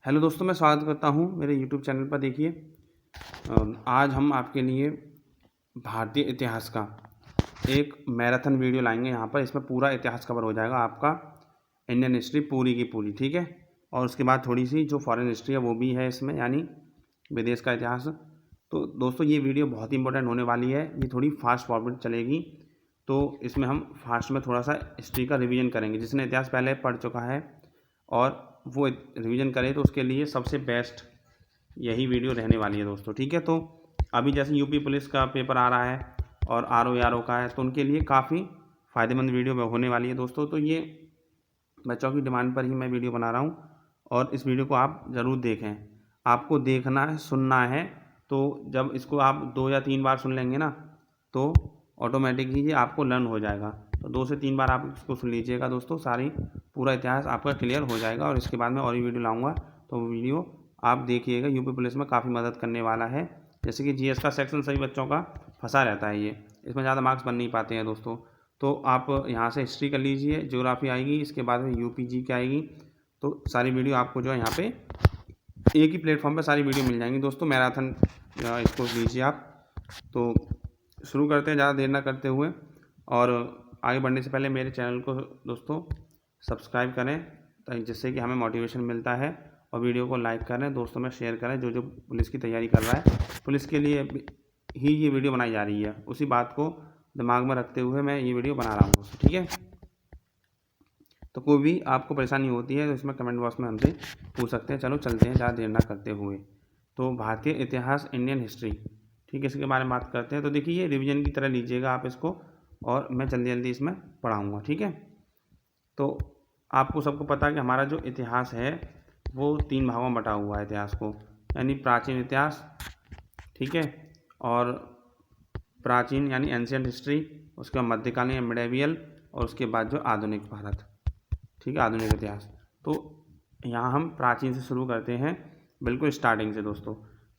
Hello दोस्तों, मैं स्वागत करता हूँ मेरे यूट्यूब चैनल पर। देखिए, आज हम आपके लिए भारतीय इतिहास का एक मैराथन वीडियो लाएंगे यहाँ पर। इसमें पूरा इतिहास कवर हो जाएगा आपका, इंडियन हिस्ट्री पूरी की पूरी, ठीक है। और उसके बाद थोड़ी सी जो फॉरेन हिस्ट्री है वो भी है इसमें, यानी विदेश का इतिहास। तो दोस्तों ये वीडियो बहुत ही इंपॉर्टेंट होने वाली है। ये थोड़ी फास्ट फॉरवर्ड चलेगी, तो इसमें हम फास्ट में थोड़ा सा हिस्ट्री का रिवीजन करेंगे। जिसने इतिहास पहले पढ़ चुका है और वो रिवीजन करे तो उसके लिए सबसे बेस्ट यही वीडियो रहने वाली है दोस्तों, ठीक है। तो अभी जैसे यूपी पुलिस का पेपर आ रहा है और आरओ का है, तो उनके लिए काफ़ी फ़ायदेमंद वीडियो होने वाली है दोस्तों। तो ये बच्चों की डिमांड पर ही मैं वीडियो बना रहा हूँ और इस वीडियो को आप ज़रूर देखें। आपको देखना है, सुनना है, तो जब इसको आप 2 या 3 बार सुन लेंगे ना, तो ऑटोमेटिक ही ये आपको लर्न हो जाएगा। तो 2 से 3 बार आप इसको सुन लीजिएगा दोस्तों, सारी पूरा इतिहास आपका क्लियर हो जाएगा। और इसके बाद में और भी वीडियो लाऊंगा, तो वीडियो आप देखिएगा। यूपी पुलिस में काफ़ी मदद करने वाला है। जैसे कि जीएस का सेक्शन सभी बच्चों का फंसा रहता है, ये इसमें ज़्यादा मार्क्स बन नहीं पाते हैं दोस्तों। तो आप यहाँ से हिस्ट्री कर लीजिए, ज्योग्राफी आएगी, इसके बाद में यूपी जी की आएगी। तो सारी वीडियो आपको जो है यहाँ पे एक ही प्लेटफॉर्म पे सारी वीडियो मिल जाएंगी दोस्तों। मैराथन इसको लीजिए आप। तो शुरू करते हैं ज़्यादा देर ना करते हुए, और आगे बढ़ने से पहले मेरे चैनल को दोस्तों सब्सक्राइब करें, जिससे कि हमें मोटिवेशन मिलता है। और वीडियो को लाइक करें, दोस्तों में शेयर करें। जो जो पुलिस की तैयारी कर रहा है, पुलिस के लिए ही ये वीडियो बनाई जा रही है, उसी बात को दिमाग में रखते हुए मैं ये वीडियो बना रहा हूँ दोस्तों, ठीक है। तो कोई भी आपको परेशानी होती है तो इसमें कमेंट बॉक्स में हमसे पूछ सकते हैं। चलो चलते हैं ज़्यादा देर ना करते हुए। तो भारतीय इतिहास, इंडियन हिस्ट्री, ठीक है, इसके बारे में बात करते हैं। तो देखिए, ये रिवीजन की तरह लीजिएगा आप इसको, और मैं जल्दी जल्दी इसमें पढ़ाऊँगा, ठीक है। तो आपको सबको पता है कि हमारा जो इतिहास है वो 3 भागों में बटा हुआ है इतिहास को, यानी प्राचीन इतिहास, ठीक है, और प्राचीन यानी एंशियंट हिस्ट्री, उसके बाद मध्यकालीन या मिडेवियल, और उसके बाद जो आधुनिक भारत, ठीक है, आधुनिक इतिहास। तो यहाँ हम प्राचीन से शुरू करते हैं, बिल्कुल स्टार्टिंग से दोस्तों।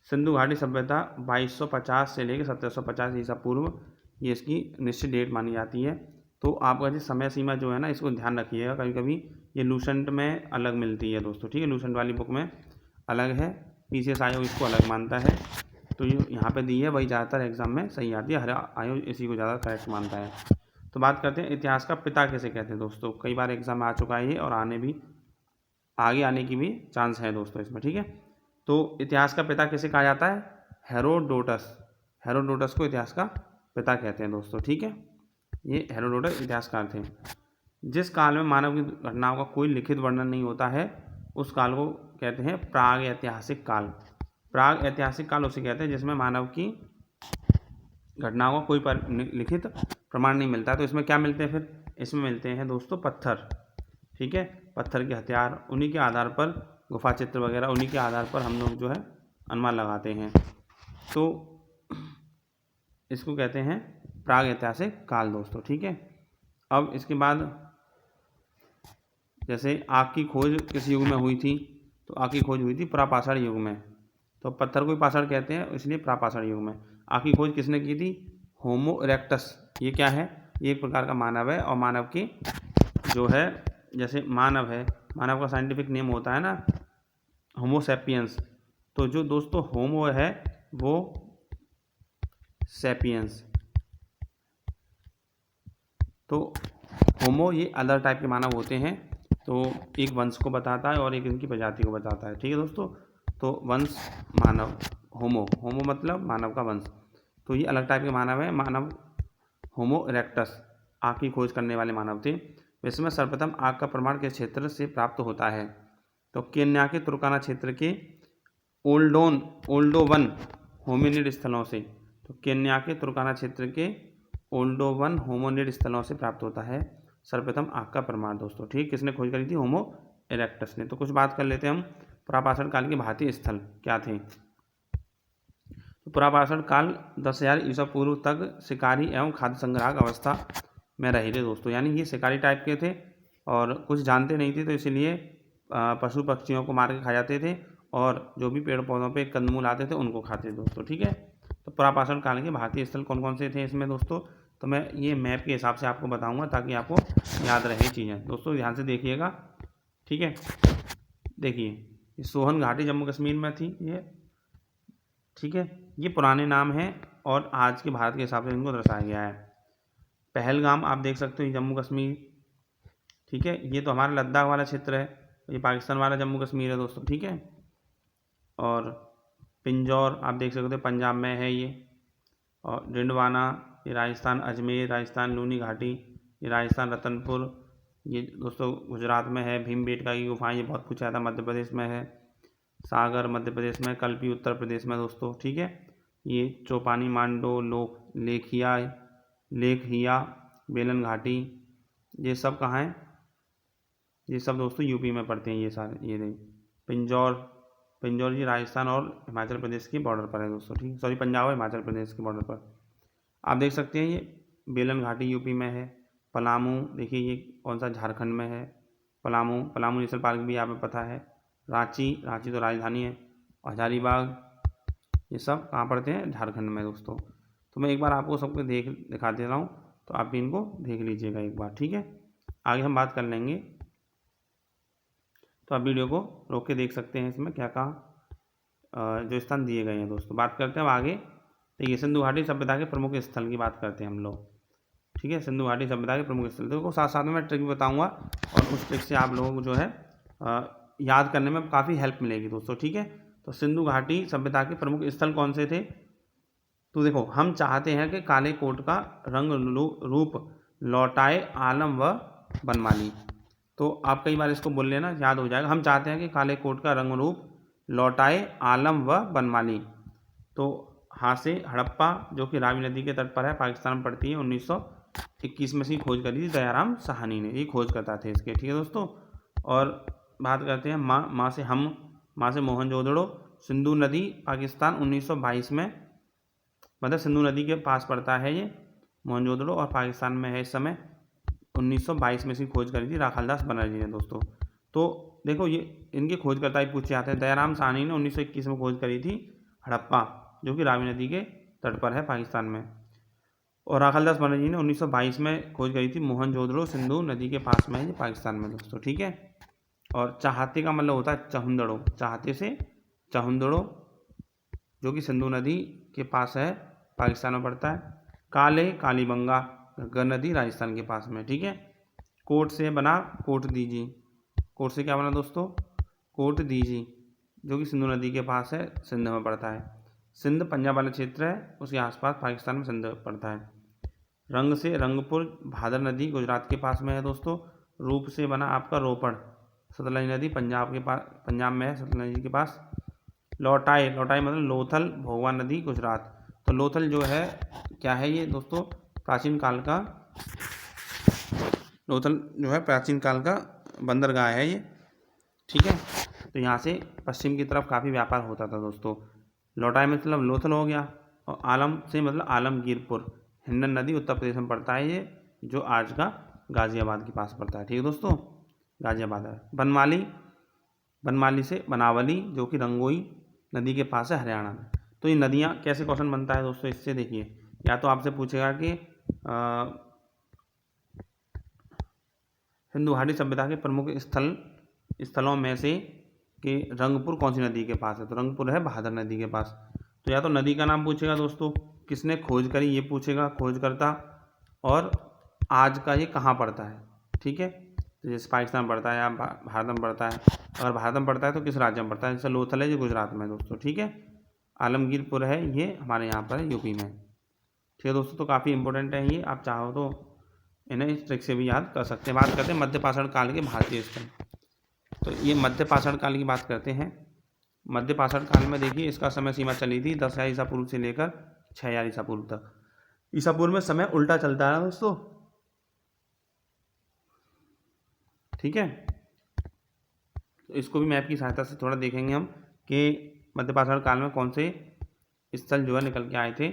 सिंधु घाटी सभ्यता 2250 से लेकर 1750 ईसा पूर्व, ये इसकी निश्चित डेट मानी जाती है। तो आपका जो समय सीमा जो है ना, इसको ध्यान रखिएगा। कभी कभी ये लूसेंट में अलग मिलती है दोस्तों, ठीक है, लूसेंट वाली बुक में अलग है, पीसीएस आयोग इसको अलग मानता है। तो ये यहाँ पे दी है, वही ज़्यादातर एग्जाम में सही आती है, हर आयोग इसी को ज़्यादा करेक्ट मानता है। तो बात करते हैं इतिहास का पिता किसे कहते हैं दोस्तों। कई बार एग्जाम में आ चुका है ये, और आगे आने की भी चांस है दोस्तों इसमें, ठीक है। तो इतिहास का पिता किसे कहा जाता है? हेरोडोटस। हेरोडोटस को इतिहास का पिता कहते हैं दोस्तों, ठीक है। ये हेरोडोटस इतिहासकार थे। जिस काल में मानव की घटनाओं का कोई लिखित वर्णन नहीं होता है, उस काल को कहते हैं प्राग ऐतिहासिक काल। प्राग ऐतिहासिक काल उसे कहते हैं जिसमें मानव की घटनाओं का कोई लिखित प्रमाण नहीं मिलता। तो इसमें क्या मिलते हैं फिर? इसमें मिलते हैं दोस्तों पत्थर, ठीक है, पत्थर के हथियार। उन्हीं के आधार पर गुफा चित्र वगैरह, उन्हीं के आधार पर हम लोग जो है अनुमान लगाते हैं। तो इसको कहते हैं प्राग ऐतिहासिक काल दोस्तों, ठीक है। अब इसके बाद जैसे आग की खोज किस युग में हुई थी? तो आग की खोज हुई थी प्रापाषाण युग में। तो पत्थर को ही पाषाण कहते हैं, इसलिए प्रापाषाण युग में। आग की खोज किसने की थी? होमो इरेक्टस। ये क्या है? ये एक प्रकार का मानव है, और मानव की जो है, जैसे मानव है, मानव का साइंटिफिक नेम होता है ना होमो सैपियंस। तो जो दोस्तों होमो है वो सैपियंस। तो होमो ये अदर टाइप के मानव होते हैं। तो एक वंश को बताता है और एक इनकी प्रजाति को बताता है, ठीक है दोस्तों। तो वंश मानव, होमो, होमो मतलब मानव का वंश। तो ये अलग टाइप के मानव है। मानव होमो इरेक्टस आग की खोज करने वाले मानव थे। विश्व में सर्वप्रथम आग का प्रमाण किस क्षेत्र से प्राप्त होता है? तो केन्या के तुर्काना क्षेत्र के ओल्डोवन होमिनिड स्थलों से। तो केन्या के तुर्काना क्षेत्र के ओल्डोवन होमिनिड स्थलों से प्राप्त होता है सर्वप्रथम आग का प्रमाण दोस्तों, ठीक। किसने खोज करी थी? होमो इरेक्टस ने। तो कुछ बात कर लेते हैं हम, पुरापाषाण काल के भारतीय स्थल क्या थे। तो पुरापाषाण काल 10,000 ईसा पूर्व तक शिकारी एवं खाद्य संग्राहक अवस्था में रहे थे दोस्तों, यानी ये शिकारी टाइप के थे और कुछ जानते नहीं थे, तो इसलिए पशु पक्षियों को मार के खा जाते थे, और जो भी पेड़ पौधों पे कंदमूल आते थे उनको खाते थे दोस्तों, ठीक है। तो पुरापाषाण काल के भारतीय स्थल कौन कौन से थे इसमें दोस्तों? तो मैं ये मैप के हिसाब से आपको बताऊंगा ताकि आपको याद रहे चीज़ें। दोस्तों ध्यान से देखिएगा, ठीक है। देखिए, ये सोहन घाटी जम्मू कश्मीर में थी ये, ठीक है। ये पुराने नाम हैं और आज के भारत के हिसाब से इनको दर्शाया गया है। पहलगाम आप देख सकते हो ये जम्मू कश्मीर, ठीक है। ये तो हमारा लद्दाख वाला क्षेत्र है, ये पाकिस्तान वाला जम्मू कश्मीर है दोस्तों, ठीक है। और पिंजौर आप देख सकते हो पंजाब में है ये, और डिंडवाना ये राजस्थान, अजमेर राजस्थान, लूनी घाटी ये राजस्थान, रतनपुर ये दोस्तों गुजरात में है, भीमबेटका की गुफाएं ये बहुत कुछ ज़्यादा मध्य प्रदेश में है, सागर मध्य प्रदेश में, कल्पी उत्तर प्रदेश में दोस्तों, ठीक है। ये चौपानी मांडो, लेखहिया, बेलन घाटी ये सब कहाँ हैं, ये सब दोस्तों यूपी में पड़ते हैं ये सारे, ये नहीं। पिंजौर जी राजस्थान और हिमाचल प्रदेश की बॉर्डर पर है दोस्तों, ठीक है। सॉरी, पंजाब और हिमाचल प्रदेश के बॉर्डर पर आप देख सकते हैं। ये बेलन घाटी यूपी में है। पलामू देखिए ये कौन सा, झारखंड में है। पलामू नेशनल पार्क भी यहाँ पे पता है। रांची तो राजधानी है। हजारीबाग ये सब कहाँ पड़ते हैं, झारखंड में दोस्तों। तो मैं एक बार आपको सबको दिखा दे रहा हूँ, तो आप भी इनको देख लीजिएगा एक बार, ठीक है। आगे हम बात कर लेंगे, तो आप वीडियो को रोक के देख सकते हैं, इसमें क्या कहा जो स्थान दिए गए हैं दोस्तों। बात करते हैं अब आगे। देखिए सिंधु घाटी सभ्यता के प्रमुख स्थल की बात करते हैं हम लोग, ठीक है। सिंधु घाटी सभ्यता के प्रमुख स्थल, देखो साथ साथ में मैं ट्रिक भी बताऊंगा, और उस ट्रिक से आप लोगों को जो है याद करने में काफ़ी हेल्प मिलेगी दोस्तों, ठीक है। तो सिंधु घाटी सभ्यता के प्रमुख स्थल कौन से थे, तो देखो हम चाहते हैं कि काले कोट का रंग रूप लौटाए आलम व बनमाली। तो आप कई बार इसको बोल लेना, याद हो जाएगा। हम चाहते हैं कि काले कोट का रंग रूप लौटाए आलम व बनमाली। तो हाँ से हड़प्पा जो कि रावी नदी के तट पर है, पाकिस्तान में पड़ती है, 1921 में इसकी खोज करी थी दयाराम साहनी ने, ये खोज करता थे इसके, ठीक है दोस्तों। और बात करते हैं माँ से मोहनजोदड़ो। सिंधु नदी पाकिस्तान 1922 में, मतलब सिंधु नदी के पास पड़ता है ये मोहनजोदड़ो, और पाकिस्तान में है इस समय। 1922 में इसकी खोज करी थी राखालदास बनर्जी ने दोस्तों। तो देखो ये इनके खोजकर्ता ही पूछे जाते हैं। दयाराम साहनी ने 1921 में खोज करी थी हड़प्पा जो कि रावी नदी के तट पर है पाकिस्तान में, और राखालदास बनर्जी ने 1922 में खोज करी थी मोहनजोदड़ो, सिंधु नदी के पास में है ये पाकिस्तान में दोस्तों, ठीक है। और चाहते का मतलब होता है चहुंदड़ो, चाहते से चहुंदड़ो जो कि सिंधु नदी के पास है, पाकिस्तान में पड़ता है। कालीबंगा घग्गर नदी राजस्थान के पास में, ठीक है। कोट से बना कोट दीजी, कोट से क्या बना दोस्तों, कोट दीजी जो कि सिंधु नदी के पास है, सिंध में पड़ता है। सिंध पंजाब वाला क्षेत्र है, उसके आसपास पाकिस्तान में सिंध पड़ता है। रंग से रंगपुर भादर नदी गुजरात के पास में है दोस्तों। रूप से बना आपका रोपड़, सतलज नदी पंजाब में है, सतलज नदी के पास। लौटाई मतलब लोथल भोगवा नदी गुजरात। तो लोथल जो है क्या है ये दोस्तों, प्राचीन काल का बंदरगाह है ये, ठीक है। तो यहाँ से पश्चिम की तरफ काफ़ी व्यापार होता था दोस्तों। लौटाई मतलब लोथल हो गया, और आलम से मतलब आलमगीरपुर, हिंडन नदी उत्तर प्रदेश में पड़ता है ये, जो आज का गाज़ियाबाद के पास पड़ता है, ठीक है दोस्तों, गाज़ियाबाद है। बनमाली से बनावली जो कि रंगोई नदी के पास है, हरियाणा में। तो ये नदियाँ कैसे क्वेश्चन बनता है दोस्तों, इससे देखिए, या तो आपसे पूछेगा कि सिंधु घाटी सभ्यता के प्रमुख स्थलों में से कि रंगपुर कौन सी नदी के पास है, तो रंगपुर है भादर नदी के पास। तो या तो नदी का नाम पूछेगा दोस्तों, किसने खोज करी ये पूछेगा खोजकर्ता, और आज का ये कहाँ पड़ता है, ठीक है। तो जैसे पाकिस्तान पड़ता है या भारत में पड़ता है, अगर भारत में पड़ता है तो किस राज्य में पड़ता है, जैसे लोथल है जो गुजरात में दोस्तों, ठीक है। आलमगीरपुर है ये हमारे यहाँ पर यूपी में, ठीक है दोस्तों। तो काफ़ी इंपॉर्टेंट है ये, आप चाहो तो इन्हें इस ट्रिक से भी याद कर सकते हैं। बात करते हैं मध्य पाषाण काल के भारतीय स्थल। तो ये मध्य पाषाण काल की बात करते हैं। मध्य पाषाण काल में देखिए इसका समय सीमा चली थी 10,000 ईसा पूर्व से लेकर 6,000 ईसा पूर्व तक। ईसा पूर्व में समय उल्टा चलता है दोस्तों, ठीक है। तो इसको भी मैप की सहायता से थोड़ा देखेंगे हम कि मध्य पाषाण काल में कौन से स्थल जो है निकल के आए थे।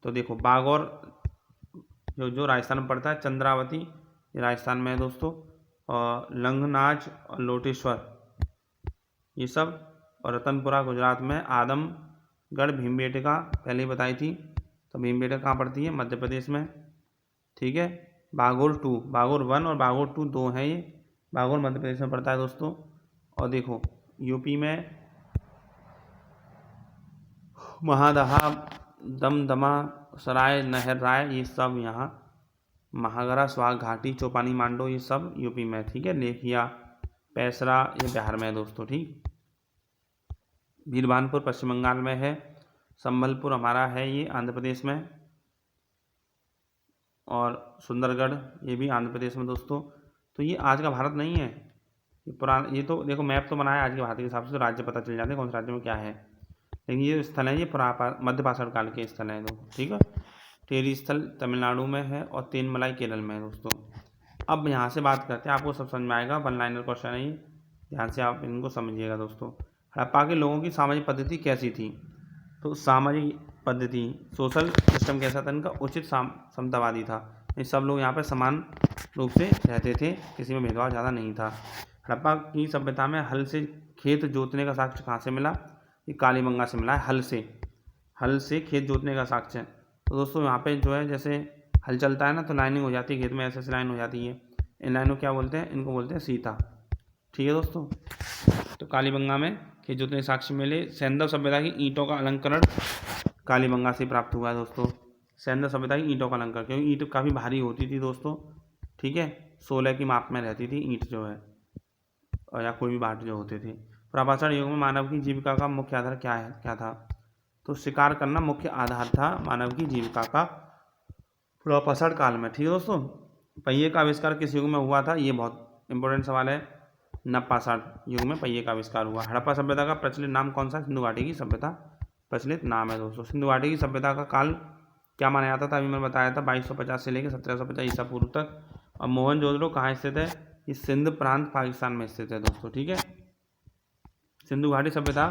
तो देखो बागौर जो राजस्थान में पड़ता है, चंद्रावती ये राजस्थान में है दोस्तों, और लंगनाच और लोटेश्वर ये सब, और रतनपुरा गुजरात में। आदमगढ़ भीमबेटका पहले ही बताई थी, तो भीमबेटका कहाँ पड़ती है, मध्य प्रदेश में, ठीक है। बागोर 1 और बागोर 2 हैं ये, बागोर मध्य प्रदेश में पड़ता है दोस्तों। और देखो यूपी में महादहा, दमदमा, सराय नहर राय, ये सब यहाँ महागरा, स्वाग घाटी, चौपानी मांडो, ये सब यूपी में, ठीक है। लेखिया, पैसरा, ये बिहार में है दोस्तों, ठीक। वीरभानपुर पश्चिम बंगाल में है। संबलपुर हमारा है ये आंध्र प्रदेश में। और सुंदरगढ़ ये भी आंध्र प्रदेश में दोस्तों। तो ये आज का भारत नहीं है, ये पुराना, ये तो देखो मैप तो बनाया आज के भारत के हिसाब से, तो राज्य पता चल जाते हैं कौन से राज्य में क्या है। लेकिन ये स्थल है, ये मध्य पाषाण काल के स्थल हैं दोस्तों, ठीक है। टेरी स्थल तमिलनाडु में है और तेनमलाई केरल में है दोस्तों। अब यहाँ से बात करते हैं, आपको सब समझ में आएगा, वन लाइनर क्वेश्चन है ये, ध्यान से आप इनको समझिएगा दोस्तों। हड़प्पा के लोगों की सामाजिक पद्धति कैसी थी? तो सामाजिक पद्धति, सोशल सिस्टम कैसा था इनका? उचित समतावादी था, ये सब लोग यहाँ पर समान रूप से रहते थे, किसी में भेदभाव ज़्यादा नहीं था। हड़प्पा की सभ्यता में हल से खेत जोतने का साक्ष्य कहाँ से मिला? ये कालीबंगा से मिला है, हल से खेत जोतने का साक्ष्य। तो दोस्तों यहाँ पे जो है, जैसे हल चलता है ना, तो लाइनिंग हो जाती है खेत में, ऐसे ऐसे लाइन हो जाती है, इन लाइनों को क्या बोलते हैं? इनको बोलते हैं सीता, ठीक है दोस्तों। तो कालीबंगा में खेत जोतने के साक्ष्य मिले। सैंधव सभ्यता की ईंटों का अलंकरण कालीबंगा से प्राप्त हुआ है दोस्तों। सैंधव सभ्यता की ईंटों का अलंकरण, क्योंकि ईंट काफ़ी भारी होती थी दोस्तों, ठीक है, 16 की माप में रहती थी ईंट जो है, और या कोई भी बाट जो होते थे। प्रभाषण युग में मानव की जीविका का मुख्य आधार क्या था? तो शिकार करना मुख्य आधार था मानव की जीविका का प्रभाषण काल में, ठीक है दोस्तों। पहिए का आविष्कार किस युग में हुआ था? ये बहुत इंपॉर्टेंट सवाल है। नवपाषाण युग में पहिए का आविष्कार हुआ। हड़प्पा सभ्यता का प्रचलित नाम कौन सा? सिंधु घाटी की सभ्यता प्रचलित नाम है दोस्तों। सिंधु घाटी की सभ्यता का काल क्या माना जाता था? अभी मैंने बताया था 2250 से लेकर 1750 ईसा पूर्व तक। और मोहनजोदड़ो कहाँ स्थित है? ये सिंध प्रांत पाकिस्तान में स्थित है दोस्तों, ठीक है। सिंधु घाटी सभ्यता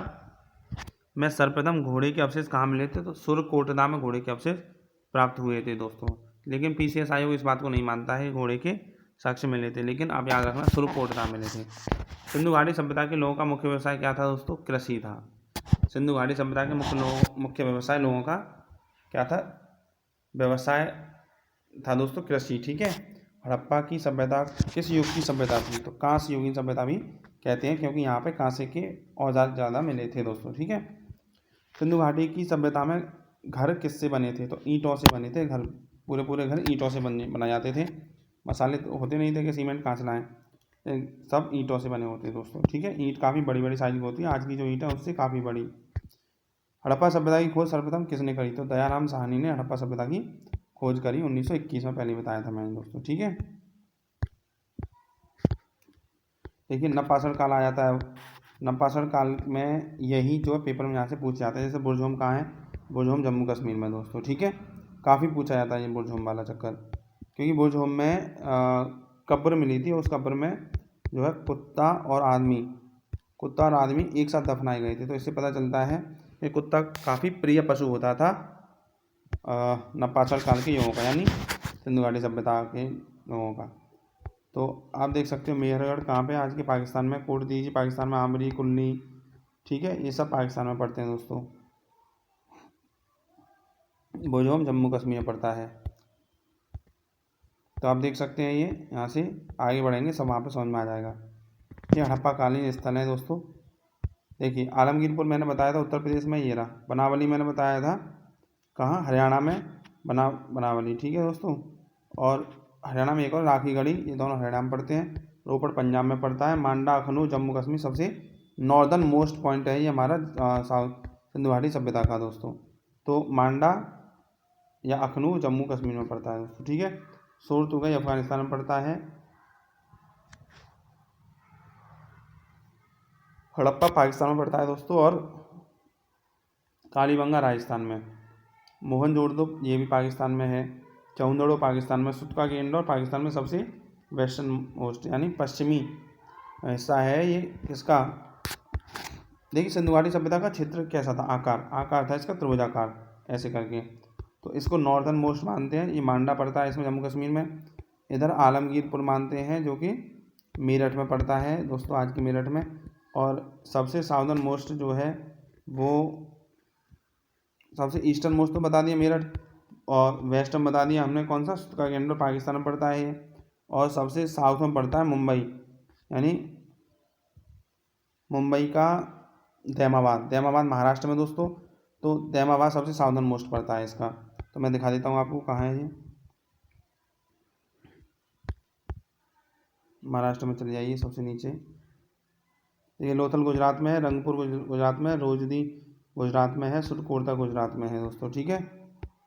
में सर्वप्रथम घोड़े के अवशेष कहाँ मिले थे? तो सुरकोटदा में घोड़े के अवशेष प्राप्त हुए थे दोस्तों। लेकिन पीसीएस आयोग इस बात को नहीं मानता है, घोड़े के साक्ष्य मिले थे, लेकिन आप याद रखना सुरकोटदा मिले थे। सिंधु घाटी सभ्यता के लोगों का मुख्य व्यवसाय क्या था दोस्तों? कृषि था। सिंधु घाटी सभ्यता के मुख्य व्यवसाय लोगों का क्या था? व्यवसाय था दोस्तों कृषि, ठीक है। हड़प्पा की सभ्यता किस युग की सभ्यता थी? तो कांस्य युगीन सभ्यता भी कहते हैं, क्योंकि यहाँ पे कांसे के औजार ज़्यादा मिले थे दोस्तों, ठीक है। सिंधु घाटी की सभ्यता में घर किससे बने थे? तो ईंटों से बने थे घर, पूरे घर ईंटों से बनाए जाते थे। मसाले तो होते नहीं थे कि सीमेंट कहाँ से लाएँ, सब ईंटों से बने होते दोस्तों, ठीक है। ईंट काफ़ी बड़ी बड़ी साइज की होती है, आज की जो ईंट है उससे काफ़ी बड़ी। हड़प्पा सभ्यता की खोज सर्वप्रथम किसने करी? तो दयाराम साहनी ने हड़प्पा सभ्यता की खोज करी 1921 में, पहले बताया था मैंने दोस्तों, ठीक है। देखिए नवपाषाण काल आ जाता है। नवपाषाण काल में यही जो है पेपर में यहाँ से पूछ जाता है, जैसे बुरजोम कहाँ है? बुरजोम जम्मू कश्मीर में दोस्तों, ठीक है। काफ़ी पूछा जाता है ये बुरजोम वाला चक्कर, क्योंकि बुरजोम में कब्र मिली थी, उस कब्र में जो है कुत्ता और आदमी एक साथ दफनाए गए थे। तो इससे पता चलता है कि कुत्ता काफ़ी प्रिय पशु होता था नवपाषाण काल के युगों का, यानी सिंधु घाटी सभ्यता के लोगों का। तो आप देख सकते हो मेहरगढ़ कहाँ पे? आज के पाकिस्तान में। कोटदीजी पाकिस्तान में, आमरी, कुल्ली, ठीक है, ये सब पाकिस्तान में पड़ते हैं दोस्तों। बुरजोम जम्मू कश्मीर में पड़ता है। तो आप देख सकते हैं, ये यहाँ से आगे बढ़ेंगे सब वहाँ पे समझ में आ जाएगा। ये हड़प्पा कालीन स्थल है दोस्तों। देखिए आलमगीरपुर मैंने बताया था उत्तर प्रदेश में, ये रहा। बनावली मैंने बताया था कहाँ? हरियाणा में, बनावली, ठीक है दोस्तों। और हरियाणा में एक और राखीगढ़ी, ये दोनों हरियाणा में पड़ते हैं। रोपड़ पंजाब में पड़ता है। मांडा अखनूर जम्मू कश्मीर सबसे नॉर्दर्न मोस्ट पॉइंट है ये हमारा सिंधु घाटी सभ्यता का दोस्तों। तो मांडा या अखनूर जम्मू कश्मीर में पड़ता है दोस्तों, ठीक है। सूरतुगई अफगानिस्तान में पड़ता है। हड़प्पा पाकिस्तान में पड़ता है दोस्तों, और कालीबंगा राजस्थान में। मोहनजोदड़ो ये भी पाकिस्तान में है। चौंदड़ो पाकिस्तान में। सुतका के इंडोर पाकिस्तान में सबसे वेस्टर्न मोस्ट यानी पश्चिमी हिस्सा है ये इसका। देखिए सिंधु घाटी सभ्यता का क्षेत्र कैसा था? आकार था इसका त्रिभुजाकार, ऐसे करके। तो इसको नॉर्दर्न मोस्ट मानते हैं। ये मांडा पड़ता है इसमें जम्मू कश्मीर में। इधर आलमगीरपुर मानते हैं जो कि मेरठ में पड़ता है दोस्तों, आज के मेरठ में। और सबसे साउदर्न मोस्ट जो है वो, सबसे ईस्टर्न मोस्ट तो बता दिया मेरठ, और वेस्टर्न बता दिया हमने कौन सा? सुतका केंद्र पाकिस्तान में पड़ता है ये। और सबसे साउथ में पड़ता है मुंबई, यानी मुंबई का दैमाबाद, दैमाबाद महाराष्ट्र में दोस्तों। तो दैमाबाद सबसे साउदर्न मोस्ट पड़ता है इसका। तो मैं दिखा देता हूँ आपको कहाँ है ये। महाराष्ट्र में चले जाइए सबसे नीचे। ये लोथल गुजरात में है, रंगपुर गुजरात में है, रोजदी गुजरात में है, सुरकोरता गुजरात में है दोस्तों। ठीक है,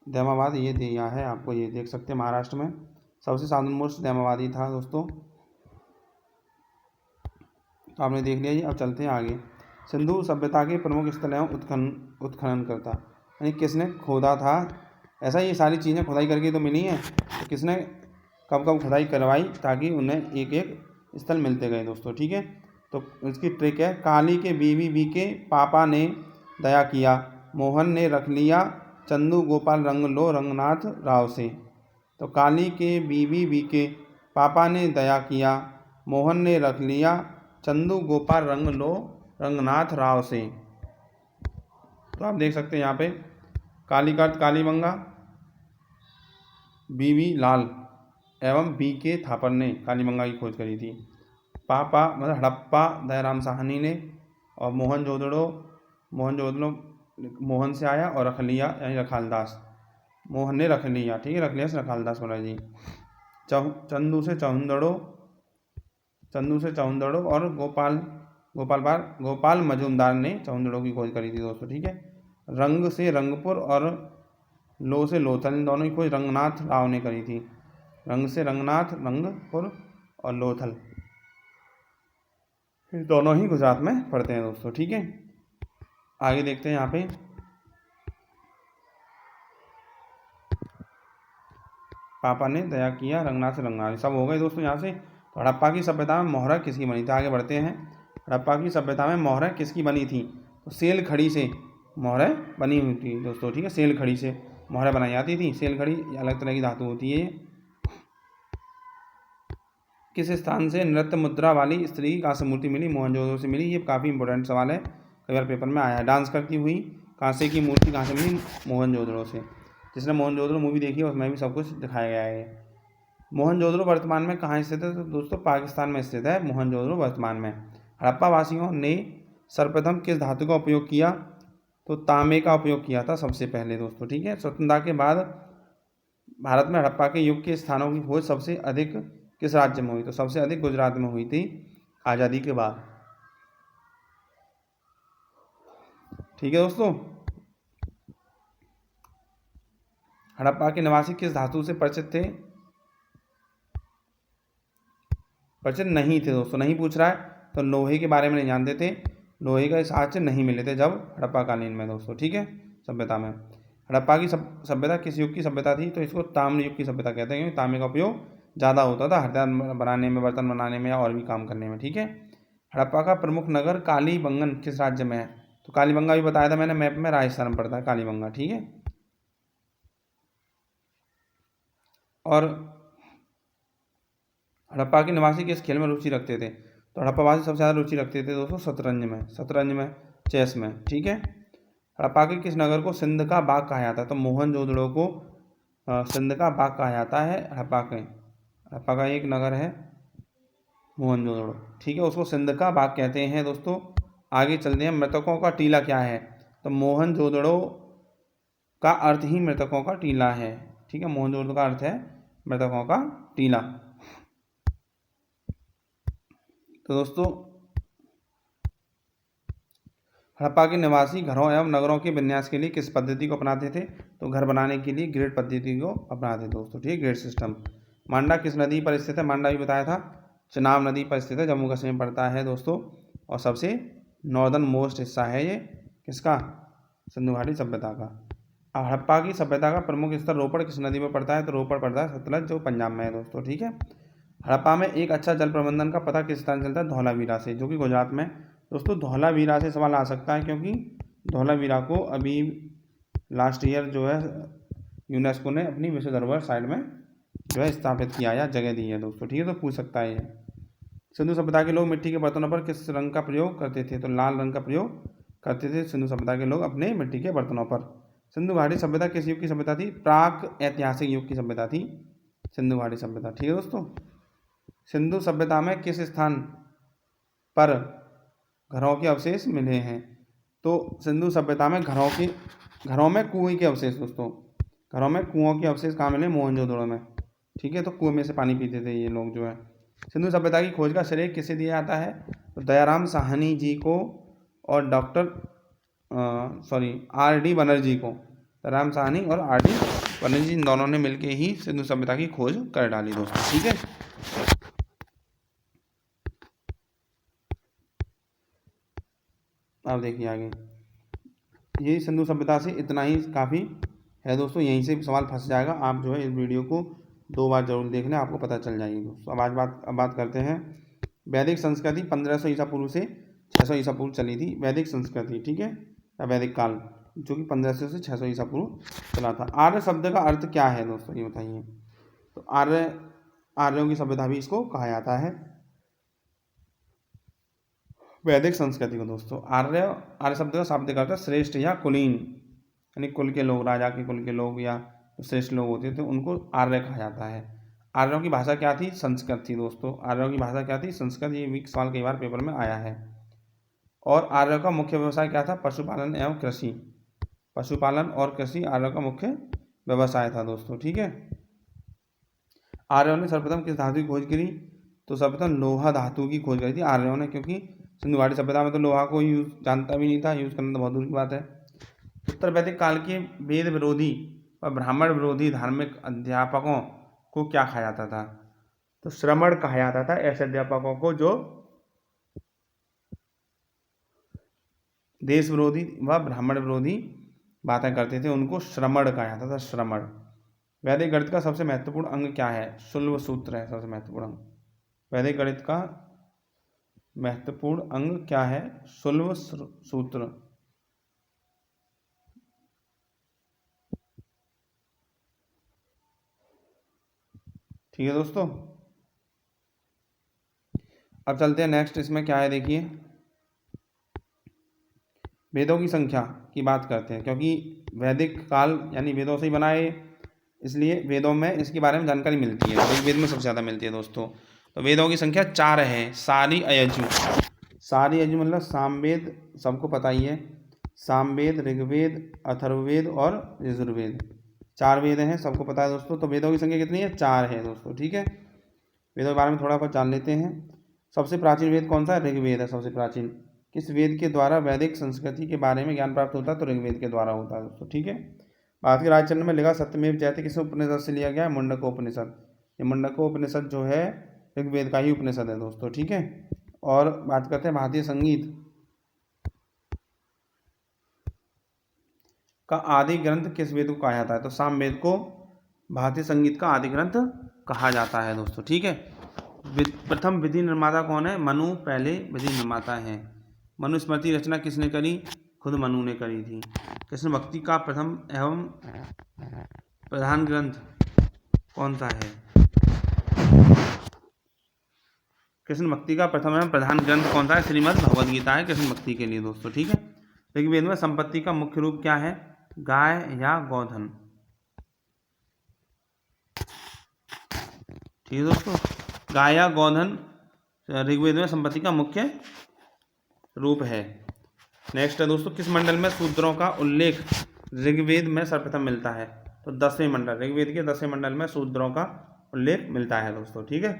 दैमाबाद ये दिया है आपको, ये देख सकते हैं महाराष्ट्र में सबसे साउदर्न मोस्ट दैमाबाद ही था दोस्तों। तो आपने देख लिया ये। अब चलते हैं आगे। सिंधु सभ्यता के प्रमुख स्थल एवं उत्खनन करता, यानी किसने खोदा था। ऐसा ये सारी चीज़ें खुदाई करके तो मिली हैं, तो किसने कब कब खुदाई करवाई ताकि उन्हें एक एक स्थल मिलते गए दोस्तों। ठीक है, तो इसकी ट्रिक है, काली के बीवी के पापा ने दया किया, मोहन ने रख लिया, चंदू गोपाल रंग लो रंगनाथ राव से। तो काली के बीवी के पापा ने दया किया, मोहन ने रख लिया, चंदू गोपाल रंग लो रंगनाथ राव से। तो आप देख सकते हैं यहाँ पे काली का अर्थ कालीबंगा, बीवी लाल एवं बी के थापर ने कालीबंगा की खोज करी थी। पापा मतलब हड़प्पा दयाराम साहनी ने, और मोहनजोदड़ो मोहन से आया, और रख लिया यानी रखालदास, मोहन ने रख लिया। ठीक है, रख लिया से रखालदास बोला जी। चंदू से चौंदड़ो और गोपाल मजूमदार ने चौंदड़ो की खोज करी थी दोस्तों। ठीक है, रंग से रंगपुर और लो से लोथल, इन दोनों की खोज रंगनाथ राव ने करी थी। रंग से रंगपुर और लोथल, दोनों ही गुजरात में पड़ते हैं दोस्तों। ठीक है, आगे देखते हैं यहाँ पे। पापा ने दया किया, रंगनाथ से रंगनाथ, सब हो गए दोस्तों यहाँ से। तो हड़प्पा की सभ्यता में मोहरा किसकी बनी थी, आगे बढ़ते हैं। हड़प्पा की सभ्यता में मोहरा किसकी बनी थी, तो सेल खड़ी से मोहरा बनी हुई थी दोस्तों। ठीक है, सेल खड़ी से मोहरा बनाई जाती थी। सेल खड़ी अलग तरह की धातु होती है। किस स्थान से नृत्य मुद्रा वाली स्त्री की कांस्य मूर्ति मिली, मोहनजोदड़ो से मिली। ये काफ़ी इंपॉर्टेंट सवाल है, कई बार पेपर में आया है। डांस करती हुई कांस्य की मूर्ति कहाँ से मिली, मोहनजोदड़ो से। जिसने मोहनजोदड़ो मूवी देखी है उसमें भी सब कुछ दिखाया गया है। मोहनजोदड़ो वर्तमान में कहाँ स्थित है, तो दोस्तों पाकिस्तान में स्थित है मोहनजोदड़ो वर्तमान में। हड़प्पा वासियों ने सर्वप्रथम किस धातु का उपयोग किया, तो तांबे का उपयोग किया था सबसे पहले दोस्तों। ठीक है, स्वतंत्रता के बाद भारत में हड़प्पा के युग के स्थानों की खोज सबसे अधिक किस राज्य में हुई, तो सबसे अधिक गुजरात में हुई थी आज़ादी के बाद। ठीक है दोस्तों, हड़प्पा के निवासी किस धातु से परिचित थे, परिचित नहीं थे दोस्तों। नहीं पूछ रहा है तो लोहे के बारे में नहीं जानते थे, लोहे का साक्ष्य नहीं मिले थे जब हड़प्पा कालीन में दोस्तों। ठीक है, सभ्यता में हड़प्पा की सभ्यता किस युग की सभ्यता थी, तो इसको ताम्र युग की सभ्यता कहते हैं, क्योंकि तांबे का उपयोग ज़्यादा होता था हथियार बनाने में, बर्तन बनाने में या और भी काम करने में। ठीक है, हड़प्पा का प्रमुख नगर कालीबंगन किस राज्य में है, तो कालीबंगा भी बताया था मैंने मैप में, राजस्थान में पड़ता है कालीबंगा। ठीक है, और हड़प्पा के निवासी किस खेल में रुचि रखते थे, तो हड़प्पा वासी सबसे ज़्यादा रुचि रखते थे दोस्तों शतरंज में, चेस में। ठीक है, हड़प्पा के किस नगर को सिंध का बाग कहा जाता है, तो मोहनजोदड़ो को सिंध का बाग कहा जाता है। हड़प्पा का एक नगर है मोहनजोदड़ो। ठीक है, उसको सिंध का बाग कहते हैं दोस्तों। आगे चलते हैं। मृतकों का टीला क्या है, तो मोहनजोदड़ो का अर्थ ही मृतकों का टीला है। ठीक है, मोहनजोदड़ो का अर्थ है मृतकों का टीला। तो दोस्तों हड़प्पा के निवासी घरों एवं नगरों के विन्यास के लिए किस पद्धति को अपनाते थे, तो घर बनाने के लिए ग्रिड पद्धति को अपनाते थे दोस्तों। ठीक है, ग्रिड सिस्टम। मांडा किस नदी पर स्थित है, मांडा भी बताया था, चिनाब नदी पर स्थित है, जम्मू कश्मीर में पड़ता है दोस्तों, और सबसे नॉर्दर्न मोस्ट हिस्सा है ये किसका, सिंधु घाटी सभ्यता का। अब हड़प्पा की सभ्यता का प्रमुख स्थल रोपड़ किस नदी पर पड़ता है, तो रोपड़ पड़ता है सतलज, जो पंजाब में है दोस्तों। ठीक है, हड़प्पा में एक अच्छा जल प्रबंधन का पता किस स्थान चलता है, धौलावीरा से, जो कि गुजरात में दोस्तों। धौलावीरा से सवाल आ सकता है, क्योंकि धौलावीरा को अभी लास्ट ईयर जो है यूनेस्को ने अपनी विश्व धरोहर साइट में जो है स्थापित किया या जगह दी है दोस्तों। ठीक है, तो पूछ सकता है ये। सिंधु सभ्यता के लोग मिट्टी के बर्तनों पर किस रंग का प्रयोग करते थे, तो लाल रंग का प्रयोग करते थे सिंधु सभ्यता के लोग अपने मिट्टी के बर्तनों पर। सिंधु घाटी सभ्यता किस युग की सभ्यता थी, प्राक ऐतिहासिक युग की सभ्यता थी सिंधु घाटी सभ्यता। ठीक है दोस्तों, सिंधु सभ्यता में किस स्थान पर घरों के अवशेष मिले हैं। तो सिंधु सभ्यता में घरों में कुएं के अवशेष दोस्तों, घरों में कुओं के अवशेष कहाँ मिले? मोहनजोदड़ो में। ठीक है, तो कुएं में से पानी पीते थे ये लोग जो है। सिंधु सभ्यता की खोज का श्रेय किसे दिया जाता है? तो दयाराम साहनी जी को और R.D. बनर्जी को। दयाराम साहनी और R.D. बनर्जी, इन दोनों ने मिलकर ही सिंधु सभ्यता की खोज कर डाली दोस्तों। ठीक है, अब देखिए आगे, ये सिंधु सभ्यता से इतना ही काफ़ी है दोस्तों। यहीं से सवाल फंस जाएगा, आप जो है इस वीडियो को 2 बार जरूर देख लें, आपको पता चल जाएगी दोस्तों। अब बात करते हैं। वैदिक संस्कृति 1500 ईसा पूर्व से 600 ईसा पूर्व चली थी, वैदिक संस्कृति। ठीक है, या वैदिक काल, जो कि 1500 से 600 ईसा पूर्व चला था। आर्य शब्द का अर्थ क्या है दोस्तों, ये बताइए। तो आर्यों की सभ्यता भी इसको कहा जाता है, वैदिक संस्कृति को दोस्तों। आर्य शब्द का शाब्दिक अर्थ है श्रेष्ठ या कुलीन, यानी कुल के लोग, राजा के कुल के लोग या श्रेष्ठ लोग होते थे उनको आर्य कहा जाता है। आर्यों की भाषा क्या थी? संस्कृत थी दोस्तों। आर्यों की भाषा क्या थी? संस्कृत। ये भी सवाल कई बार पेपर में आया है। और आर्यों का मुख्य व्यवसाय क्या था? पशुपालन एवं कृषि। पशुपालन और कृषि आर्यों का मुख्य व्यवसाय था दोस्तों। ठीक है, आर्यों ने सर्वप्रथम किस धातु की खोज करी? तो सर्वप्रथम लोहा धातु की खोज करी थी आर्यों ने, क्योंकि सिंधु घाटी सभ्यता में तो लोहा को यूज जानता भी नहीं था, यूज करना तो बहुत दूर की बात है। उत्तर वैदिक काल के वेद विरोधी और ब्राह्मण विरोधी धार्मिक अध्यापकों को क्या कहा जाता था? तो श्रमण कहा जाता था। ऐसे अध्यापकों को जो देश विरोधी व ब्राह्मण विरोधी बातें करते थे उनको श्रमण कहा जाता था, श्रमण। वैदिक गणित का सबसे महत्वपूर्ण अंग क्या है? शुल्ब सूत्र है सबसे महत्वपूर्ण अंग। वैदिक गणित का महत्वपूर्ण अंग क्या है? शुल्ब सूत्र। ठीक है दोस्तों, अब चलते हैं नेक्स्ट। इसमें क्या है देखिए, वेदों की संख्या की बात करते हैं, क्योंकि वैदिक काल यानी वेदों से ही बनाए, इसलिए वेदों में इसके बारे में जानकारी मिलती है। ऋग्वेद में सबसे ज़्यादा मिलती है दोस्तों। तो वेदों की संख्या 4 है। सारी अयजु मतलब सामवेद, सबको पता ही है। सामवेद, ऋग्वेद, अथर्ववेद और यजुर्वेद, 4 वेद हैं, सबको पता है दोस्तों। तो वेदों की संख्या कितनी है? 4 है दोस्तों। ठीक है, वेदों के बारे में थोड़ा बहुत जान लेते हैं। सबसे प्राचीन वेद कौन सा है? ऋग्वेद है सबसे प्राचीन। किस वेद के द्वारा वैदिक संस्कृति के बारे में ज्ञान प्राप्त होता है? तो ऋग्वेद के द्वारा होता है दोस्तों। ठीक है, भारत के राजचंद्र में लिखा सत्यमेव जयते किस उपनिषद से लिया गया है? मुंडकोपनिषद। ये मुंडकोपनिषद जो है ऋग्वेद का ही उपनिषद है दोस्तों। ठीक है, और बात करते हैं भारतीय संगीत का आदि ग्रंथ किस वेद को कहा जाता है? तो सामवेद को भारतीय संगीत का आदि ग्रंथ कहा जाता है दोस्तों। ठीक है, प्रथम विधि निर्माता कौन है? मनु पहले विधि निर्माता है। मनुस्मृति रचना किसने करी? खुद मनु ने करी थी। कृष्ण भक्ति का प्रथम एवं प्रधान ग्रंथ कौन सा है? कृष्ण भक्ति का प्रथम एवं प्रधान ग्रंथ कौन सा है? श्रीमद् भगवद गीता है कृष्ण भक्ति के लिए दोस्तों। ठीक है, ऋग्वेद में संपत्ति का मुख्य रूप क्या है? गाय या गोधन। ठीक है दोस्तों, गाय या गोधन ऋग्वेद में संपत्ति का मुख्य रूप है। नेक्स्ट है दोस्तों, किस मंडल में शूद्रों का उल्लेख ऋग्वेद में सर्वप्रथम मिलता है? तो 10वें मंडल, ऋग्वेद के 10वें मंडल में शूद्रों का उल्लेख मिलता है दोस्तों। ठीक है,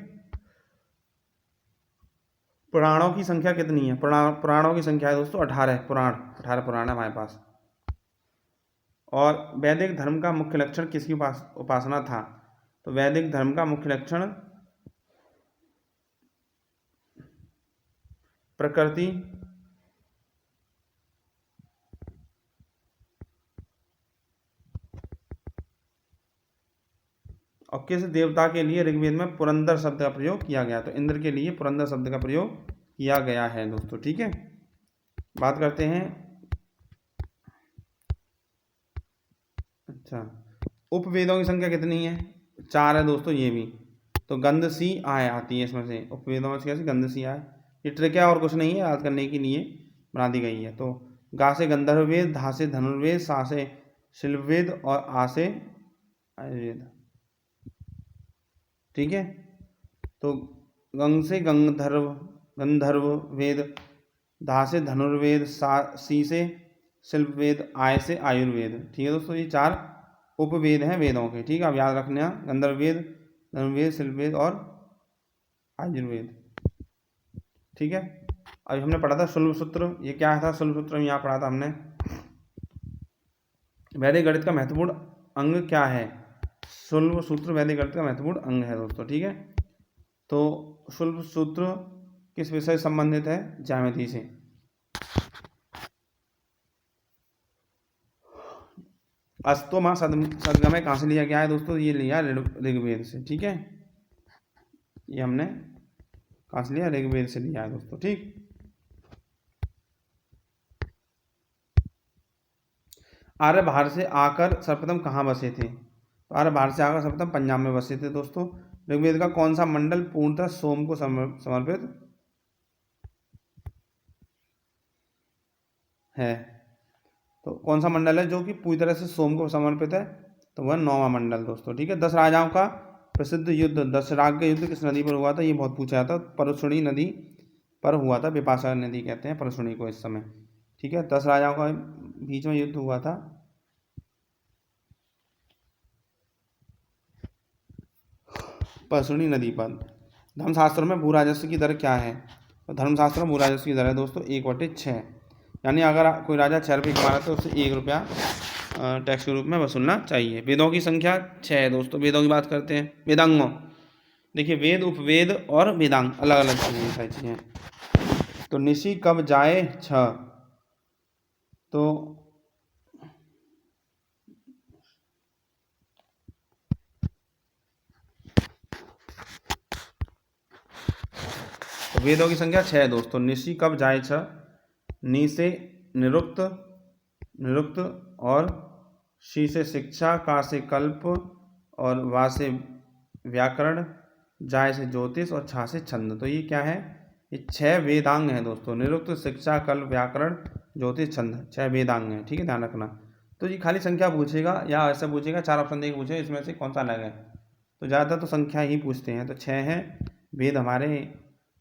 पुराणों की संख्या कितनी है? पुराणों की संख्या है दोस्तों 18 पुराण, 18 पुराण है हमारे पास। और वैदिक धर्म का मुख्य लक्षण किसकी उपासना था? तो वैदिक धर्म का मुख्य लक्षण प्रकृति और किस देवता के लिए ऋग्वेद में पुरंदर शब्द का प्रयोग किया गया? तो इंद्र के लिए पुरंदर शब्द का प्रयोग किया गया है दोस्तों। ठीक है, बात करते हैं। अच्छा, उपवेदों की संख्या कितनी है? 4 है दोस्तों ये भी। तो गंध सी आय आती है इसमें से, उपवेदों में कैसे? गंध सी आय। ये ट्रिक है और कुछ नहीं है, याद करने के लिए बना दी गई है। तो गा से गंधर्ववेद, धा से धनुर्वेद, सा से शिल्पवेद और आ से आयुर्वेद। ठीक है, तो गंग से गंधर्व वेद, धा से धनुर्वेद, सी से शिल्प वेद, आय से आयुर्वेद। ठीक है दोस्तों, ये 4 उपवेद हैं वेदों के। ठीक है, आप याद रखना, गंधर्ववेद, धनुर्वेद, शिल्पवेद और आयुर्वेद। ठीक है, अभी हमने पढ़ा था शुल्ब सूत्र। ये क्या था शुल्ब सूत्र? यहाँ पढ़ा था हमने, वैदिक गणित का महत्वपूर्ण अंग क्या है? शुल्ब सूत्र वैदिक गणित का महत्वपूर्ण अंग है दोस्तों। ठीक है, तो शुल्ब सूत्र किस विषय से संबंधित है? ज्यामिति से। अस्तो माँ सदगमय कहाँ से लिया गया है दोस्तों? ये लिया ऋग्वेद से। ठीक है, ये हमने कहाँ से लिया? ऋग्वेद से लिया है दोस्तों। ठीक, आर्य भारत से आकर सर्वप्रथम कहाँ बसे थे? तो आर्य भारत से आकर सर्वप्रथम पंजाब में बसे थे दोस्तों। ऋग्वेद का कौन सा मंडल पूर्णतः सोम को समर्पित है? तो कौन सा मंडल है जो कि पूरी तरह से सोम को समर्पित है? तो वह 9वां मंडल दोस्तों। ठीक है, 10 राजाओं का प्रसिद्ध युद्ध दशराग युद्ध किस नदी पर हुआ था? ये बहुत पूछा जाता। परशुणी नदी पर हुआ था। विपाशा नदी कहते हैं परशुणी को इस समय। ठीक है, 10 राजाओं का बीच में युद्ध हुआ था। परशुणी नदी पर। धर्मशास्त्रों में भू राजस्व की दर क्या है? तो धर्मशास्त्र में भू राजस्व की दर है दोस्तों 1/6। यानी अगर कोई राजा 6 रुपये कमा रहा है तो उससे 1 रुपया टैक्स के रूप में वसूलना चाहिए। वेदों की संख्या 6 है दोस्तों। वेदों की बात करते हैं, वेदांगों। देखिए, वेद, उपवेद और वेदांग अलग अलग चीज़ें हैं। तो निशि कब जाए 6, तो वेदों की संख्या 6 है दोस्तों। निशि कब जाए 6, नी से निरुक्त, निरुक्त और शी से शिक्षा, का से कल्प और वा से व्याकरण, जाय से ज्योतिष और छा से छंद। तो ये क्या है? ये 6 वेदांग हैं दोस्तों। निरुक्त, शिक्षा, कल्प, व्याकरण, ज्योतिष, छंद, 6 वेदांग हैं। ठीक है, ध्यान रखना। तो ये खाली संख्या पूछेगा या ऐसा पूछेगा 4 ऑप्शन देके पूछेगा इसमें से कौन सा अलग है। तो ज़्यादातर तो संख्या ही पूछते हैं। तो 6 हैं, वेद हमारे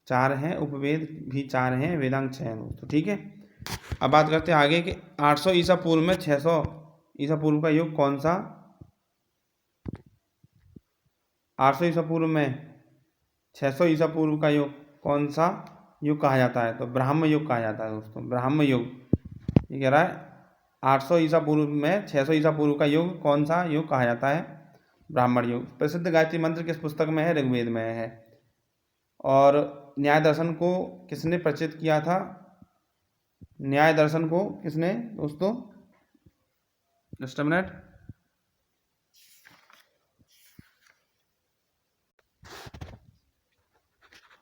4 हैं, उपवेद भी 4 हैं, वेदांग 6 हैं दोस्तों। ठीक है, अब बात करते हैं आगे कि 800 ईसा पूर्व में 600 ईसा पूर्व का युग कौन सा? 800 ईसा पूर्व में 600 ईसा पूर्व का युग कौन सा युग कहा जाता है? तो ब्राह्म युग कहा जाता है दोस्तों, ब्राह्म युग। ये कह रहा है 800 ईसा पूर्व में 600 ईसा पूर्व का युग कौन सा युग कहा जाता है? ब्राह्मण युग। प्रसिद्ध गायत्री मंत्र किस पुस्तक में है? ऋग्वेद में है। और न्याय दर्शन को किसने प्रचित किया था? न्याय दर्शन को किसने दोस्तों? Just a minute.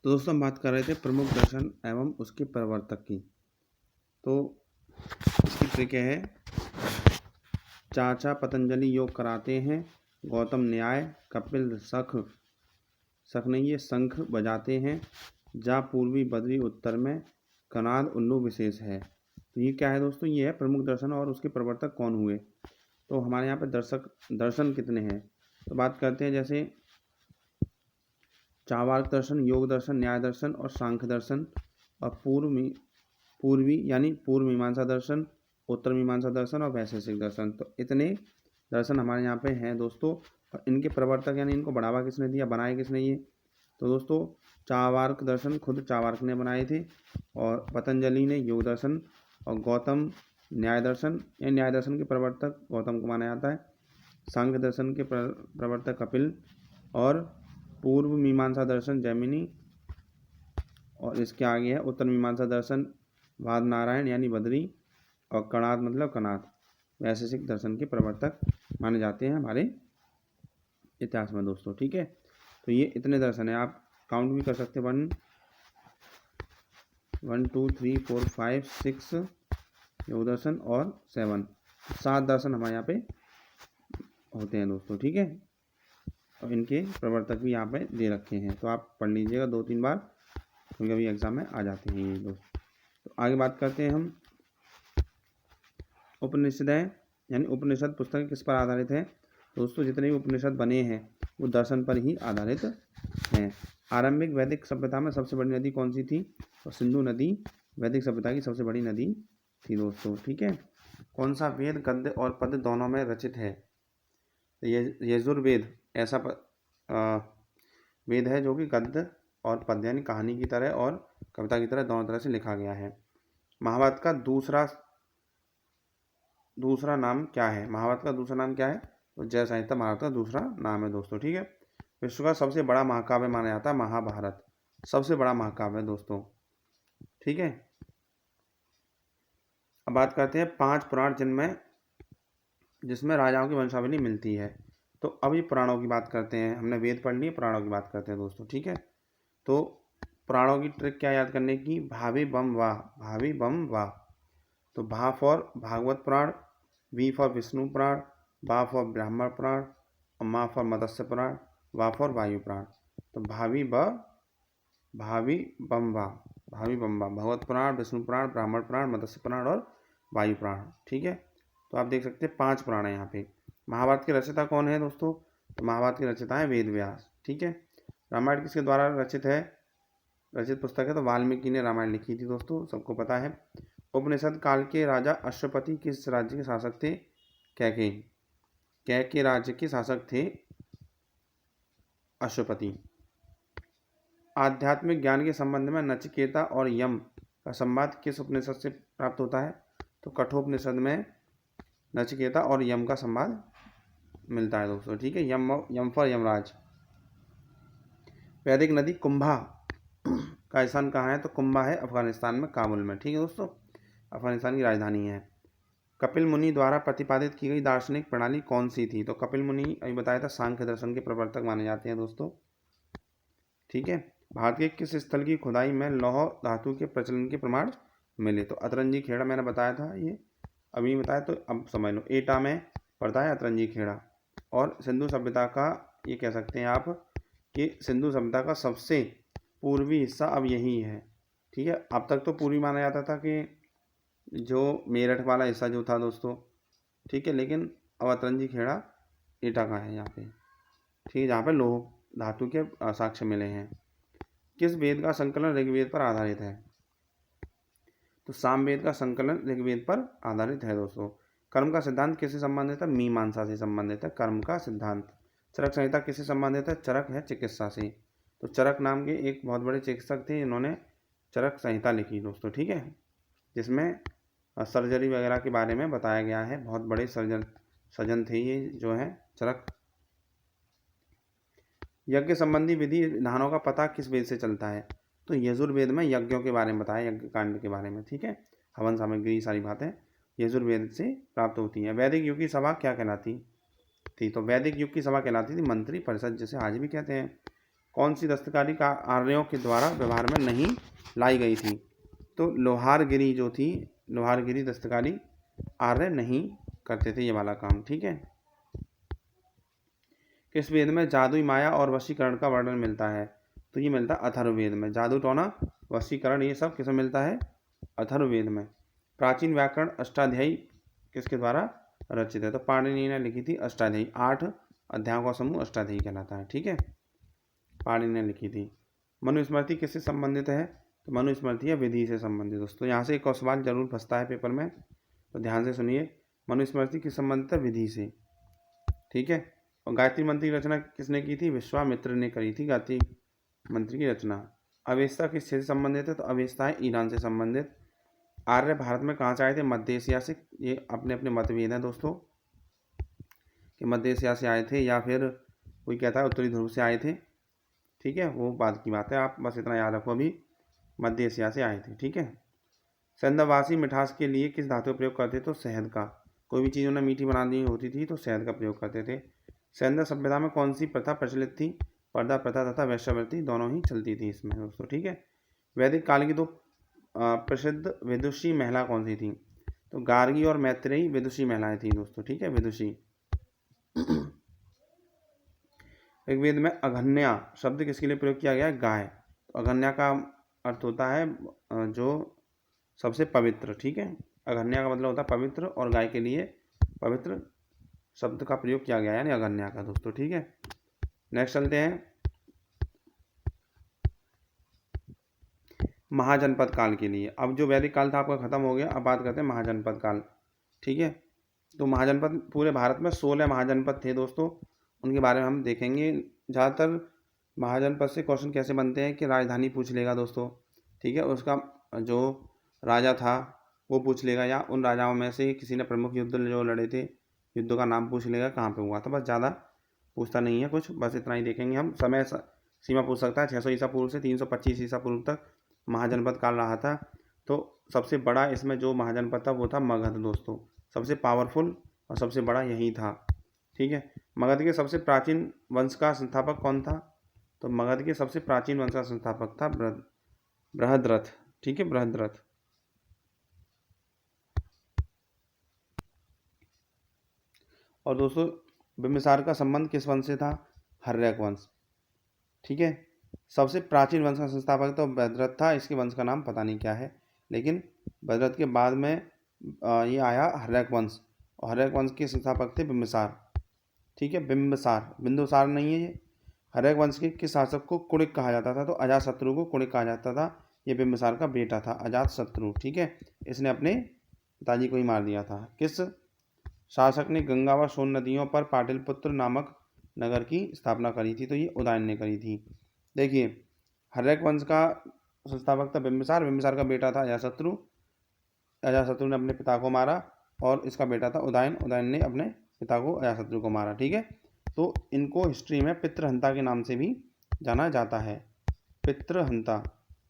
तो दोस्तों हम बात कर रहे थे प्रमुख दर्शन एवं उसके प्रवर्तक की। तो इसकी ट्रिक है, चाचा पतंजलि योग कराते हैं, गौतम न्याय, कपिल शख नहीं ये शंख बजाते हैं, जा पूर्वी बद्री उत्तर में, कनाद उल्लू विशेष है। तो ये क्या है दोस्तों? ये है प्रमुख दर्शन और उसके प्रवर्तक कौन हुए। तो हमारे यहाँ पे दर्शन कितने हैं? तो बात करते हैं जैसे चावार्क दर्शन, योग दर्शन, न्याय दर्शन और सांख्य दर्शन, और पूर्वी यानी पूर्व मीमांसा दर्शन, उत्तर मीमांसा दर्शन और वैशेषिक दर्शन। तो इतने दर्शन हमारे यहाँ पे हैं दोस्तों। और इनके प्रवर्तक यानी इनको बढ़ावा किसने दिया, बनाए किसने ये? तो दोस्तों चावार्क दर्शन खुद चावार्क ने बनाए थे, और पतंजलि ने योग दर्शन, और गौतम न्याय दर्शन। या न्याय दर्शन के प्रवर्तक गौतम को माना जाता है। सांख्य दर्शन के प्रवर्तक कपिल, और पूर्व मीमांसा दर्शन जैमिनी, और इसके आगे है उत्तर मीमांसा दर्शन वाद नारायण यानी बद्री, और कणाद मतलब कनाद वैशेषिक दर्शन के प्रवर्तक माने जाते हैं हमारे इतिहास में दोस्तों। ठीक है, तो ये इतने दर्शन है, आप काउंट भी कर सकते हैं। 1 2 3 4 5 6 योग दर्शन और 7 दर्शन हमारे यहाँ पे होते हैं दोस्तों। ठीक है, और इनके प्रवर्तक भी यहाँ पे दे रखे हैं, तो आप पढ़ लीजिएगा 2-3 बार, कभी कभी एग्जाम में आ जाते हैं ये दोस्त। तो आगे बात करते हैं हम उपनिषद यानी उपनिषद पुस्तक किस पर आधारित है? दोस्तों जितने भी उपनिषद बने हैं वो दर्शन पर ही आधारित हैं। आरंभिक वैदिक सभ्यता में सबसे बड़ी नदी कौन सी थी? तो सिंधु नदी वैदिक सभ्यता की सबसे बड़ी नदी थी दोस्तों। ठीक है, कौन सा वेद गद्य और पद्य दोनों में रचित है? यजुर्वेद ऐसा वेद है जो कि गद्य और पद्य यानी कहानी की तरह और कविता की तरह दोनों तरह से लिखा गया है। महाभारत का दूसरा नाम क्या है? महाभारत का दूसरा नाम क्या है? तो जय संहिता महाभारत का दूसरा नाम है दोस्तों। ठीक है, विश्व का सबसे बड़ा महाकाव्य माना जाता है महाभारत, सबसे बड़ा महाकाव्य है दोस्तों। ठीक है, अब बात करते हैं 5 पुराण जिसमें राजाओं की वंशावली मिलती है। तो अब ये पुराणों की बात करते हैं, हमने वेद पढ़ लिए, पुराणों की बात करते हैं दोस्तों। ठीक है, तो पुराणों की ट्रिक क्या याद करने की? भावी बम वाह, भावी बम वाह। तो भा फॉर भागवत पुराण, वी फॉर विष्णु पुराण, बा फॉर ब्राह्मण पुराण और मा फॉर मत्स्य पुराण, वा फॉर वायु पुराण। तो भावी बम वाह, भावी बम वाह, भगवत पुराण, विष्णु पुराण, ब्राह्मण पुराण, मत्स्य पुराण और वायु पुराण। ठीक है, तो आप देख सकते हैं 5 पुराण है यहाँ पे। महाभारत के रचयिता कौन है दोस्तों? तो महाभारत के रचयिता है वेद व्यास। ठीक है, रामायण किसके द्वारा रचित पुस्तक है? तो वाल्मीकि ने रामायण लिखी थी दोस्तों, सबको पता है। उपनिषद काल के राजा अश्वपति किस राज्य के शासक थे? कैके राज्य के शासक थे अश्वपति। आध्यात्मिक ज्ञान के संबंध में नचिकेता और यम का संवाद किस उपनिषद से प्राप्त होता है? तो कठोपनिषद में नचिकेता और यम का संवाद मिलता है दोस्तों। ठीक है, यम फॉर यमराज। वैदिक नदी कुंभा का स्थान कहाँ है? तो कुंभा है अफगानिस्तान में, काबुल में। ठीक है दोस्तों, अफगानिस्तान की राजधानी है। कपिल मुनि द्वारा प्रतिपादित की गई दार्शनिक प्रणाली कौन सी थी? तो कपिल मुनि अभी बताया था सांख्य दर्शन के प्रवर्तक माने जाते हैं दोस्तों। ठीक है, भारत के किस स्थल की खुदाई में लौह धातु के प्रचलन के प्रमाण मिले? तो अतरंजी खेड़ा, मैंने बताया था, ये अभी बताया, तो अब समझ लो। एटा में पड़ता है अतरंजी खेड़ा। और सिंधु सभ्यता का, ये कह सकते हैं आप कि सिंधु सभ्यता का सबसे पूर्वी हिस्सा अब यही है। ठीक है, अब तक तो पूर्वी माना जाता था कि जो मेरठ वाला हिस्सा जो था दोस्तों। ठीक है, लेकिन अब अतरंजी खेड़ा एटा का है यहाँ पे। ठीक है, जहाँ पे लोह धातु के साक्ष्य मिले हैं। किस वेद का संकलन ऋग्वेद पर आधारित है? तो सामवेद का संकलन ऋग्वेद पर आधारित है दोस्तों। कर्म का सिद्धांत किससे संबंधित है? मीमांसा से संबंधित है कर्म का सिद्धांत। चरक संहिता किससे संबंधित है? चरक है चिकित्सा से। तो चरक नाम के एक बहुत बड़े चिकित्सक थे, इन्होंने चरक संहिता लिखी दोस्तों। ठीक है, जिसमें सर्जरी वगैरह के बारे में बताया गया है। बहुत बड़े सर्जन थे ये जो है चरक। यज्ञ संबंधी विधि विधानों का पता किस वेद से चलता है? तो यजुर्वेद में यज्ञों के बारे में बताया, यज्ञ कांड के बारे में। ठीक है, हवन सामग्री सारी बातें यजुर्वेद से प्राप्त होती हैं। वैदिक युग की सभा क्या कहलाती थी? तो वैदिक युग की सभा कहलाती थी मंत्री परिषद, जिसे आज भी कहते हैं। कौन सी दस्तकारी का आर्यों के द्वारा व्यवहार में नहीं लाई गई थी? तो लोहारगिरी जो थी, लोहारगिरी दस्तकारी आर्य नहीं करते थे ये वाला काम। ठीक है, किस वेद में जादुई माया और वशीकरण का वर्णन मिलता है? तो ये मिलता है अथर्ववेद में। जादू टोना, वशीकरण, ये सब किसमें मिलता है? अथर्ववेद में। प्राचीन व्याकरण अष्टाध्यायी किसके द्वारा रचित है? तो पाणिनि ने लिखी थी अष्टाध्यायी। 8 अध्यायों का समूह अष्टाध्यायी कहलाता है। ठीक है, पाणिनि ने लिखी थी। मनुस्मृति किससे संबंधित है? तो मनुस्मृति है विधि से संबंधित दोस्तों। यहाँ से एक और सवाल जरूर फंसता है पेपर में, तो ध्यान से सुनिए। मनुस्मृति किस संबंधित है? विधि से। ठीक है, और गायत्री मंत्र की रचना किसने की थी? विश्वामित्र ने करी थी गायत्री मंत्र की रचना। अवेस्ता किस क्षेत्र से संबंधित है? तो अवेस्ता है ईरान से संबंधित। आर्य भारत में कहाँ से आए थे? मध्य एशिया से। ये अपने अपने मतभेद हैं दोस्तों कि मध्य एशिया से आए थे या फिर कोई कहता है उत्तरी ध्रुव से आए थे। ठीक है, वो बाद की बात है, आप बस इतना याद रखो, अभी मध्य एशिया से आए थे। ठीक है, सेंधवासी मिठास के लिए किस धातु का प्रयोग करते? तो शहद का। कोई भी चीज़ उन्हें मीठी बनानी होती थी तो शहद का प्रयोग करते थे। सैन्य सभ्यता में कौन सी प्रथा प्रचलित थी? पर्दा प्रथा तथा वैश्यावृत्ति दोनों ही चलती थी इसमें दोस्तों। ठीक है, वैदिक काल की 2 प्रसिद्ध विदुषी महिला कौन सी थी? तो गार्गी और मैत्रेयी विदुषी महिलाएं थी दोस्तों। ठीक है, विदुषी। ऋग्वेद में अघन्या शब्द किसके लिए प्रयोग किया गया है? गाय। तो अघन्या का अर्थ होता है जो सबसे पवित्र। ठीक है, अघन्या का मतलब होता है पवित्र, और गाय के लिए पवित्र शब्द का प्रयोग किया गया है, यानी अघन्या का दोस्तों। ठीक है, नेक्स्ट चलते हैं। महाजनपद काल के लिए। अब जो वैदिक काल था आपका ख़त्म हो गया, अब बात करते हैं महाजनपद काल। ठीक है, तो महाजनपद पूरे भारत में 16 महाजनपद थे दोस्तों, उनके बारे में हम देखेंगे। ज़्यादातर महाजनपद से क्वेश्चन कैसे बनते हैं कि राजधानी पूछ लेगा दोस्तों, ठीक है, उसका जो राजा था वो पूछ लेगा, या उन राजाओं में से किसी ने प्रमुख युद्ध जो लड़े थे, युद्धों का नाम पूछ लेगा, कहाँ पे हुआ था, बस ज़्यादा पूछता नहीं है कुछ, बस इतना ही देखेंगे हम। समय सीमा पूछ सकता है 600 ईसा पूर्व से 325 ईसा पूर्व तक महाजनपद काल रहा था। तो सबसे बड़ा इसमें जो महाजनपद था वो था मगध दोस्तों, सबसे पावरफुल और सबसे बड़ा यही था। ठीक है, मगध के सबसे प्राचीन वंश का संस्थापक कौन था? तो मगध के सबसे प्राचीन वंश का संस्थापक था बृहद्रथ। ठीक है, बृहद्रथ। और दोस्तों बिम्बिसार का संबंध किस वंश से था? हर्यक वंश। ठीक है, सबसे प्राचीन वंश का संस्थापक तो बृहद्रथ था, इसके वंश का नाम पता नहीं क्या है, लेकिन बृहद्रथ के बाद में ये आया हर्यक वंश, और हर्यक वंश के संस्थापक थे बिम्बिसार। ठीक है, बिम्बिसार, बिंदुसार नहीं है ये। हर्यक वंश के किस शासक को कुणिक कहा जाता था? तो अजातशत्रु को कुणिक कहा जाता था। ये बिम्बिसार का बेटा था अजातशत्रु। ठीक है, इसने अपने पिताजी को ही मार दिया था। किस शासक ने गंगा व सोन नदियों पर पाटलिपुत्र नामक नगर की स्थापना करी थी? तो ये उदयन ने करी थी। देखिए, हर्यक वंश का संस्थापक था बिम्बिसार, बिम्बिसार का बेटा था अजातशत्रु, अजातशत्रु ने अपने पिता को मारा, और इसका बेटा था उदयन, उदयन ने अपने पिता को अजातशत्रु को मारा। ठीक है, तो इनको हिस्ट्री में पितृहंता के नाम से भी जाना जाता है, पितृहंता।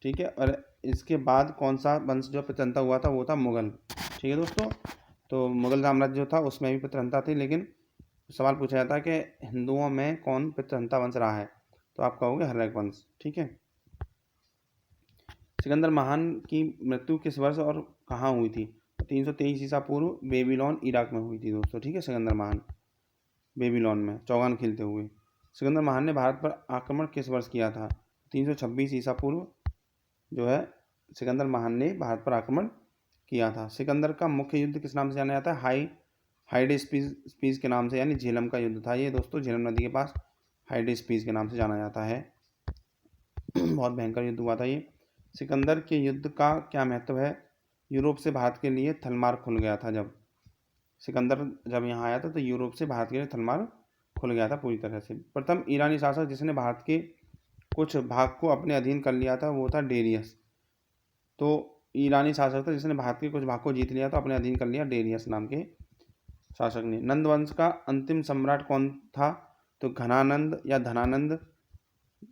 ठीक है, और इसके बाद कौन सा वंश जो पितृहंता हुआ था वो था मुगल। ठीक है दोस्तों, तो मुगल साम्राज्य जो था उसमें भी पितृहंता थी, लेकिन सवाल पूछा जाता है कि हिंदुओं में कौन पितृहंता वंश रहा है, तो आप कहोगे हर्यक वंश। ठीक है, सिकंदर महान की मृत्यु किस वर्ष और कहाँ हुई थी? 323 ईसा पूर्व बेबीलोन इराक में हुई थी दोस्तों। ठीक है, सिकंदर महान बेबीलोन में चौगान खिलते हुए। सिकंदर महान ने भारत पर आक्रमण किस वर्ष किया था? 326 ईसा पूर्व जो है सिकंदर महान ने भारत पर आक्रमण किया था। सिकंदर का मुख्य युद्ध किस नाम से जाना जाता है? हाइडेस्पीस के नाम से, यानी झेलम का युद्ध था ये दोस्तों, झेलम नदी के पास हाइडेस्पीस के नाम से जाना जाता है। बहुत भयंकर युद्ध हुआ था ये। सिकंदर के युद्ध का क्या महत्व है? यूरोप से भारत के लिए थलमार्ग खुल गया था। जब सिकंदर जब यहाँ आया था तो यूरोप से भारत के लिए थलमार्ग खुल गया था पूरी तरह से। प्रथम ईरानी शासक जिसने भारत के कुछ भाग को अपने अधीन कर लिया था वो था डेरियस। तो ईरानी शासक था जिसने भारत के कुछ भाग को जीत लिया था, अपने अधीन कर लिया, डेरियस नाम के शासक ने। नंद वंश का अंतिम सम्राट कौन था? तो घनानंद या धनानंद,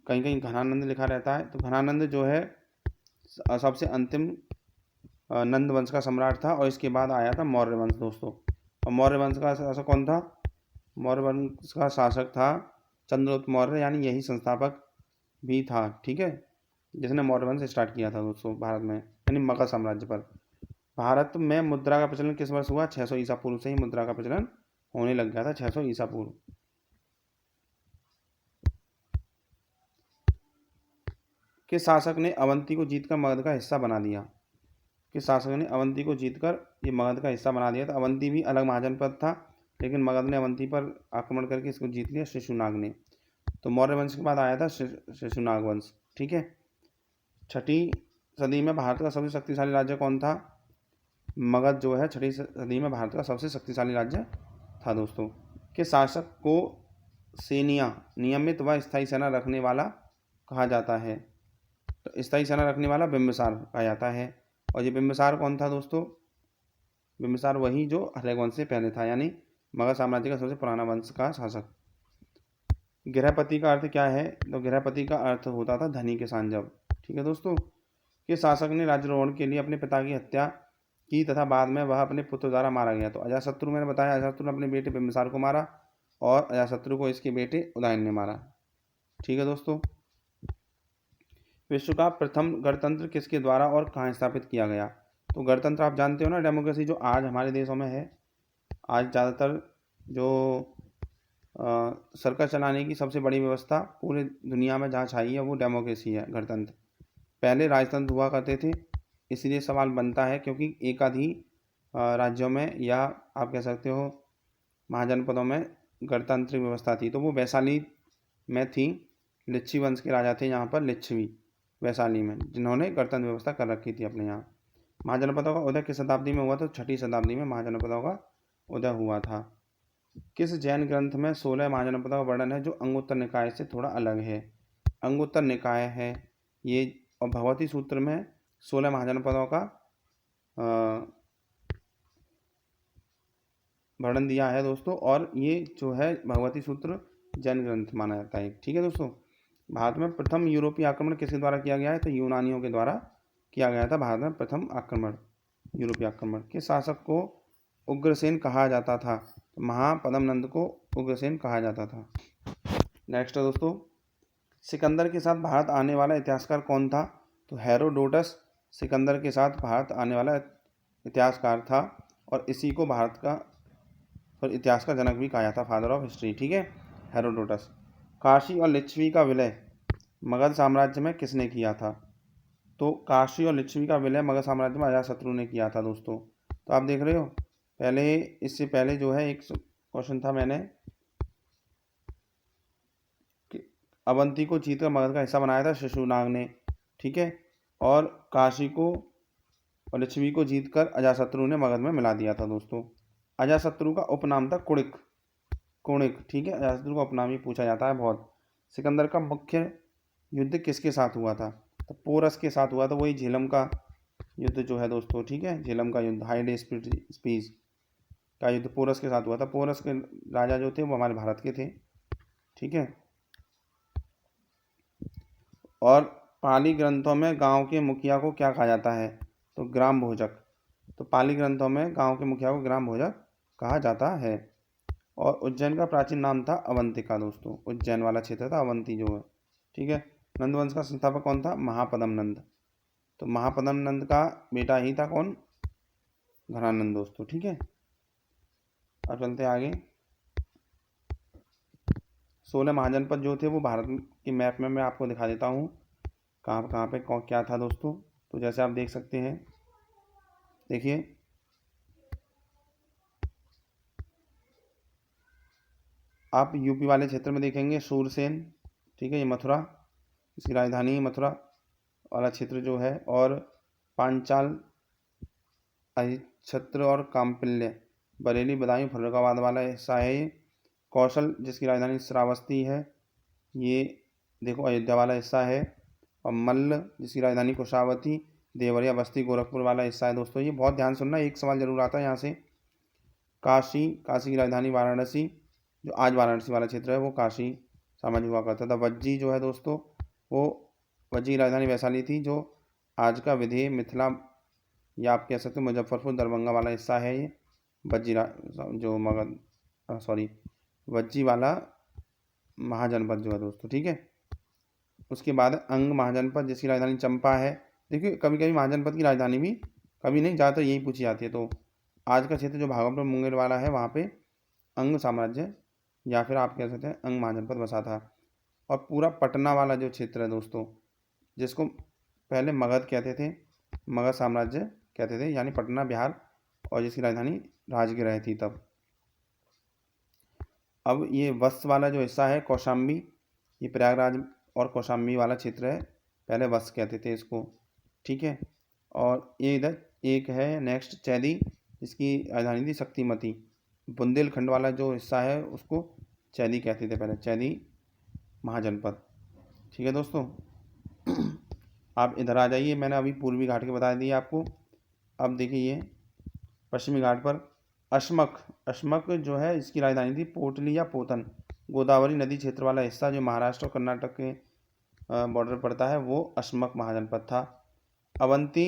कहीं कहीं घनानंद लिखा रहता है, तो घनानंद जो है सबसे अंतिम नंद वंश का सम्राट था, और इसके बाद आया था मौर्य वंश दोस्तों। और मौर्य वंश का शासक कौन था? मौर्य वंश का शासक था चंद्रगुप्त मौर्य, यानी यही संस्थापक भी था। ठीक है, जिसने मौर्य वंश स्टार्ट किया था दोस्तों भारत में, यानी मगध साम्राज्य पर। भारत में मुद्रा का प्रचलन किस वर्ष हुआ? 600 ईसा पूर्व से ही मुद्रा का प्रचलन होने लग गया था, 600 ईसा पूर्व। किस शासक ने अवंती को जीतकर मगध का हिस्सा बना दिया? किस शासक ने अवंती को जीतकर ये मगध का हिस्सा बना दिया था? अवंती भी अलग महाजनपद था, लेकिन मगध ने अवंती पर आक्रमण करके इसको जीत लिया, शिशुनाग ने। तो मौर्य वंश के बाद आया था शिशुनाग वंश। ठीक है, 6ठी सदी में भारत का सबसे शक्तिशाली राज्य कौन था? मगध जो है 6ठी सदी में भारत का सबसे शक्तिशाली राज्य था दोस्तों। किस शासक को सेनिया, नियमित व स्थायी सेना रखने वाला कहा जाता है? तो स्थायी सेना रखने वाला बिम्बिसार कहा जाता है। और ये बिम्बिसार कौन था दोस्तों? बिम्बिसार वही जो हर्यक वंश से पहले था, यानी मगध साम्राज्य का सबसे पुराना वंश का शासक। गृहपति का अर्थ क्या है? तो गृहपति का अर्थ होता था धनी किसान जब। ठीक है दोस्तों, किस शासक ने राज्यारोहण के लिए अपने पिता की हत्या की तथा बाद में वह अपने पुत्र द्वारा मारा गया? तो अजातशत्रु, मैंने बताया, अजातशत्रु ने अपने बेटे बिम्बिसार को मारा, और अजातशत्रु को इसके बेटे उदयन ने मारा। ठीक है दोस्तों, विश्व का प्रथम गणतंत्र किसके द्वारा और कहाँ स्थापित किया गया? तो गणतंत्र आप जानते हो ना, डेमोक्रेसी, जो आज हमारे देशों में है। आज ज़्यादातर जो सरकार चलाने की सबसे बड़ी व्यवस्था पूरे दुनिया में जहाँ छाई है वो डेमोक्रेसी है, गणतंत्र। पहले राजतंत्र हुआ करते थे, इसलिए सवाल बनता है क्योंकि एकाधी राज्यों में, या आप कह सकते हो महाजनपदों में गणतांत्रिक व्यवस्था थी, तो वो वैशाली में थी। लिच्छवी वंश के राजा थे यहाँ पर, लिच्छवी वैशाली में, जिन्होंने गणतंत्र व्यवस्था कर रखी थी अपने यहाँ। महाजनपदों का उदय किस शताब्दी में हुआ? तो 6ठी शताब्दी में महाजनपदों का उदय हुआ था। किस जैन ग्रंथ में 16 महाजनपदों का वर्णन है जो अंगुत्तर निकाय से थोड़ा अलग है? अंगुत्तर निकाय है ये, और भगवती सूत्र में 16 महाजनपदों का वर्णन दिया है दोस्तों, और ये जो है भगवती सूत्र जैन ग्रंथ माना जाता है। ठीक है दोस्तों। भारत में प्रथम यूरोपीय आक्रमण किसके द्वारा किया गया है? तो यूनानियों के द्वारा किया गया था भारत में प्रथम आक्रमण, यूरोपीय आक्रमण। किस शासक को उग्रसेन कहा जाता था? तो महापद्म नंद को उग्रसेन कहा जाता था। नेक्स्ट है दोस्तों, सिकंदर के साथ भारत आने वाला इतिहासकार कौन था? तो हेरोडोटस सिकंदर के साथ भारत आने वाला इतिहासकार था, और इसी को भारत का और इतिहास का जनक भी कहा जाता, फादर ऑफ हिस्ट्री। ठीक है, हेरोडोटस। काशी और लिच्छवी का विलय मगध साम्राज्य में किसने किया था? तो काशी और लिच्छवी का विलय मगध साम्राज्य में अजातशत्रु ने किया था दोस्तों। तो आप देख रहे हो, पहले इससे पहले जो है एक क्वेश्चन था मैंने कि अवंती को जीतकर मगध का हिस्सा बनाया था शिशुनाग ने। ठीक है, और काशी को और लिच्छवी को जीतकर अजातशत्रु ने मगध में मिला दिया था दोस्तों। अजातशत्रु का उपनाम था कुणिक, कुणिक। ठीक है, अजातशत्रु का उपनाम ही पूछा जाता है बहुत। सिकंदर का मुख्य युद्ध किसके साथ हुआ था? तो पोरस के साथ हुआ था, वही झेलम का युद्ध जो है दोस्तों। ठीक है, झेलम का युद्ध, हाइडेस्पिस का युद्ध पोरस के साथ हुआ था। पोरस के राजा जो थे वो हमारे भारत के थे। ठीक है, और पाली ग्रंथों में गांव के मुखिया को क्या कहा जाता है? तो ग्राम भोजक। तो पाली ग्रंथों में गांव के मुखिया को ग्राम भोजक कहा जाता है। और उज्जैन का प्राचीन नाम था अवंतिका दोस्तों, उज्जैन वाला क्षेत्र था अवंती जो है। ठीक है, नंदवंश का संस्थापक कौन था? महापद्म नंद। तो महापद्म नंद का बेटा ही था कौन? घनानंद दोस्तों। ठीक है, अब चलते आगे। 16 महाजनपद जो थे वो भारत के मैप में मैं आपको दिखा देता हूँ कहाँ कहाँ पे क्या था दोस्तों। तो जैसे आप देख सकते हैं, देखिए आप यूपी वाले क्षेत्र में देखेंगे सूरसेन। ठीक है, ये मथुरा, इसकी राजधानी मथुरा वाला क्षेत्र जो है। और पांचाल, अहिच्छत्र और काम्पिल्य, बरेली, बदायूं, फर्रुखाबाद वाला हिस्सा है ये। कौशल जिसकी राजधानी श्रावस्ती है, ये देखो अयोध्या वाला हिस्सा है। और मल्ल जिसकी राजधानी कुशावती, देवरिया, बस्ती, गोरखपुर वाला हिस्सा है दोस्तों। ये बहुत ध्यान सुनना, एक सवाल जरूर आता है यहाँ से। काशी, काशी की राजधानी वाराणसी, जो आज वाराणसी वाला क्षेत्र है वो काशी साम्राज्य हुआ करता था। वज्जी जो है दोस्तों, वो वज्जी की राजधानी वैशाली थी, जो आज का विधेय, मिथिला, या आप कह सकते हो मुजफ्फरपुर, दरभंगा वाला हिस्सा है ये। वज्जी जो मगध सॉरी वज्जी वाला महाजनपद जो है दोस्तों। ठीक है, उसके बाद अंग महाजनपद जिसकी राजधानी चंपा है। देखिए कभी कभी महाजनपद की राजधानी भी, कभी नहीं, ज़्यादातर यही पूछी जाती है। तो आज का क्षेत्र जो भागलपुर मुंगेर वाला है वहाँ पे अंग साम्राज्य, या फिर आप कह सकते हैं अंग महाजनपद बसा था। और पूरा पटना वाला जो क्षेत्र है दोस्तों, जिसको पहले मगध कहते थे, मगध साम्राज्य कहते थे, यानी पटना बिहार, और जिसकी राजधानी राजगीर रही थी तब। अब ये वत्स वाला जो हिस्सा है कौशाम्बी, ये प्रयागराज और कौशाम्बी वाला क्षेत्र है, पहले वत्स कहते थे इसको। ठीक है, और ये इधर एक है नेक्स्ट चैदी, जिसकी राजधानी थी शक्तिमती। बुंदेलखंड वाला जो हिस्सा है उसको चैदी कहते थे पहले, चैदी महाजनपद। ठीक है दोस्तों, आप इधर आ जाइए, मैंने अभी पूर्वी घाट के बता दिए आपको। अब देखिए ये पश्चिमी घाट पर अश्मक, अश्मक जो है इसकी राजधानी थी पोटली या पोतन। गोदावरी नदी क्षेत्र वाला हिस्सा जो महाराष्ट्र और कर्नाटक के बॉर्डर पड़ता है वो अश्मक महाजनपद था। अवंती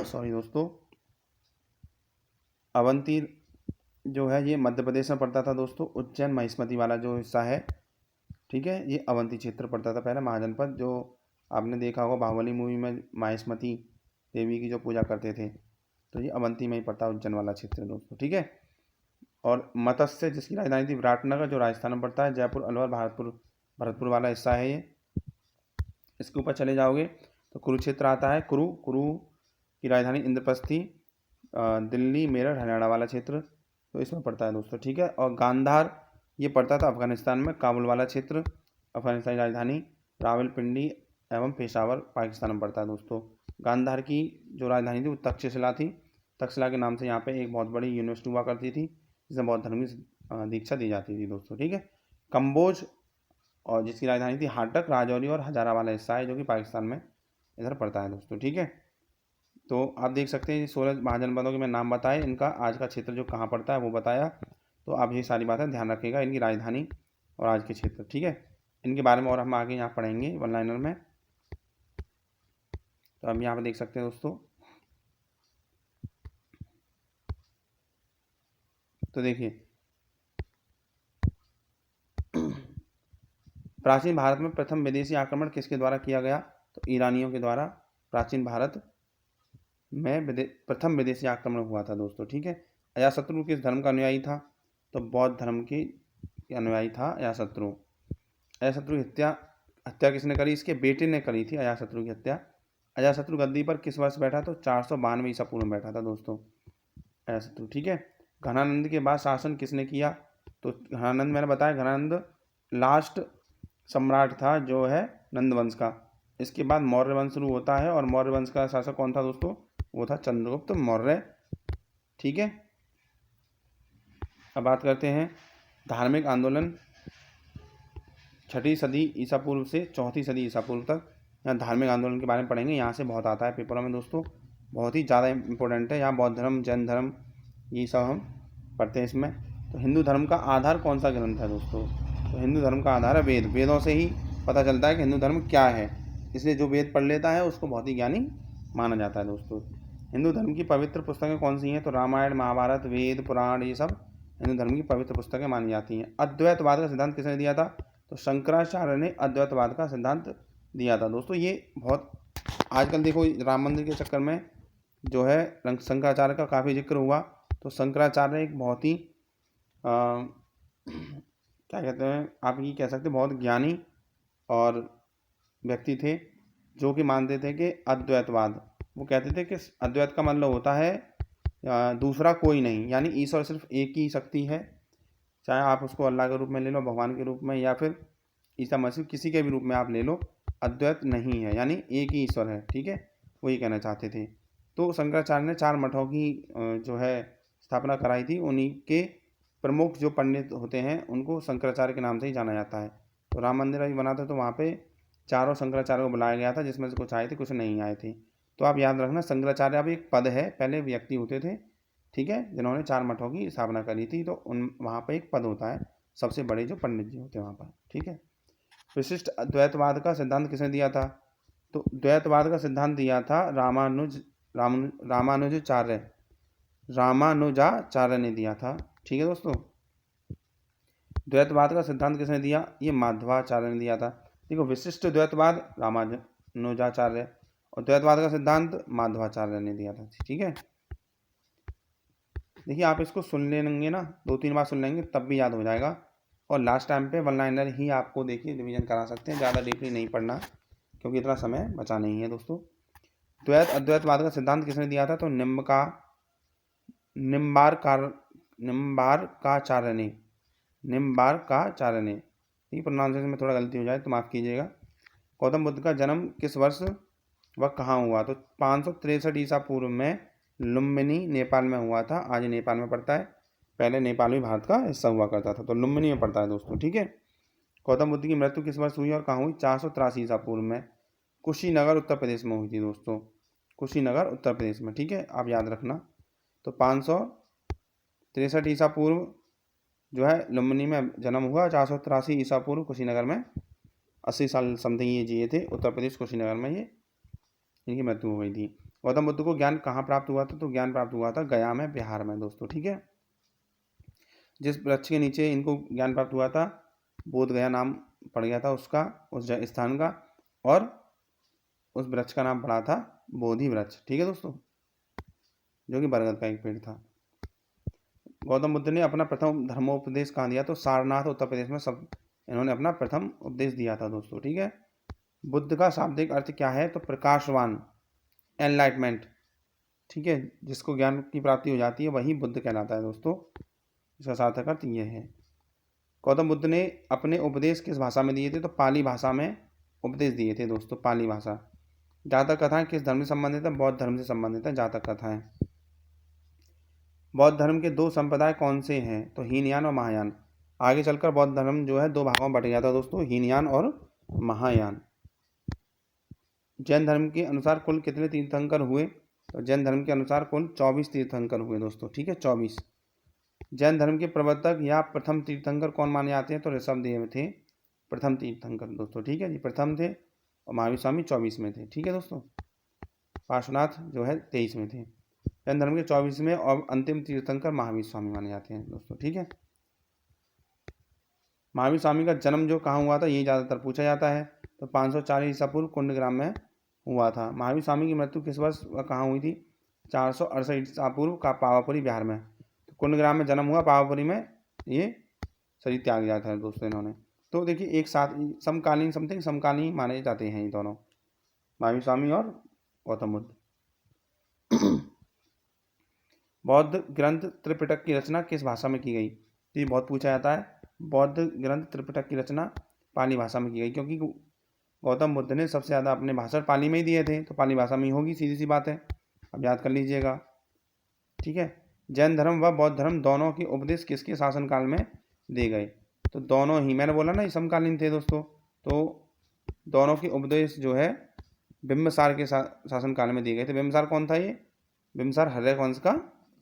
सॉरी दोस्तों, अवंती जो है ये मध्य प्रदेश में पड़ता था दोस्तों, उज्जैन महिष्मती वाला जो हिस्सा है। ठीक है, ये अवंती क्षेत्र पड़ता था पहले महाजनपद, जो आपने देखा होगा बाहुबली मूवी में महिष्मती देवी की जो पूजा करते थे, तो ये अवंती में ही पड़ता है, उज्जैन वाला क्षेत्र है दोस्तों। ठीक है, और मत्स्य जिसकी राजधानी थी विराटनगर, जो राजस्थान में पड़ता है। जयपुर, अलवर, भरतपुर वाला हिस्सा है ये। इसके ऊपर चले जाओगे तो कुरुक्षेत्र आता है, कुरु, कुरु की राजधानी इंद्रप्रस्थ थी। दिल्ली, मेरठ, हरियाणा वाला क्षेत्र तो इसमें पड़ता है दोस्तों। ठीक है, और गांधार ये पड़ता था अफगानिस्तान में, काबुल वाला क्षेत्र। अफगानिस्तान की राजधानी रावलपिंडी एवं पेशावर पाकिस्तान में पड़ता है दोस्तों। गांधार की जो राजधानी थी वो तक्षशिला थी। तक्षशिला के नाम से यहाँ पे एक बहुत बड़ी यूनिवर्सिटी हुआ करती थी जिसमें बौद्ध धर्म की दीक्षा दी जाती थी दोस्तों। ठीक है, कम्बोज और जिसकी राजधानी थी हाटक, राजौरी और हजारा वाला हिस्सा है जो कि पाकिस्तान में इधर पड़ता है दोस्तों। ठीक है, तो आप देख सकते हैं 16 महाजनपदों के मैं नाम बताए, इनका आज का क्षेत्र जो कहाँ पड़ता है वो बताया। तो आप ये सारी बातें ध्यान रखिएगा, इनकी राजधानी और आज के क्षेत्र। ठीक है, इनके बारे में और हम आगे यहाँ पढ़ेंगे वन लाइनर में। तो हम यहाँ पर देख सकते हैं दोस्तों। तो देखिए, प्राचीन भारत में प्रथम विदेशी आक्रमण किसके द्वारा किया गया? तो ईरानियों के द्वारा प्राचीन भारत में प्रथम विदेशी आक्रमण हुआ था दोस्तों। ठीक है, अजातशत्रु किस धर्म का अनुयायी था? तो बौद्ध धर्म के अनुयायी था अजातशत्रु। अजातशत्रु की हत्या किसने करी? इसके बेटे ने करी थी अजातशत्रु की हत्या। अजातशत्रु गद्दी पर किस वर्ष बैठा? तो 492 ईसा पूर्व में बैठा था दोस्तों अजातशत्रु। ठीक है, घनानंद के बाद शासन किसने किया? तो घनानंद मैंने बताया, घनानंद लास्ट सम्राट था जो है नंद वंश का। इसके बाद मौर्य वंश शुरू होता है और मौर्य वंश का शासक कौन था दोस्तों? वो था चंद्रगुप्त मौर्य। ठीक है, अब बात करते हैं धार्मिक आंदोलन 6वीं सदी ईसा पूर्व से 4वीं सदी ईसा पूर्व तक। यहाँ धार्मिक आंदोलन के बारे में पढ़ेंगे, यहाँ से बहुत आता है पेपरों में दोस्तों, बहुत ही ज़्यादा इंपॉर्टेंट है। यहाँ बौद्ध धर्म, जैन धर्म, ये सब हम पढ़ते हैं इसमें। तो हिंदू धर्म का आधार कौन सा ग्रंथ है दोस्तों? तो हिंदू धर्म का आधार है वेद। वेदों से ही पता चलता है कि हिंदू धर्म क्या है, इसलिए जो वेद पढ़ लेता है उसको बहुत ही ज्ञानी माना जाता है दोस्तों। हिंदू धर्म की पवित्र पुस्तकें कौन सी हैं? तो रामायण, महाभारत, वेद, पुराण, ये सब हिंदू धर्म की पवित्र पुस्तकें मानी जाती हैं। अद्वैतवाद का सिद्धांत किसने दिया था? तो शंकराचार्य ने अद्वैतवाद का सिद्धांत दिया था दोस्तों। ये बहुत आजकल देखो राम मंदिर के चक्कर में जो है शंकराचार्य का काफ़ी जिक्र हुआ। तो शंकराचार्य एक बहुत ही क्या कहते हैं, आप ये कह सकते हैं बहुत ज्ञानी और व्यक्ति थे जो कि मानते थे कि अद्वैतवाद, वो कहते थे कि अद्वैत का मतलब होता है दूसरा कोई नहीं, यानी ईश्वर सिर्फ एक ही शक्ति है, चाहे आप उसको अल्लाह के रूप में ले लो, भगवान के रूप में, या फिर ईसा मसीह, किसी के भी रूप में आप ले लो, अद्वैत नहीं है, यानी एक ही ईश्वर है। ठीक है, वही कहना चाहते थे। तो शंकराचार्य ने 4 मठों की जो है स्थापना कराई थी। उन्हीं के प्रमुख जो पंडित होते हैं उनको शंकराचार्य के नाम से ही जाना जाता है। तो राम मंदिर अभी बना था तो वहाँ पे चारों शंकराचार्य को बुलाया गया था, जिसमें से कुछ आए थे, कुछ नहीं आए थे। तो आप याद रखना, शंकराचार्य अब एक पद है, पहले व्यक्ति होते थे, ठीक है, जिन्होंने 4 मठों की स्थापना करी थी। तो उन वहाँ पर एक पद होता है, सबसे बड़े जो पंडित जी होते हैं वहाँ पर। ठीक है, विशिष्ट अद्वैतवाद का सिद्धांत किसने दिया था? तो द्वैतवाद का सिद्धांत दिया था रामानुजाचार्य ने दिया था। ठीक है दोस्तों, द्वैतवाद का सिद्धांत किसने दिया? ये माधवाचार्य ने दिया था। देखो, विशिष्ट द्वैतवाद रामानुजाचार्य और द्वैतवाद का सिद्धांत माधवाचार्य ने दिया था। ठीक है, देखिए आप इसको सुन लेंगे ना, 2-3 बार सुन लेंगे तब भी याद हो जाएगा। और लास्ट टाइम पे वन लाइनर ही आपको देखिए रिवीजन करा सकते हैं, ज़्यादा डीपली नहीं पढ़ना क्योंकि इतना समय बचा नहीं है दोस्तों। द्वैत अद्वैतवाद का सिद्धांत किसने दिया था? तो निम्बार्काचार्य ने। ठीक, प्रोनाउंसिएशन में थोड़ा गलती हो जाए तो माफ़ कीजिएगा। गौतम बुद्ध का जन्म किस वर्ष व कहाँ हुआ? तो 563 ईसा पूर्व में लुम्बिनी नेपाल में हुआ था। आज नेपाल में पड़ता है, पहले नेपाल भी भारत का हिस्सा हुआ करता था, तो लुम्बिनी में पड़ता है दोस्तों। ठीक है, गौतम बुद्ध की मृत्यु किस वर्ष हुई और कहाँ हुई? 483 ईसा पूर्व में कुशीनगर उत्तर प्रदेश में हुई थी दोस्तों, कुशीनगर उत्तर प्रदेश में। ठीक है, आप याद रखना। तो 563 ईसा पूर्व जो है लुम्बिनी में जन्म हुआ, 483 ईसा पूर्व कुशीनगर में, 80 साल समथिंग ये जिए थे उत्तर प्रदेश कुशीनगर में, ये इनकी मृत्यु हो गई थी। गौतम बुद्ध को ज्ञान कहाँ प्राप्त हुआ था? तो ज्ञान प्राप्त हुआ था गया में, बिहार में दोस्तों। ठीक है, जिस वृक्ष के नीचे इनको ज्ञान प्राप्त हुआ था बोध गया नाम पड़ गया था उसका, उस स्थान का, और उस वृक्ष का नाम पड़ा था बोधि वृक्ष। ठीक है दोस्तों, जो कि बरगद का एक पेड़ था। गौतम बुद्ध ने अपना प्रथम धर्मोपदेश कहाँ दिया? तो सारनाथ उत्तर प्रदेश में सब इन्होंने अपना प्रथम उपदेश दिया था दोस्तों। ठीक है, बुद्ध का शाब्दिक अर्थ क्या है? तो प्रकाशवान, एनलाइटमेंट। ठीक है, जिसको ज्ञान की प्राप्ति हो जाती है वही बुद्ध कहलाता है दोस्तों, इसका सार्थक अर्थ ये है। गौतम बुद्ध ने अपने उपदेश किस भाषा में दिए थे? तो पाली भाषा में उपदेश दिए थे दोस्तों, पाली भाषा। जातक कथाएं किस धर्म से संबंधित है? बौद्ध धर्म से संबंधित है जातक कथाएं। बौद्ध धर्म के दो संप्रदाय कौन से हैं? तो हीनयान और महायान। आगे चलकर बौद्ध धर्म जो है दो भागों में बट गया था दोस्तों, हीनयान और महायान। जैन धर्म के अनुसार कुल कितने तीर्थंकर हुए? तो जैन धर्म के अनुसार कुल 24 तीर्थंकर हुए दोस्तों, ठीक है, 24। जैन धर्म के प्रवर्तक या प्रथम तीर्थंकर कौन माने जाते हैं? तो ऋषभदेव थे प्रथम तीर्थंकर दोस्तों, ठीक है जी, प्रथम थे। और महावीर स्वामी 24 में थे, ठीक है दोस्तों। पार्श्वनाथ जो है 23 में थे। जैन धर्म के 24वें और अंतिम तीर्थंकर महावीर स्वामी माने जाते हैं दोस्तों, ठीक है। महावीर स्वामी का जन्म जो कहाँ हुआ था ये ज़्यादातर पूछा जाता है। तो 504 ईसा पूर्व कुंडग्राम में हुआ था। महावीर स्वामी की मृत्यु किस वर्ष कहाँ हुई थी? 468 ईसा पूर्व का पावापुरी बिहार में। तो कुंडग्राम में जन्म हुआ, पावापुरी में ये शरीर त्याग दिया था दोस्तों इन्होंने। तो देखिए एक साथ समकालीन समकालीन माने जाते हैं ये दोनों, महावीर स्वामी और गौतम बुद्ध। बौद्ध ग्रंथ त्रिपिटक की रचना किस भाषा में की गई? तो ये बहुत पूछा जाता है। बौद्ध ग्रंथ त्रिपिटक की रचना पाली भाषा में की गई, क्योंकि गौतम बुद्ध ने सबसे ज़्यादा अपने भाषण पाली में ही दिए थे, तो पाली भाषा में ही होगी, सीधी सी बात है, अब याद कर लीजिएगा, ठीक है। जैन धर्म व बौद्ध धर्म दोनों के उपदेश किसके शासनकाल में दिए गए? तो दोनों ही, मैंने बोला ना ये समकालीन थे दोस्तों, तो दोनों के उपदेश जो है बिंबिसार के शासनकाल में दिए गए थे। बिंबिसार कौन था? ये बिंबिसार हर्यक वंश का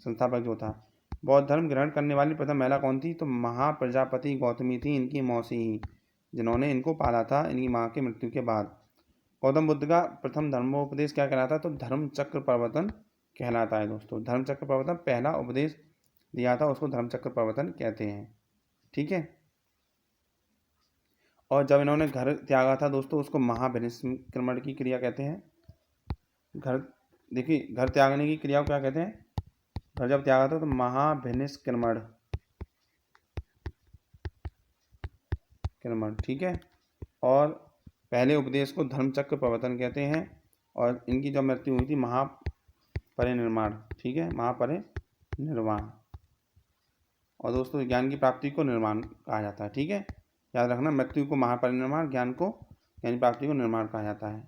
संस्थापक जो था। बौद्ध धर्म ग्रहण करने वाली प्रथम महिला कौन थी? तो महाप्रजापति गौतमी थी, इनकी मौसी ही, जिन्होंने इनको पाला था इनकी माँ की मृत्यु के बाद। गौतम बुद्ध का प्रथम धर्मोपदेश क्या कहलाता? तो धर्म चक्र प्रवर्तन कहलाता है दोस्तों। धर्म चक्र प्रवर्तन, पहला उपदेश दिया था उसको धर्म चक्र प्रवर्तन कहते हैं, ठीक है। और जब इन्होंने घर त्यागा था दोस्तों उसको महाभिनिष्क्रमण की क्रिया कहते हैं। घर, देखिए घर त्यागने की क्रिया को क्या कहते हैं? घर जब त्यागा था तो महाभिनिष्क्रमण, ठीक है। और पहले उपदेश को धर्मचक्र प्रवर्तन कहते हैं। और इनकी जब मृत्यु हुई थी महापरिनिर्वाण, ठीक है, महापरिनिर्वाण। और दोस्तों ज्ञान की प्राप्ति को निर्माण कहा जाता है, ठीक है, याद रखना, मृत्यु को महापरिनिर्वाण, ज्ञान की प्राप्ति को निर्माण कहा जाता है।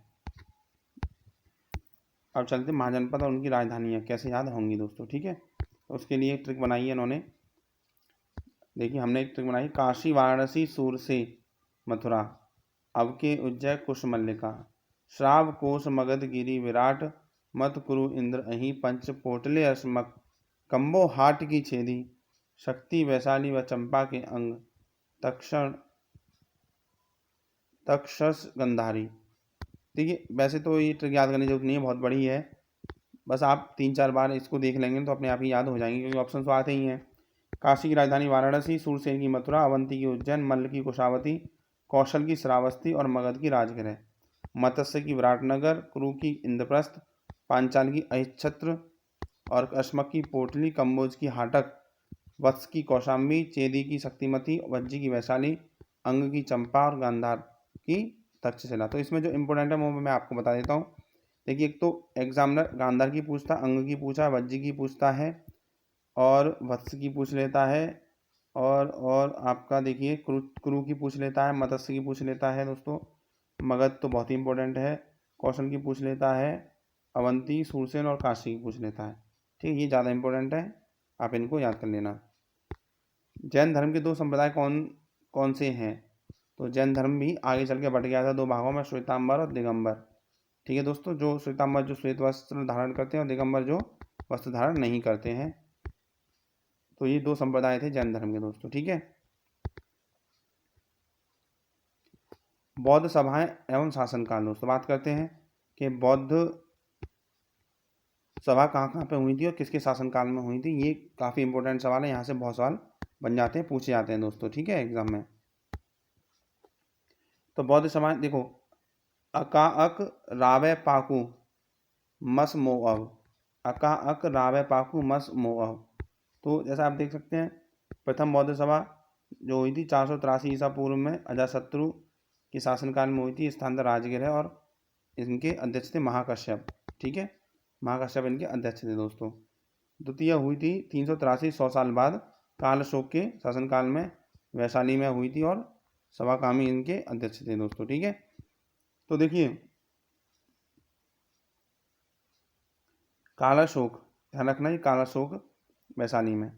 अब चलते महाजनपद और उनकी राजधानियाँ कैसे याद होंगी दोस्तों, ठीक है। तो उसके लिए एक ट्रिक बनाई है इन्होंने, देखिए हमने एक ट्रिक बनाई। काशी वाराणसी सूरसे मथुरा, अब के उज्जय कुशमल्लिका, श्राव कोश मगध गिरी विराट, मत कुरु इंद्र अहि पंच पोटले अस्मक, कंबो हाट की छेदी, शक्ति वैशाली व चंपा के अंग, तक्षस गंधारी। देखिए वैसे तो ये ट्रिक याद करने की जरूरत नहीं है, बहुत बड़ी है, बस आप 3-4 बार इसको देख लेंगे तो अपने आप ही याद हो जाएंगे, क्योंकि ऑप्शन तो आते ही हैं। काशी की राजधानी वाराणसी, सूरसेन की मथुरा, अवंती की उज्जैन, मल्ल की कुशावती, कौशल की श्रावस्ती और मगध की राजगृह, मत्स्य की विराटनगर, कुरु की इंद्रप्रस्थ, पांचाल की अहिच्छत्र और अश्मक की पोटली, कम्बोज की हाटक, वत्स की कौशाम्बी, चेदी की शक्तिमती, वज्जी की वैशाली, अंग की चंपा और गांधार की तक्षशिला। तो इसमें जो इम्पोर्टेंट है वो मैं आपको बता देता हूँ। देखिए एक तो एग्जामिनर गांधार की पूछता, अंग की पूछा, वज्जी की पूछता है और वत्स की पूछ लेता है, और आपका देखिए कुरु की पूछ लेता है, मत्स्य की पूछ लेता है दोस्तों, मगध तो बहुत ही इंपॉर्टेंट है, कौशल की पूछ लेता है, अवंती, सूरसेन और काशी की पूछ लेता है, ठीक है, ये ज़्यादा इंपॉर्टेंट है, आप इनको याद कर लेना। जैन धर्म के दो संप्रदाय कौन कौन से हैं? तो जैन धर्म भी आगे चल के बट गया था दो भागों में, श्वेतांबर और दिगंबर, ठीक है दोस्तों। जो श्वेतांबर जो श्वेत वस्त्र धारण करते हैं और दिगंबर जो वस्त्र धारण नहीं करते हैं, तो ये दो संप्रदाय थे जैन धर्म के दोस्तों, ठीक है। बौद्ध सभाएं एवं शासनकाल दोस्तों बात करते हैं कि बौद्ध सभा कहाँ कहाँ पे हुई थी और किसके शासनकाल में हुई थी। ये काफ़ी इंपॉर्टेंट सवाल है, यहाँ से बहुत सवाल बन जाते हैं, पूछे जाते हैं दोस्तों, ठीक है, एग्जाम में। तो बौद्ध सभाएं देखो, अकाअक रावे पाकू मस मोअव, अकाअक रावे पाकू मस मोअव। तो जैसा आप देख सकते हैं प्रथम बौद्ध सभा जो हुई थी 483 ईसा पूर्व में अजातशत्रु के शासनकाल में हुई थी, स्थान राजगृह, और इनके अध्यक्ष थे महाकश्यप, ठीक है, महाकश्यप इनके अध्यक्ष थे दोस्तों। द्वितीय हुई थी 383 100 साल बाद काल अशोक के शासनकाल में, वैशाली में हुई थी और सवाकामी इनके अध्यक्ष थे दोस्तों। ठीक है, तो देखिए काला शोक, ध्यान रखना ये काला शोक वैशाली में।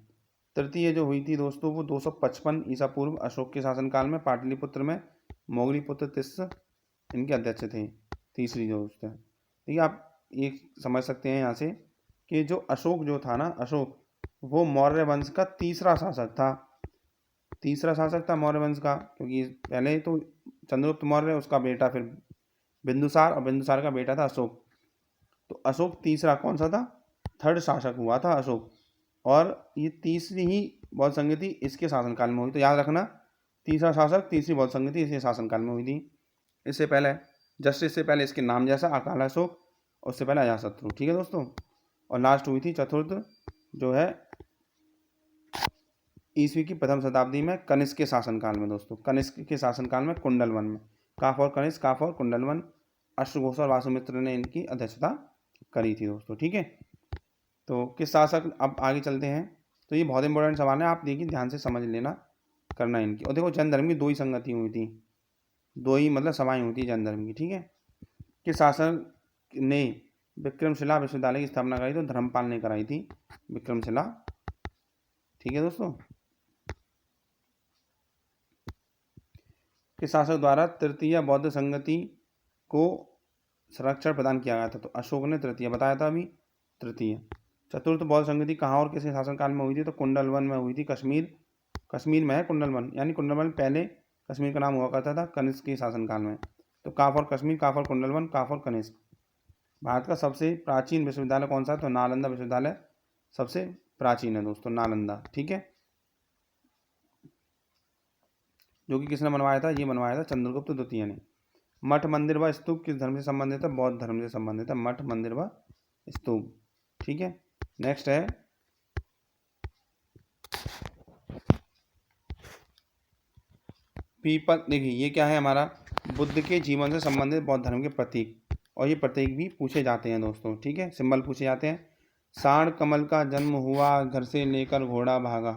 तृतीय जो हुई थी दोस्तों वो 255 ईसा पूर्व अशोक के शासनकाल में पाटलिपुत्र में मोगली पुत्र तिस्स इनके अध्यक्ष थे। तीसरी जो दोस्त है, ठीक है, आप ये समझ सकते हैं यहाँ से कि जो अशोक जो था ना, अशोक वो मौर्य वंश का तीसरा शासक था। तीसरा शासक था मौर्य वंश का, क्योंकि पहले तो चंद्रगुप्त मौर्य, उसका बेटा फिर बिंदुसार, और बिंदुसार का बेटा था अशोक। तो अशोक तीसरा कौन सा था, थर्ड शासक हुआ था अशोक। और ये तीसरी ही बौद्ध संगति इसके शासनकाल में हुई। तो याद रखना, तीसरा शासक, तीसरी बौद्ध संगति इसके शासनकाल में हुई थी। इससे पहले जस्ट इससे पहले इसके नाम जैसा अकाल अशोक, उससे पहले अजातशत्रु। ठीक है दोस्तों, और लास्ट हुई थी चतुर्थ जो है ईस्वी की प्रथम शताब्दी में कनिष्क के शासनकाल में दोस्तों। कनिष्क के शासनकाल में कुंडलवन में, काफ और कनिष्क, काफ और कुंडलवन, अश्वघोष और वासुमित्र ने इनकी अध्यक्षता करी थी दोस्तों। ठीक है, तो किस शासक, अब आगे चलते हैं। तो ये बहुत इंपॉर्टेंट सवाल है, आप देखिए ध्यान से समझ लेना, करना इनकी। और देखो जैन धर्म की 2 ही संगति हुई थी, 2 ही मतलब सभाएं हुई थी जैन धर्म की। ठीक है, किस शासक ने विक्रमशिला विश्वविद्यालय की स्थापना कराई? तो धर्मपाल ने कराई थी विक्रमशिला। ठीक है दोस्तों, किस शासक द्वारा तृतीय बौद्ध संगति को संरक्षण प्रदान किया गया था? तो अशोक ने तृतीय बताया था अभी, तृतीय। चतुर्थ बौद्ध संगति कहाँ और किसके शासनकाल में हुई थी? तो कुंडलवन में हुई थी, कश्मीर में है कुंडलवन, यानी कुंडलवन पहले कश्मीर का नाम हुआ करता था कनिष्क के शासनकाल में। तो काफ और कश्मीर, काफ और कुंडलवन, काफ और कनिष्क। भारत का सबसे प्राचीन विश्वविद्यालय कौन सा है? तो नालंदा विश्वविद्यालय सबसे प्राचीन है दोस्तों, नालंदा। ठीक है, जो कि किसने बनवाया था? ये बनवाया था चंद्रगुप्त द्वितीय ने। मठ मंदिर व स्तूप किस धर्म से संबंधित है? बौद्ध धर्म से संबंधित है, मठ मंदिर व स्तूप। ठीक है, नेक्स्ट है पीपल। देखिए ये क्या है हमारा, बुद्ध के जीवन से संबंधित बौद्ध धर्म के प्रतीक, और ये प्रतीक भी पूछे जाते हैं दोस्तों। ठीक है, सिंबल पूछे जाते हैं। साण कमल का जन्म हुआ, घर से लेकर घोड़ा भागा,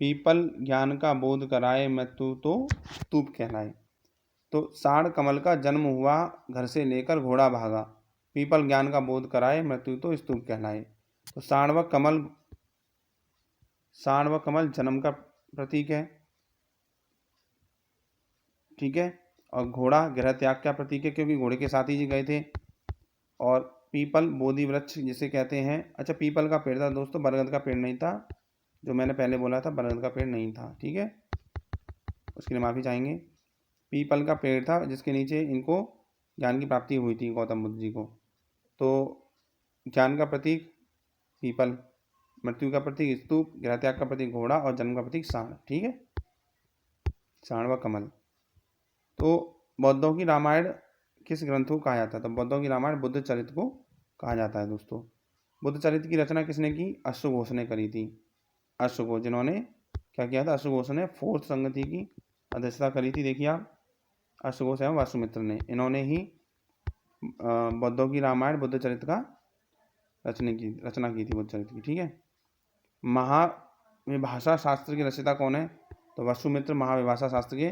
पीपल ज्ञान का बोध कराए, मृत्यु तो स्तूप कहलाए। तो साण कमल का जन्म हुआ, घर से लेकर घोड़ा भागा, पीपल ज्ञान का बोध कराए, मृत्यु तो स्तूप कहलाए। तो साण व कमल जन्म का प्रतीक है। ठीक है, और घोड़ा गृह त्याग का प्रतीक है, क्योंकि घोड़े के साथ ही जी गए थे। और पीपल बोधि वृक्ष जिसे कहते हैं। अच्छा, पीपल का पेड़ था दोस्तों, बरगद का पेड़ नहीं था, जो मैंने पहले बोला था बरगद का पेड़ नहीं था। ठीक है, उसके लिए माफ़ी चाहेंगे। पीपल का पेड़ था जिसके नीचे इनको ज्ञान की प्राप्ति हुई थी, गौतम बुद्ध जी को। तो ज्ञान का प्रतीक पीपल, मृत्यु का प्रतीक स्तूप, गृह त्याग का प्रतीक घोड़ा, और जन्म का प्रतीक साण। ठीक है, साण व कमल। तो बौद्धों की रामायण किस ग्रंथ को कहा जाता है? तो बौद्धों की रामायण बुद्ध चरित्र को कहा जाता है दोस्तों। बुद्ध चरित्र की रचना किसने की? अश्वघोष ने करी थी। अश्वघोष, जिन्होंने क्या किया था? अश्वघोष ने 4th संगति की अध्यक्षता करी थी। देखिए आप, अश्वघोष एवं वासुमित्र ने, इन्होंने ही बौद्धों की रामायण बुद्ध चरित्र का रचना की थी, बुद्ध चरित्र की। ठीक है, महाविभाषा शास्त्र के रचयिता कौन है? तो वासुमित्र महाविभाषा शास्त्र के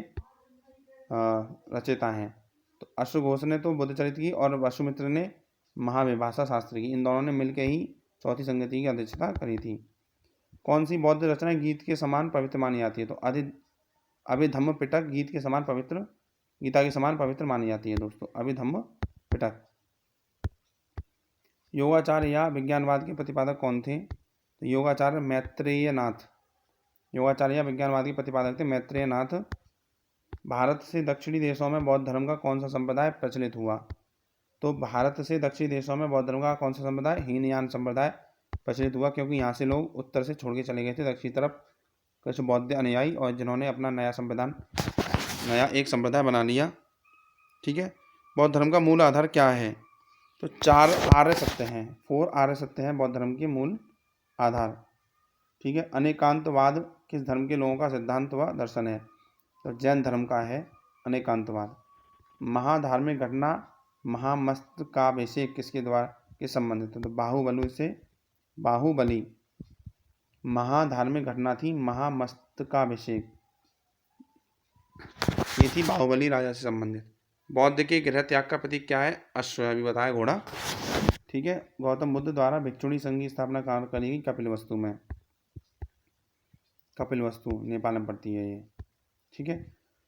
रचयिता हैं। तो अश्वघोष ने तो बुद्ध चरित्र की, और वासुमित्र ने महाविभाषा शास्त्र की। इन दोनों ने मिलकर ही 4थी संगति की अध्यक्षता करी थी। कौन सी बौद्ध रचना गीत के समान पवित्र मानी जाती है? तो अभिधम्म पिटक गीता के समान पवित्र मानी जाती है दोस्तों, अभिधम्म पिटक। योगाचार्य या विज्ञानवाद के प्रतिपादक कौन थे? तो योगाचार्य मैत्रेयनाथ, योगाचार्य या विज्ञानवाद के प्रतिपादक थे मैत्रेयनाथ। भारत से दक्षिणी देशों में बौद्ध धर्म का कौन सा संप्रदाय प्रचलित हुआ? तो भारत से दक्षिणी देशों में बौद्ध धर्म का कौन सा संप्रदाय? हीनयान संप्रदाय प्रचलित हुआ, क्योंकि यहाँ से लोग उत्तर से छोड़ के चले गए थे दक्षिण तरफ कुछ बौद्ध अनुयायी, और जिन्होंने अपना नया एक संप्रदाय बना लिया। ठीक है, बौद्ध धर्म का मूल आधार क्या है? तो 4 आर्य सत्य हैं, 4 आर्य सत्य हैं बौद्ध धर्म के मूल आधार। ठीक है, अनेकांतवाद किस धर्म के लोगों का सिद्धांत व दर्शन है? तो जैन धर्म का है अनेकांतवाद। महाधार्मिक घटना महामस्तकाभिषेक किसके द्वारा किस संबंधित है? तो बाहुबली महाधार्मिक घटना थी महामस्तकाभिषेक। ये थी बाहुबली राजा से संबंधित। बौद्ध के गृह त्याग का प्रतीक क्या है? अश्व, अभी बताया घोड़ा। ठीक है। गौतम बुद्ध द्वारा भिक्षुणी संघ की स्थापना कहाँ करी गई? कपिलवस्तु में। कपिलवस्तु नेपाल में पड़ती है ये। ठीक है।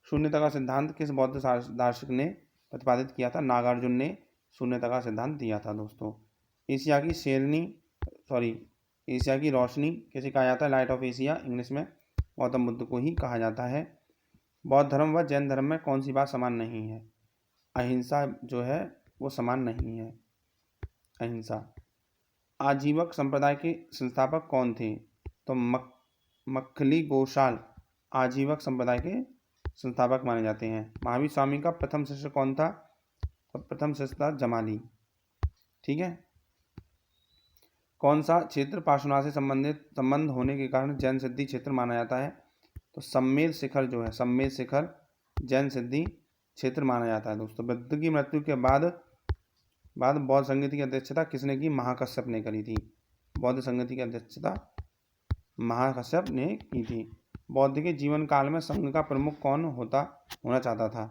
शून्यता का सिद्धांत किस बौद्ध दार्शनिक ने प्रतिपादित किया था? नागार्जुन ने शून्यता का सिद्धांत दिया था दोस्तों। एशिया की रोशनी किसे कहा जाता है? लाइट ऑफ एशिया इंग्लिश में गौतम बुद्ध को ही कहा जाता है। बौद्ध धर्म व जैन धर्म में कौन सी बात समान नहीं है? अहिंसा जो है वो समान नहीं है। अहिंसा। आजीवक संप्रदाय के संस्थापक कौन थे? तो मक्खली गोशाल आजीवक संप्रदाय के संस्थापक माने जाते हैं। महावीर स्वामी का प्रथम शिष्य कौन था? तो प्रथम शिष्य था जमाली। ठीक है। कौन सा क्षेत्र पार्श्वनाथ से संबंध होने के कारण जैन सिद्धि क्षेत्र माना जाता है? तो सम्मेद शिखर जो है, सम्मेद शिखर जैन सिद्धि क्षेत्र माना जाता है दोस्तों। बुद्ध की मृत्यु के बाद बौद्ध संगति की अध्यक्षता किसने की? महाकश्यप ने करी थी। बौद्ध संगति की अध्यक्षता महाकश्यप ने की थी। बौद्ध के जीवन काल में संघ का प्रमुख कौन होना चाहता था?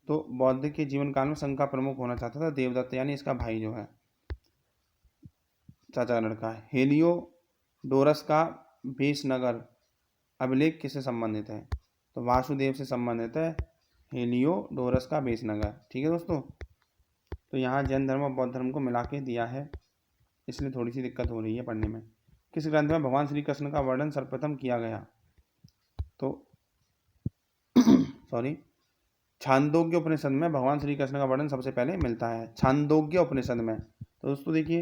तो बौद्ध के जीवन काल में संघ का प्रमुख होना चाहता था देवदत्त, यानी इसका भाई जो है, चाचा का लड़का है। हेलियोडोरस का बेसनगर अभिलेख किससे संबंधित है? तो वासुदेव से संबंधित है हेलियोडोरस का बेसनगर। ठीक है दोस्तों। तो यहाँ जैन धर्म और बौद्ध धर्म को मिला के दिया है, इसलिए थोड़ी सी दिक्कत हो रही है पढ़ने में। किस ग्रंथ में भगवान श्री कृष्ण का वर्णन सर्वप्रथम किया गया? तो छांदोग्य उपनिषद में भगवान श्री कृष्ण का वर्णन सबसे पहले मिलता है, छांदोग्य उपनिषद में। तो दोस्तों देखिए,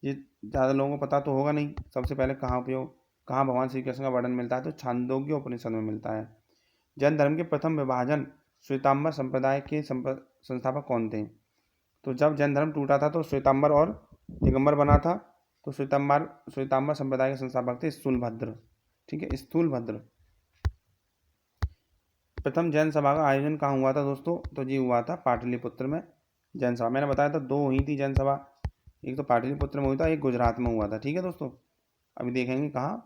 ये ज़्यादा लोगों को पता तो होगा नहीं, सबसे पहले कहाँ भगवान श्री कृष्ण का वर्णन मिलता है? तो छांदोग्य उपनिषद में मिलता है। जैन धर्म के प्रथम विभाजन श्वेतांबर संप्रदाय के संस्थापक कौन थे? तो जब जैन धर्म टूटा था तो श्वेतांबर और दिगंबर बना था। तो श्वेतांबर संप्रदाय के संस्थापक थे स्थूलभद्र। ठीक है, स्थूलभद्र। प्रथम जैन सभा का आयोजन कहाँ हुआ था दोस्तों? तो जी हुआ था पाटलिपुत्र में जैन सभा। मैंने बताया था 2 हुई थी जैन सभा, एक तो पाटलिपुत्र में हुआ था, एक गुजरात में हुआ था। ठीक है दोस्तों। अभी देखेंगे कहाँ।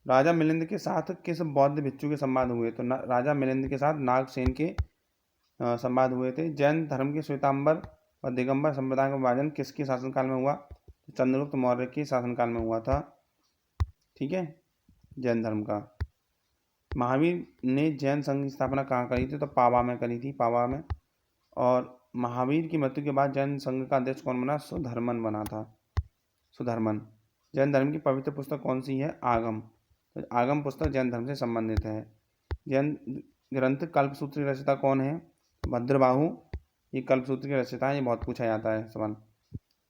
राजा मिलिंद के साथ किस बौद्ध भिक्षु के संवाद हुए? तो राजा मिलिंद के साथ नागसेन के संवाद हुए थे। जैन धर्म के श्वेतांबर और दिगंबर संप्रदाय का विभाजन किसके शासनकाल में हुआ? तो चंद्रगुप्त मौर्य के शासनकाल में हुआ था। ठीक है, जैन धर्म का। महावीर ने जैन संघ की स्थापना कहाँ करी थी? तो पावा में करी थी, पावा में। और महावीर की मृत्यु के बाद जैन संघ का अध्यक्ष कौन बना? सुधर्मन बना था, सुधर्मन। जैन धर्म की पवित्र पुस्तक कौन सी है? आगम। तो आगम पुस्तक जैन धर्म से संबंधित है। जैन ग्रंथ कल्पसूत्र की रचयिता कौन है? भद्रबाहु ये कल्पसूत्र की रचयिता है, ये बहुत पूछा जाता है सवाल।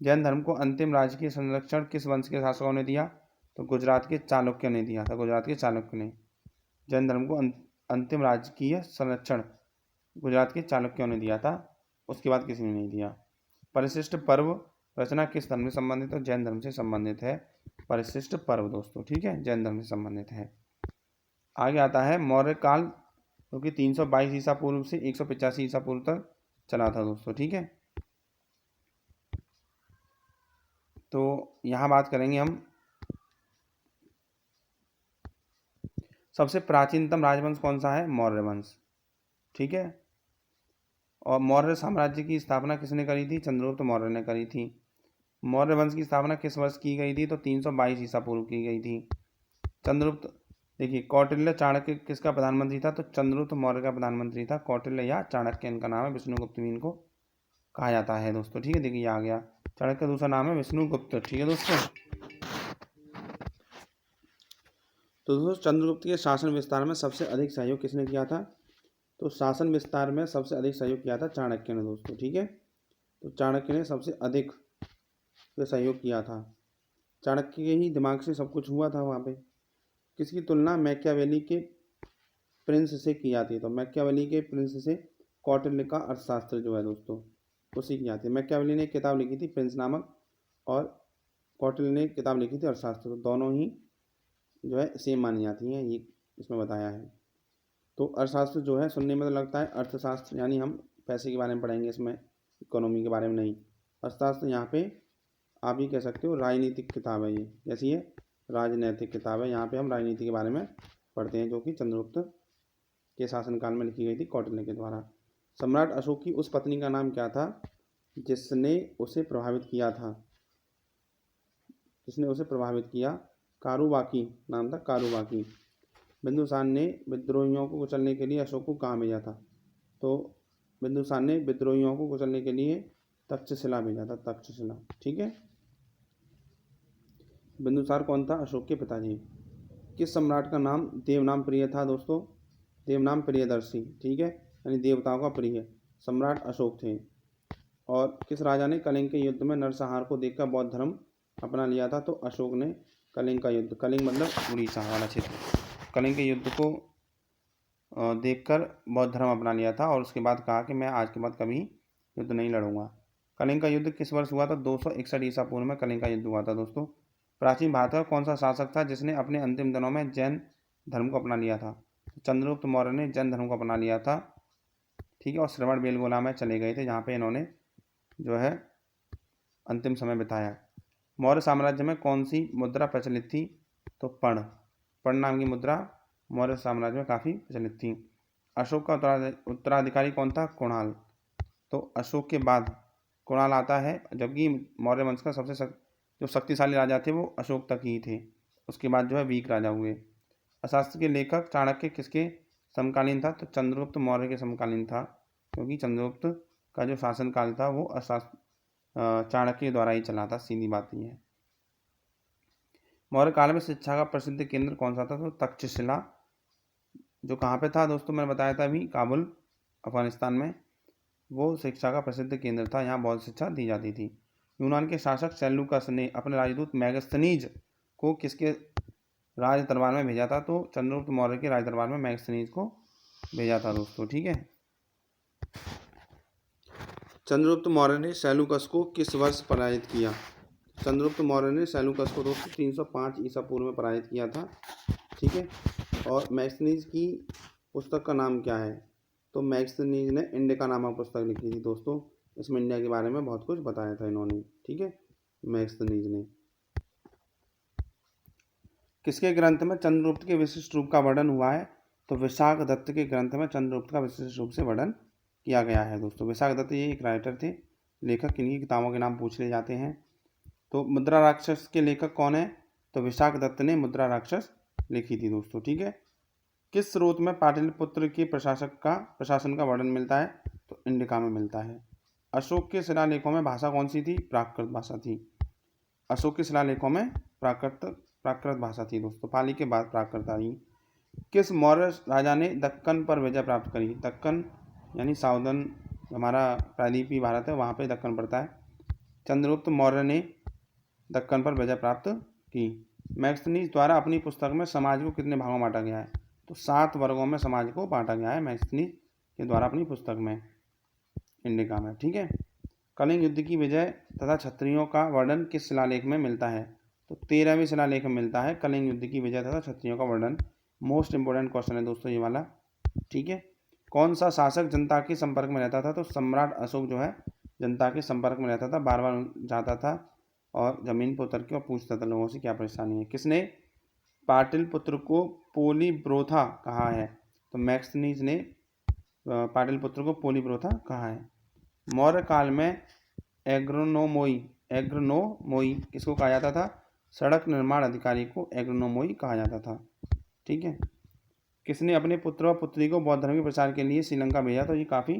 जैन धर्म को अंतिम राजकीय संरक्षण किस वंश के शासकों ने दिया? तो गुजरात के चालुक्य ने दिया था, गुजरात के चालुक्य ने। जैन धर्म को अंतिम राजकीय संरक्षण गुजरात के चालुक्यों ने दिया था, उसके बाद किसी ने नहीं दिया। परिशिष्ट पर्व रचना किस धर्म से संबंधित है? जैन धर्म से संबंधित है परिशिष्ट पर्व दोस्तों। ठीक है, जैन धर्म से संबंधित है। आगे आता है मौर्य काल, जो कि 322 ईसा पूर्व से 185 ईसा पूर्व तक चला था दोस्तों। ठीक है, तो यहाँ बात करेंगे हम सबसे प्राचीनतम राजवंश कौन सा है? मौर्य वंश। ठीक है, और मौर्य साम्राज्य की स्थापना किसने करी थी? चंद्रगुप्त मौर्य ने करी थी। मौर्य वंश की स्थापना किस वर्ष की गई थी? तो 322 ईसा पूर्व की गई थी। चंद्रगुप्त, देखिए कौटिल्य चाणक्य किसका प्रधानमंत्री था? तो चंद्रगुप्त मौर्य का प्रधानमंत्री था। कौटिल्य या चाणक्य इनका नाम है, विष्णुगुप्त भी इनको कहा जाता है दोस्तों। ठीक है, देखिए आ गया, चाणक्य का दूसरा नाम है विष्णुगुप्त। ठीक है दोस्तों। तो दोस्तों चंद्रगुप्त के शासन विस्तार में सबसे अधिक सहयोग किसने किया था? तो शासन विस्तार में सबसे अधिक सहयोग किया था चाणक्य ने दोस्तों। ठीक है, तो चाणक्य ने सबसे अधिक सहयोग किया था। चाणक्य के ही दिमाग से सब कुछ हुआ था वहाँ पे। किसकी तुलना मैकियावेली के प्रिंस से की जाती है? तो मैकियावेली के प्रिंस से कौटिल्य का अर्थशास्त्र जो है दोस्तों उसी की जाती है। मैकियावेली ने किताब लिखी थी प्रिंस नामक, और कौटिल्य ने किताब लिखी थी अर्थशास्त्र। दोनों ही जो है सेम मानी जाती हैं, ये इसमें बताया है। तो अर्थशास्त्र जो है सुनने में तो लगता है अर्थशास्त्र यानी हम पैसे के बारे में पढ़ेंगे, इसमें इकोनॉमी के बारे में नहीं। अर्थशास्त्र यहाँ पे आप ही कह सकते हो राजनीतिक किताब है ये, जैसी ये राजनैतिक किताब है। यहाँ पे हम राजनीति के बारे में पढ़ते हैं, जो कि चंद्रगुप्त के शासनकाल में लिखी गई थी कौटिल्य के द्वारा। सम्राट अशोक की उस पत्नी का नाम क्या था जिसने उसे प्रभावित किया था? जिसने उसे प्रभावित किया, कारुबाकी नाम था, कारुबाकी। बिंदुसार ने विद्रोहियों को कुचलने के लिए अशोक को कहाँ भेजा था? तो बिंदुसार ने विद्रोहियों को कुचलने के लिए तक्षशिला भेजा था, तक्षशिला। ठीक है। बिंदुसार कौन था? अशोक के पिताजी। किस सम्राट का नाम देवनाम प्रिय था दोस्तों? देवनाम प्रियदर्शी। ठीक है, यानी देवताओं का प्रिय सम्राट अशोक थे। और किस राजा ने कलिंग के युद्ध में नरसंहार को देखकर बौद्ध धर्म अपना लिया था? तो अशोक ने कलिंग का युद्ध, कलिंग मतलब उड़ीसा वाला क्षेत्र, कलिंग के युद्ध को देखकर बौद्ध धर्म अपना लिया था और उसके बाद कहा कि मैं आज के बाद कभी युद्ध नहीं लड़ूंगा। कलिंग का युद्ध किस वर्ष हुआ था? 261 ईसा पूर्व में कलिंग का युद्ध हुआ था दोस्तों। प्राचीन भारत का कौन सा शासक था जिसने अपने अंतिम दिनों में जैन धर्म को अपना लिया था? चंद्रगुप्त मौर्य ने जैन धर्म को अपना लिया था। ठीक है, और श्रवण बेलगोला में चले गए थे जहाँ पे इन्होंने जो है अंतिम समय बिताया। मौर्य साम्राज्य में कौन सी मुद्रा प्रचलित थी? तो पर्ण, पर्ण नाम की मुद्रा मौर्य साम्राज्य में काफ़ी प्रचलित थी। अशोक का उत्तराधिकारी कौन था? कुणाल। तो अशोक के बाद कुणाल आता है, जबकि मौर्य वंश का सबसे जो शक्तिशाली राजा थे वो अशोक तक ही थे। उसके बाद जो है वीक राजा हुए। अर्थशास्त्र के लेखक चाणक्य किसके समकालीन था? तो चंद्रगुप्त मौर्य के समकालीन था, क्योंकि चंद्रगुप्त का जो शासनकाल था वो चाणक्य द्वारा ही चला था, सीधी बात ये है। मौर्य काल में शिक्षा का प्रसिद्ध केंद्र कौन सा था? तो तक्षशिला, जो कहाँ पे था दोस्तों? मैंने बताया था अभी, काबुल, अफगानिस्तान में। वो शिक्षा का प्रसिद्ध केंद्र था, यहाँ बौद्ध शिक्षा दी जाती थी। यूनान के शासक सेल्यूकस ने अपने राजदूत मेगास्थनीज को किसके राज दरबार में भेजा था? तो चंद्रगुप्त मौर्य के राज दरबार में मेगास्थनीज को भेजा था दोस्तों। ठीक है। चंद्रगुप्त मौर्य ने सेल्यूकस को किस वर्ष पराजित किया? चंद्रगुप्त मौर्य ने सेल्यूकस को दोस्तों 305 ईसा पूर्व में पराजित किया था। ठीक है। और मेगास्थनीज की पुस्तक का नाम क्या है? तो मेगास्थनीज ने इंडिका नामक पुस्तक लिखी थी दोस्तों। इसमें इंडिया के बारे में बहुत कुछ बताया था इन्होंने। ठीक है, मेगास्थनीज ने। किसके ग्रंथ में चंद्रगुप्त के विशिष्ट रूप का वर्णन हुआ है? तो विशाख दत्त के ग्रंथ में चंद्रगुप्त का विशिष्ट रूप से वर्णन किया गया है दोस्तों। विशाख दत्त ये एक राइटर थे, लेखक। इनकी किताबों के नाम पूछ ले जाते हैं। तो मुद्रा राक्षस के लेखक कौन है? तो विशाख दत्त ने मुद्रा राक्षस लिखी थी दोस्तों। ठीक है। किस स्रोत में पाटलिपुत्र के प्रशासन का वर्णन मिलता है? तो इंडिका में मिलता है। अशोक के शिलालेखों में भाषा कौन सी थी? प्राकृत भाषा थी। अशोक के शिलालेखों में प्राकृत भाषा थी दोस्तों। पाली के बाद प्राकृत आई। किस मौर्य राजा ने दक्कन पर विजय प्राप्त करी? दक्कन यानी साउदर्न, हमारा प्रायद्वीपीय भारत है, वहाँ पे दक्कन पड़ता है। चंद्रगुप्त मौर्य ने दक्कन पर विजय प्राप्त की। मेगास्थनीज द्वारा अपनी पुस्तक में समाज को कितने भागों में बांटा गया है? तो 7 वर्गों में समाज को बांटा गया है मेगास्थनीज के द्वारा अपनी पुस्तक में, इंडिका में। ठीक है। कलिंग युद्ध की विजय तथा क्षत्रियों का वर्णन किस शिलालेख में मिलता है? तो 13वें शिलालेख में मिलता है कलिंग युद्ध की विजय तथा क्षत्रियों का वर्णन। मोस्ट इंपोर्टेंट क्वेश्चन है दोस्तों ये वाला। ठीक है। कौन सा शासक जनता के संपर्क में रहता था? तो सम्राट अशोक जो है जनता के संपर्क में रहता था, बार बार जाता था और जमीन पर उतर के और पूछता था लोगों से क्या परेशानी है। किसने पाटलिपुत्र को पोलीब्रोथा कहा है? तो मेगास्थनीज ने पाटलिपुत्र को पोलीब्रोथा कहा है। मौर्य काल में एग्रोनोमोई किसको कहा जाता था? सड़क निर्माण अधिकारी को एग्रोनोमोई कहा जाता था। ठीक है। किसने अपने पुत्र व पुत्री को बौद्ध धर्म के प्रचार के लिए श्रीलंका भेजा? तो ये काफ़ी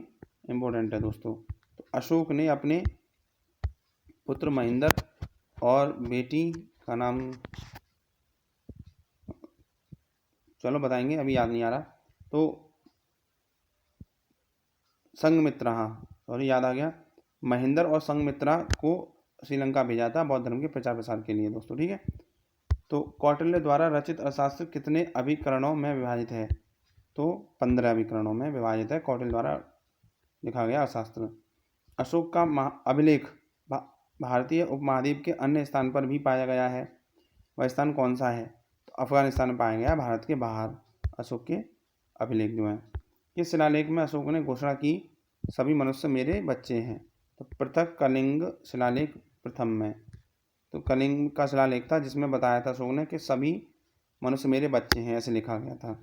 इम्पोर्टेंट है दोस्तों। तो अशोक ने अपने पुत्र महेंद्र और बेटी का नाम चलो बताएंगे, अभी याद नहीं आ रहा। तो संघमित्रा, हाँ सॉरी याद आ गया, महेंद्र और संघमित्रा को श्रीलंका भेजा था बौद्ध धर्म के प्रचार प्रसार के लिए दोस्तों। ठीक है। तो कौटिल्य द्वारा रचित अर्थशास्त्र कितने अभिकरणों में विभाजित है? तो 15 अभिकरणों में विभाजित है कौटिल्य द्वारा लिखा गया अर्थशास्त्र। अशोक का अभिलेख भारतीय उपमहाद्वीप के अन्य स्थान पर भी पाया गया है, वह स्थान कौन सा है? तो अफगानिस्तान में पाया गया, भारत के बाहर अशोक के अभिलेख जो हैं। किस शिलालेख में अशोक ने घोषणा की सभी मनुष्य मेरे बच्चे हैं? तो पृथक कलिंग शिलालेख प्रथम में। तो कलिंग का शिलालेख था जिसमें बताया था अशोक ने कि सभी मनुष्य मेरे बच्चे हैं, ऐसे लिखा गया था।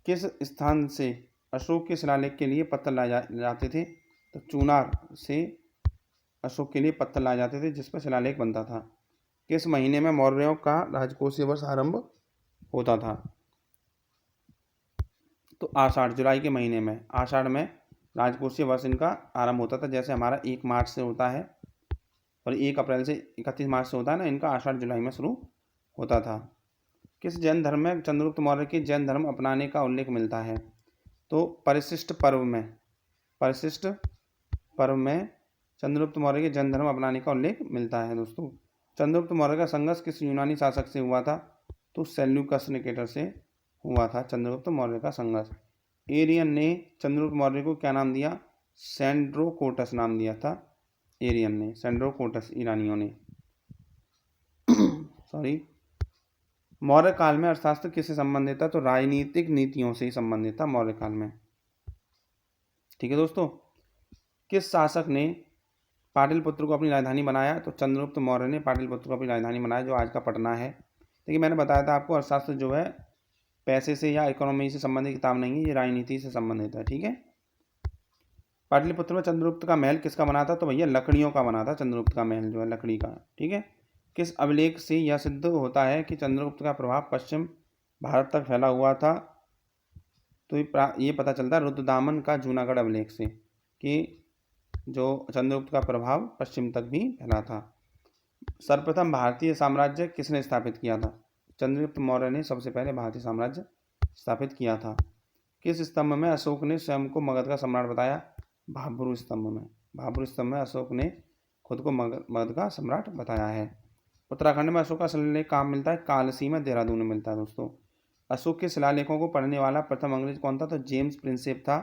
किस स्थान से अशोक के शिलालेख के लिए पत्थर लाए जाते थे? तो चूनार से अशोक के लिए पत्थर लाए जाते थे जिस पर शिलालेख बनता था। किस महीने में मौर्यों का राजकोषीय वर्ष आरंभ होता था? तो आषाढ़, जुलाई के महीने में, आषाढ़ में राजकोषीय वर्ष इनका आरंभ होता था। जैसे हमारा 1 मार्च से होता है और 1 अप्रैल से 31 मार्च से होता है ना, इनका आषाढ़ जुलाई में शुरू होता था। किस जैन धर्म में चंद्रगुप्त मौर्य के जैन धर्म अपनाने का उल्लेख मिलता है? तो परिशिष्ट पर्व में चंद्रगुप्त मौर्य के जैन धर्म अपनाने का उल्लेख मिलता है दोस्तों। चंद्रगुप्त मौर्य का संघर्ष किस यूनानी शासक से हुआ था? तो सेल्यूकस निकेटर से हुआ था चंद्रगुप्त मौर्य का संघर्ष। एरियन ने चंद्रगुप्त मौर्य को क्या नाम दिया? सेंड्रोकोटस नाम दिया था एरियन ने, सेंड्रोकोटस ईरानियों ने सॉरी। मौर्य काल में अर्थशास्त्र किससे संबंधित था? तो राजनीतिक नीतियों से ही संबंधित था मौर्य काल में। ठीक है दोस्तों। किस शासक ने पाटलिपुत्र को अपनी राजधानी बनाया? तो चंद्रगुप्त मौर्य ने पाटलिपुत्र को अपनी राजधानी बनाया, जो आज का पटना है। देखिए मैंने बताया था आपको, अर्थशास्त्र जो है पैसे से या इकोनॉमी से संबंधित किताब नहीं है, ये राजनीति से संबंधित है। ठीक है। पाटलिपुत्र में चंद्रगुप्त का महल किसका बना था? तो भैया लकड़ियों का बना था चंद्रगुप्त का महल जो है, लकड़ी का। ठीक है। किस अभिलेख से यह सिद्ध होता है कि चंद्रगुप्त का प्रभाव पश्चिम भारत तक फैला हुआ था? तो ये पता चलता है रुद्रदामन का जूनागढ़ अभिलेख से कि जो चंद्रगुप्त का प्रभाव पश्चिम तक भी फैला था। सर्वप्रथम भारतीय साम्राज्य किसने स्थापित किया था? चंद्रगुप्त मौर्य ने सबसे पहले भारतीय साम्राज्य स्थापित किया था। किस स्तंभ में अशोक ने स्वयं को मगध का सम्राट बताया? भाब्रू स्तंभ में। भाब्रू स्तंभ में अशोक ने खुद को मगध का सम्राट बताया है। उत्तराखंड में अशोक का शिलालेख कहाँ मिलता है? कालसी में, देहरादून में मिलता है दोस्तों। अशोक के शिलालेखों को पढ़ने वाला प्रथम अंग्रेज कौन था? तो जेम्स प्रिंसेप था,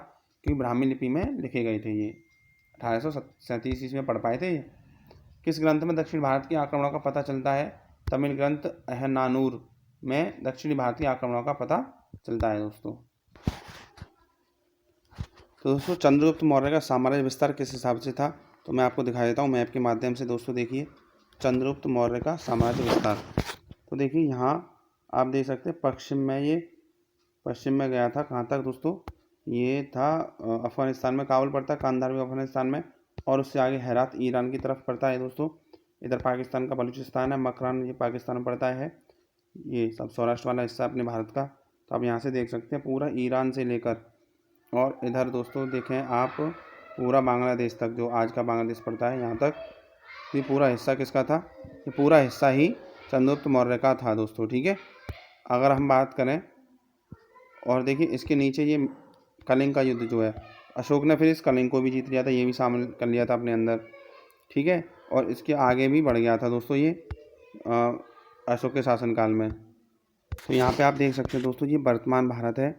क्योंकि ब्राह्मी लिपि में लिखे गए थे ये। 1837 ईस्वी में पढ़ पाए थे ये। किस ग्रंथ में दक्षिण भारत के आक्रमणों का पता चलता है? तमिल ग्रंथ अहनानूर में दक्षिणी भारतीय आक्रमणों का पता चलता है दोस्तों। तो दोस्तों चंद्रगुप्त मौर्य का साम्राज्य विस्तार किस हिसाब से था? तो मैं आपको दिखा देता हूँ मैप के माध्यम से दोस्तों। देखिए चंद्रगुप्त मौर्य का साम्राज्य विस्तार। तो देखिए यहाँ आप देख सकते हैं पश्चिम में गया था। कहाँ तक दोस्तों? ये था अफगानिस्तान में काबुल पड़ता है, कांधार भी अफगानिस्तान में, और उससे आगे हेरात ईरान की तरफ पड़ता है दोस्तों। इधर पाकिस्तान का बलूचिस्तान है, मकरान ये पाकिस्तान में पड़ता है। ये सब सौराष्ट्र वाला हिस्सा अपने भारत का। तो आप यहाँ से देख सकते हैं पूरा ईरान से लेकर, और इधर दोस्तों देखें आप पूरा बांग्लादेश तक, जो आज का बांग्लादेश पड़ता है यहाँ तक। ये पूरा हिस्सा किसका था? ये पूरा हिस्सा ही चंद्रगुप्त मौर्य का था दोस्तों। ठीक है। अगर हम बात करें, और देखिए इसके नीचे ये कलिंग का युद्ध जो है, अशोक ने फिर इस कलिंग को भी जीत लिया था, ये भी शामिल कर लिया था अपने अंदर। ठीक है। और इसके आगे भी बढ़ गया था दोस्तों ये अशोक के शासनकाल में। तो यहाँ पे आप देख सकते हैं दोस्तों, ये वर्तमान भारत है।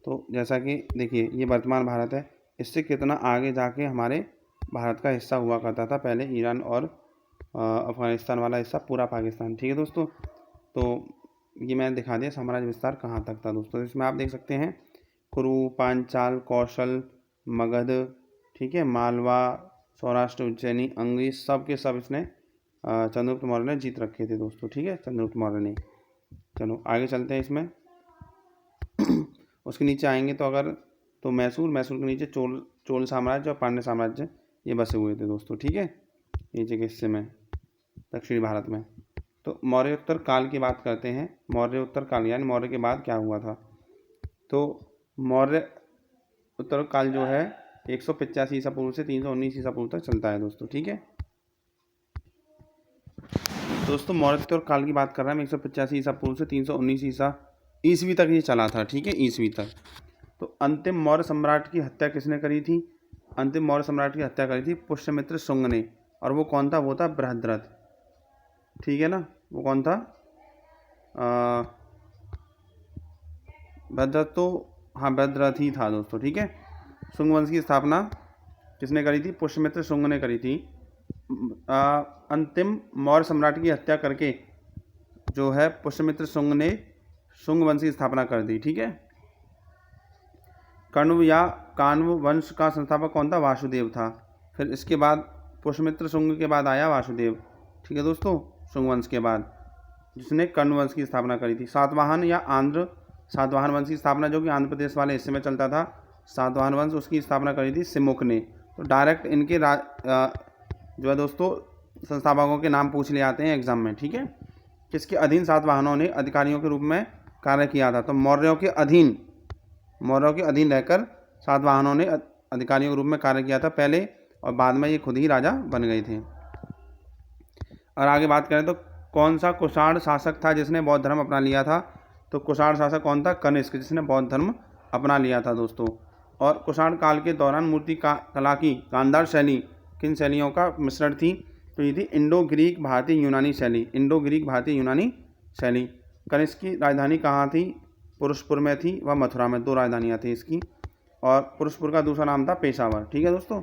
तो जैसा कि देखिए ये वर्तमान भारत है, इससे कितना आगे जाके हमारे भारत का हिस्सा हुआ करता था पहले, ईरान और अफ़गानिस्तान वाला हिस्सा पूरा पाकिस्तान। ठीक है दोस्तों। तो ये मैंने दिखा दिया साम्राज्य विस्तार कहाँ तक था दोस्तों। इसमें आप देख सकते हैं कुरु, पांचाल, कौशल, मगध, ठीक है, मालवा, सौराष्ट्र, उज्जैनी, अंगी, सब के सब इसने चंद्रगुप्त मौर्य ने जीत रखे थे दोस्तों। ठीक है, चंद्रगुप्त मौर्य ने। चलो आगे चलते हैं इसमें। उसके नीचे आएंगे तो अगर तो मैसूर के नीचे चोल साम्राज्य और पांड्य साम्राज्य ये बसे हुए थे दोस्तों। ठीक है, नीचे के हिस्से में दक्षिणी भारत में। तो मौर्योत्तर काल की बात करते हैं। मौर्योत्तर काल यानी मौर्य के बाद क्या हुआ था? तो मौर्य उत्तर काल जो है 185 ईसा पूर्व से 319 ईसा पूर्व तक चलता है दोस्तों। ठीक है दोस्तों, मौर्योत्तर काल की बात कर रहा है मैं। 185 ईसा पूर्व से 319 ईस्वी तक ये चला था। ठीक है, ईस्वी तक। तो अंतिम मौर्य सम्राट की हत्या किसने करी थी? अंतिम मौर्य सम्राट की हत्या करी थी पुष्यमित्र शुंग ने। और वो कौन था? वो था बृहद्रथ। ठीक है ना, वो कौन था? बृहद्रथ। तो हाँ, बृहद्रथ ही था दोस्तों। ठीक है, शुंग वंश की स्थापना किसने करी थी? पुष्यमित्र शुंग ने करी थी। अंतिम मौर्य सम्राट की हत्या करके जो है पुष्यमित्र शुंग ने शुंग वंश की स्थापना कर दी। ठीक है, कण्व या कान्व वंश का संस्थापक कौन था? वासुदेव था। फिर इसके बाद पुष्यमित्र शुंग के बाद आया वासुदेव। ठीक है दोस्तों, शुंग वंश के बाद, जिसने कण्व वंश की स्थापना करी थी। सातवाहन या आंध्र सातवाहन वंश की स्थापना जो कि आंध्र प्रदेश वाले हिस्से में चलता था, सातवाहन वंश, उसकी स्थापना करी थी सिमुक ने। तो डायरेक्ट इनके जो है दोस्तों संस्थापकों के नाम पूछ लिए आते हैं एग्जाम में, ठीक है। किसके अधीन सातवाहनों ने अधिकारियों के रूप में कार्य किया था? तो मौर्यों के अधीन रहकर सातवाहनों ने अधिकारियों के रूप में कार्य किया था पहले, और बाद में ये खुद ही राजा बन गए थे। और आगे बात करें तो कौन सा कुषाण शासक था जिसने बौद्ध धर्म अपना लिया था? तो कुषाण शासक कौन था? कनिष्क, जिसने बौद्ध धर्म अपना लिया था दोस्तों। और कुषाण काल के दौरान मूर्ति कला की गांधार शैली किन शैलियों का मिश्रण थी? तो ये थी इंडो ग्रीक भारतीय यूनानी शैली। कनिष्क की राजधानी कहाँ थी? पुरुषपुर में थी व मथुरा में, 2 राजधानियाँ थी इसकी। और पुरुषपुर का दूसरा नाम था पेशावर, ठीक है दोस्तों।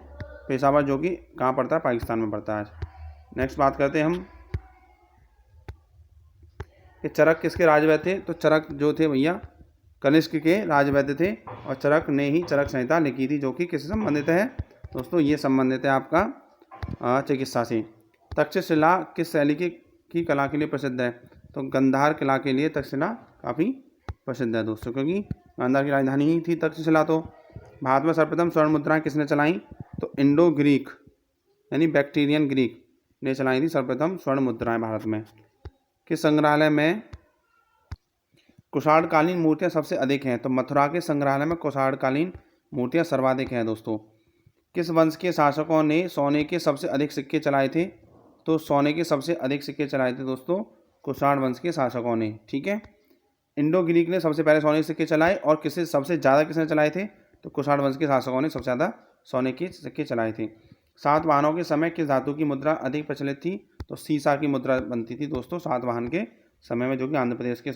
पेशावर जो कि कहाँ पड़ता है? पाकिस्तान में पड़ता है। नेक्स्ट बात करते हैं हम कि चरक किसके राजवैद्य थे? तो चरक जो थे भैया कनिष्क के राजवैद्य थे, और चरक ने ही चरक संहिता लिखी थी, जो कि किससे संबंधित है दोस्तों? ये संबंधित है आपका चिकित्सा से। तक्षशिला किस शैली की कला के लिए प्रसिद्ध है? तो गंधार कला के लिए तक्षशिला काफ़ी प्रसिद्ध है दोस्तों, क्योंकि गांधार की राजधानी ही थी तक्षशिला। तो भारत में सर्वप्रथम स्वर्ण मुद्राएं किसने चलाई? तो इंडो ग्रीक यानी बैक्टीरियन ग्रीक ने चलाई थी सर्वप्रथम स्वर्ण मुद्राएं भारत में। किस संग्रहालय में कुषाणकालीन मूर्तियां सबसे अधिक हैं? तो मथुरा के संग्रहालय में कुषाणकालीन मूर्तियां सर्वाधिक हैं दोस्तों। किस वंश के शासकों ने सोने के सबसे अधिक सिक्के चलाए थे? तो सोने के सबसे अधिक सिक्के चलाए थे दोस्तों कुषाण वंश के शासकों ने, ठीक है। इंडो ग्रीक ने सबसे पहले सोने के सिक्के चलाए, और किसने चलाए थे? तो कुषाण वंश के शासकों ने सबसे ज़्यादा सोने के सिक्के चलाए थे। सातवाहनों के समय किस धातु की मुद्रा अधिक प्रचलित थी? तो सीसा की मुद्रा बनती थी दोस्तों सातवाहन के समय में, जो कि आंध्र प्रदेश के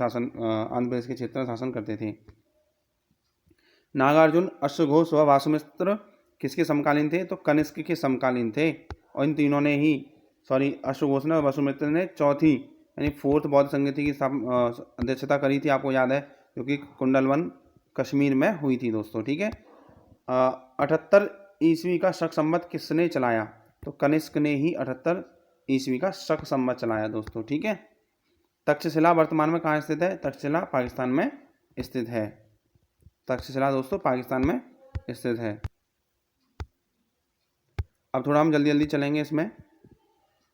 क्षेत्र में शासन करते थे। नागार्जुन, अश्वघोष व वासुमित्र किसके समकालीन थे? तो कनिष्क के समकालीन थे। और इन तीनों ने ही अश्वघोष ने और वसुमित्र ने चौथी यानी 4th बौद्ध संगति की अध्यक्षता करी थी, आपको याद है, जो कि कुंडलवन कश्मीर में हुई थी दोस्तों, ठीक है। 78 ईस्वी का शक संवत किसने चलाया? तो कनिष्क ने ही 78 ईस्वी का शक संवत चलाया दोस्तों, ठीक है। तक्षशिला वर्तमान में कहाँ स्थित है? तक्षशिला पाकिस्तान में स्थित है। तक्षशिला दोस्तों पाकिस्तान में स्थित है। अब थोड़ा हम जल्दी चलेंगे, इसमें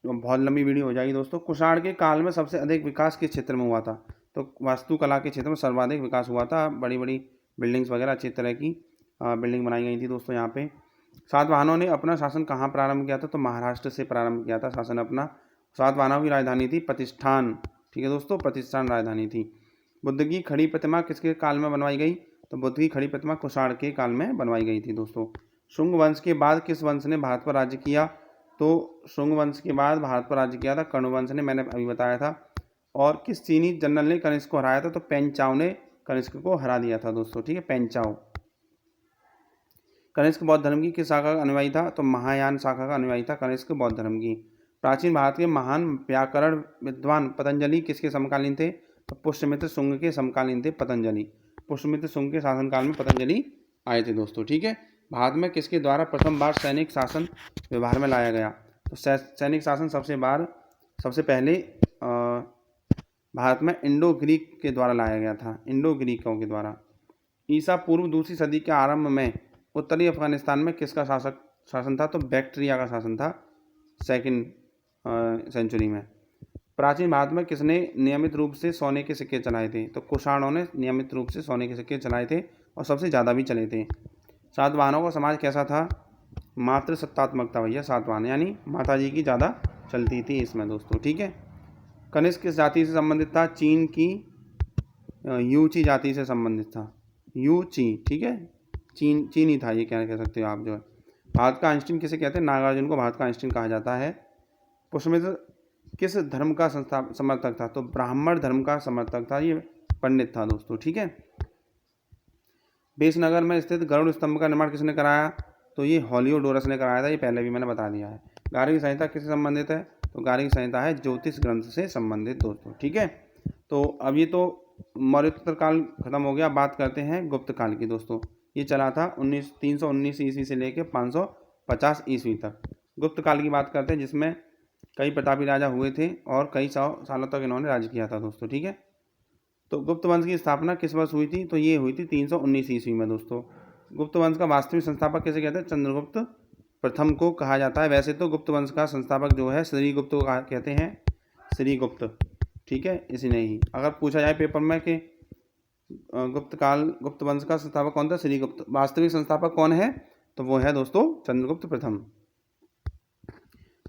बहुत लंबी वीडियो हो जाएगी दोस्तों। कुषाण के काल में सबसे अधिक विकास किस क्षेत्र में हुआ था? तो वास्तुकला के क्षेत्र में सर्वाधिक विकास हुआ था। बड़ी बड़ी बिल्डिंग्स वगैरह अच्छी तरह की बिल्डिंग बनाई गई थी दोस्तों यहाँ पे। सातवाहनों ने अपना शासन कहाँ प्रारंभ किया था? तो महाराष्ट्र से प्रारंभ किया था शासन अपना। सातवाहनों की राजधानी थी प्रतिष्ठान, ठीक है दोस्तों, प्रतिष्ठान राजधानी थी। बुद्ध की खड़ी प्रतिमा किसके काल में बनवाई गई? तो बुद्ध की खड़ी प्रतिमा कुषाण के काल में बनवाई गई थी दोस्तों। शुंग वंश के बाद किस वंश ने भारत पर राज्य किया? तो शुंग वंश के बाद भारत पर राज्य किया था कण्व वंश ने, मैंने अभी बताया था। और किस चीनी जनरल ने कनिष्क को हराया था? तो पेन चाओ ने कनिष्क को हरा दिया था दोस्तों, ठीक है, पेन चाओ। कनिष्क बौद्ध धर्म की किस शाखा का अनुयायी था? तो महायान शाखा का अनुयायी था कनिष्क बौद्ध धर्म की। प्राचीन भारत के महान व्याकरण विद्वान पतंजलि किसके समकालीन थे? तो पुष्यमित्र शुंग के समकालीन थे पतंजलि। पुष्यमित्र शुंग के शासनकाल में पतंजलि आए थे दोस्तों, ठीक है। भारत में किसके द्वारा प्रथम बार सैनिक शासन व्यवहार में लाया गया? तो सैनिक शासन सबसे पहले भारत में इंडो ग्रीक के द्वारा लाया गया था, इंडो ग्रीकों के द्वारा। ईसा पूर्व 2वीं सदी के आरंभ में उत्तरी अफगानिस्तान में किसका शासन था? तो बैक्ट्रिया का शासन था 2nd सेंचुरी में। प्राचीन भारत में किसने नियमित रूप से सोने के सिक्के चलाए थे? तो कुषाणों ने नियमित रूप से सोने के सिक्के चलाए थे, और सबसे ज़्यादा भी चले थे। सातवाहनों का समाज कैसा था? मातृ सत्तात्मक था भैया सातवाहन, यानी माता जी की ज़्यादा चलती थी इसमें दोस्तों, ठीक है। कनिष्क किस जाति से संबंधित था? चीन की यूची जाति से संबंधित था, यूची, ठीक है, चीनी था ये, क्या कह सकते हो आप जो है। भारत का आइंस्टीन किसे कहते हैं? नागार्जुन को भारत का आइंस्टीन कहा जाता है। पुष्यमित्र किस धर्म का समर्थक था? तो ब्राह्मण धर्म का समर्थक था, ये पंडित था दोस्तों, ठीक है। बेसनगर में स्थित गरुड़ स्तंभ का निर्माण किसने कराया? तो ये हेलियोडोरस ने कराया था, ये पहले भी मैंने बता दिया है। गार्गी संहिता किससे संबंधित है? तो गार्गी संहिता है ज्योतिष ग्रंथ से संबंधित दोस्तों, ठीक है। तो अब ये तो मौर्योत्तर काल खत्म हो गया, बात करते हैं गुप्त काल की दोस्तों। ये चला था 319 ईस्वी से लेकर 550 ईस्वी तक। गुप्त काल की बात करते हैं, जिसमें कई प्रतापी राजा हुए थे और कई 100 सालों तक इन्होंने राज्य किया था दोस्तों, ठीक है। तो गुप्त वंश की स्थापना किस वर्ष हुई थी? तो ये हुई थी 319 ईस्वी में दोस्तों। गुप्त वंश का वास्तविक संस्थापक किसे कहते हैं? चंद्रगुप्त प्रथम को कहा जाता है। वैसे तो गुप्त वंश का संस्थापक जो है श्रीगुप्त को कहते हैं, श्रीगुप्त, ठीक है, इसी ने ही। अगर पूछा जाए पेपर में कि गुप्त वंश का संस्थापक कौन था? श्रीगुप्त। वास्तविक संस्थापक कौन है? तो वो है दोस्तों चंद्रगुप्त प्रथम।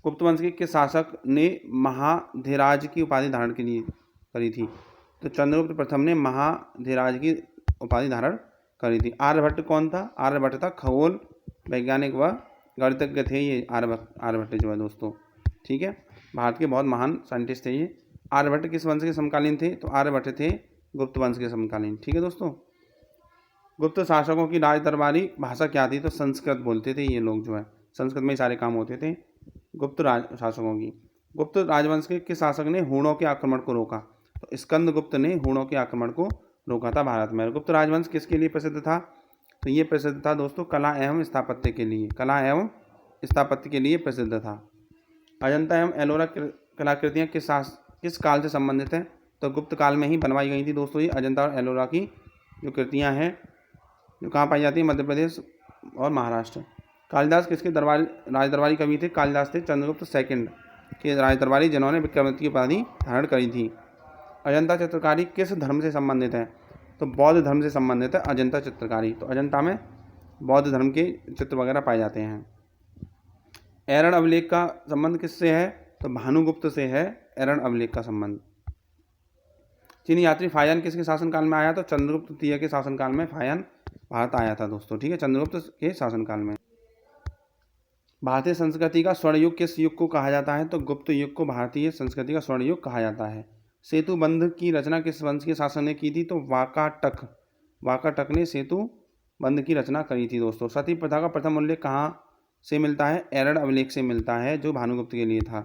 गुप्त वंश के किस शासक ने महाधिराज की उपाधि धारण के लिए करी थी? तो चंद्रगुप्त प्रथम ने महाधिराज की उपाधि धारण करी थी। आर्यभट्ट कौन था? आर्यभट्ट था खगोल वैज्ञानिक व गणितज्ञ थे ये आर्यभट्ट जो है दोस्तों, ठीक है। भारत के बहुत महान साइंटिस्ट थे ये। आर्यभट्ट किस वंश के समकालीन थे? तो आर्यभट्ट थे गुप्त वंश के समकालीन, ठीक है दोस्तों। गुप्त शासकों की राज दरबारी भाषा क्या थी? तो संस्कृत बोलते थे ये लोग जो है, संस्कृत में ही सारे काम होते थे गुप्त शासकों की। गुप्त राजवंश के किस शासक ने हूणों के आक्रमण को रोका? तो स्कंदगुप्त ने हूणों के आक्रमण को रोका था भारत में। गुप्त राजवंश किसके लिए प्रसिद्ध था? तो ये प्रसिद्ध था दोस्तों कला एवं स्थापत्य के लिए, कला एवं स्थापत्य के लिए प्रसिद्ध था। अजंता एवं एलोरा कलाकृतियाँ किस काल से संबंधित हैं? तो गुप्त काल में ही बनवाई गई थी दोस्तों ये अजंता और एलोरा की जो कृतियाँ हैं, जो कहाँ पाई जाती है? मध्य प्रदेश और महाराष्ट्र। कालिदास किसके राजदरबारी कवि थे? कालिदास थे चंद्रगुप्त सेकंड के राजदरबारी, जिन्होंने विक्रमादित्य की उपाधि धारण करी थी। अजंता चित्रकारी किस धर्म से संबंधित है? तो बौद्ध धर्म से संबंधित है अजंता चित्रकारी। तो अजंता में बौद्ध धर्म के चित्र वगैरह पाए जाते हैं। एरण अभिलेख का संबंध किससे है? तो भानुगुप्त से है एरण अभिलेख का संबंध। चीनी यात्री फायन किसके शासनकाल में आया? तो चंद्रगुप्त तृतीय के शासनकाल में फायन भारत आया था दोस्तों, ठीक है, चंद्रगुप्त के शासनकाल में। भारतीय संस्कृति का स्वर्ण युग किस युग को कहा जाता है? तो गुप्त युग को भारतीय संस्कृति का स्वर्ण युग कहा जाता है। सेतु बंध की रचना किस वंश के शासक ने की थी? तो वाकाटक ने सेतु बंध की रचना करी थी दोस्तों। सती प्रथा का प्रथम उल्लेख कहाँ से मिलता है? एरण अभिलेख से मिलता है, जो भानुगुप्त के लिए था,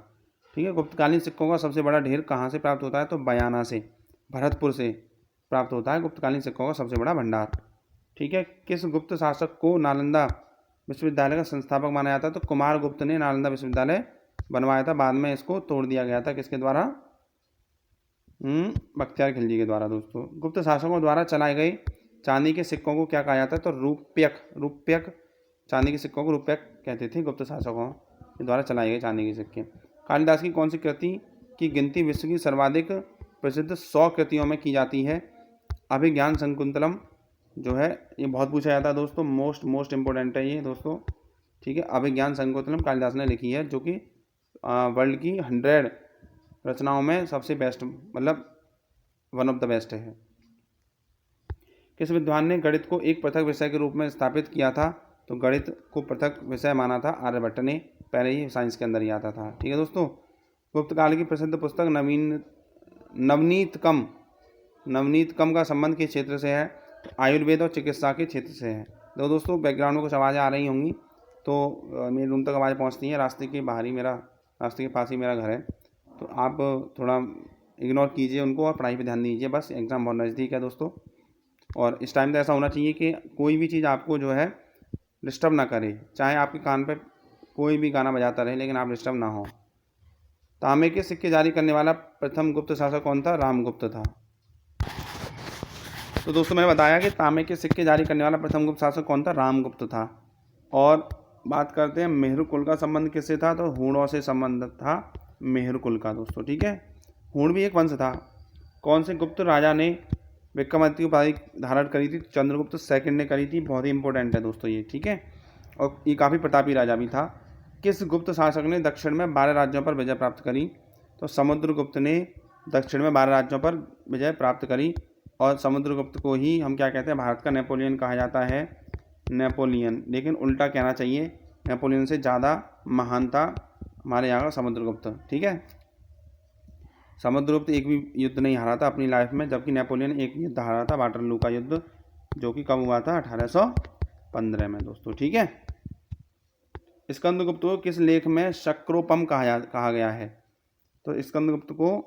ठीक है। गुप्तकालीन सिक्कों का सबसे बड़ा ढेर कहाँ से प्राप्त होता है? तो बयाना से, भरतपुर से प्राप्त होता है गुप्तकालीन सिक्कों का सबसे बड़ा भंडार, ठीक है। किस गुप्त शासक को नालंदा विश्वविद्यालय का संस्थापक माना जाता है? तो कुमारगुप्त ने नालंदा विश्वविद्यालय बनवाया था, बाद में इसको तोड़ दिया गया था, किसके द्वारा? बख्तियार खिलजी के द्वारा दोस्तों। गुप्त शासकों द्वारा चलाए गए चांदी के सिक्कों को क्या कहा जाता है? तो रूप्यक, चांदी के सिक्कों को रूप्यक कहते थे गुप्त शासकों के द्वारा चलाए गए चांदी के सिक्के। कालिदास की कौन सी कृति की गिनती विश्व की सर्वाधिक प्रसिद्ध 100 कृतियों में की जाती है? अभिज्ञान शकुंतलम जो है, ये बहुत पूछा जाता है दोस्तों, मोस्ट इंपॉर्टेंट है ये दोस्तों, ठीक है। अभिज्ञान शकुंतलम कालिदास ने लिखी है, जो कि वर्ल्ड की 100 रचनाओं में सबसे बेस्ट, मतलब वन ऑफ द बेस्ट है। किस विद्वान ने गणित को एक पृथक विषय के रूप में स्थापित किया था? तो गणित को पृथक विषय माना था आर्यभट्ट ने, पहले ही साइंस के अंदर ही आता था, ठीक है दोस्तों। गुप्त काल की प्रसिद्ध पुस्तक नवनीतकम का संबंध किस क्षेत्र से है? तो आयुर्वेद और चिकित्सा के क्षेत्र से है। तो दोस्तों बैकग्राउंड में कुछ आवाज़ें आ रही होंगी, तो मेरे रूम तक आवाज़ पहुंचती है, रास्ते के पास ही मेरा घर है, तो आप थोड़ा इग्नोर कीजिए उनको और पढ़ाई पे ध्यान दीजिए, बस एग्ज़ाम बहुत नज़दीक है दोस्तों। और इस टाइम तो ऐसा होना चाहिए कि कोई भी चीज़ आपको जो है डिस्टर्ब ना करे, चाहे आपके कान पे कोई भी गाना बजाता रहे, लेकिन आप डिस्टर्ब ना हो। तांबे के सिक्के जारी करने वाला प्रथम गुप्त शासक कौन था? रामगुप्त था। तो दोस्तों मैंने बताया कि तांबे के सिक्के जारी करने वाला प्रथम गुप्त शासक कौन था? रामगुप्त था। और बात करते हैं मेहर कुल का संबंध किससे था? तो हूणों से संबंध था मेहर कुल का दोस्तों, ठीक है। हूण भी एक वंश था। कौन से गुप्त राजा ने विक्रमादित्य की उपाधि धारण करी थी? चंद्रगुप्त सेकंड ने करी थी, बहुत ही इंपॉर्टेंट है दोस्तों ये, ठीक है। और ये काफ़ी प्रतापी राजा भी था। किस गुप्त शासक ने दक्षिण में 12 राज्यों पर विजय प्राप्त करी? तो समुद्रगुप्त ने दक्षिण में 12 राज्यों पर विजय प्राप्त करी। और समुद्रगुप्त को ही हम क्या कहते हैं? भारत का नेपोलियन कहा जाता है, नेपोलियन, लेकिन उल्टा कहना चाहिए, नेपोलियन से ज़्यादा महान था हमारे यहाँ का समुद्रगुप्त, ठीक है। समुद्रगुप्त एक भी युद्ध नहीं हारा था अपनी लाइफ में, जबकि नेपोलियन एक युद्ध हारा था, वाटरलू का युद्ध, जो कि कब हुआ था? 1815 में दोस्तों, ठीक है। स्कंदगुप्त को किस लेख में शक्रोपम कहा गया है? तो स्कंदगुप्त को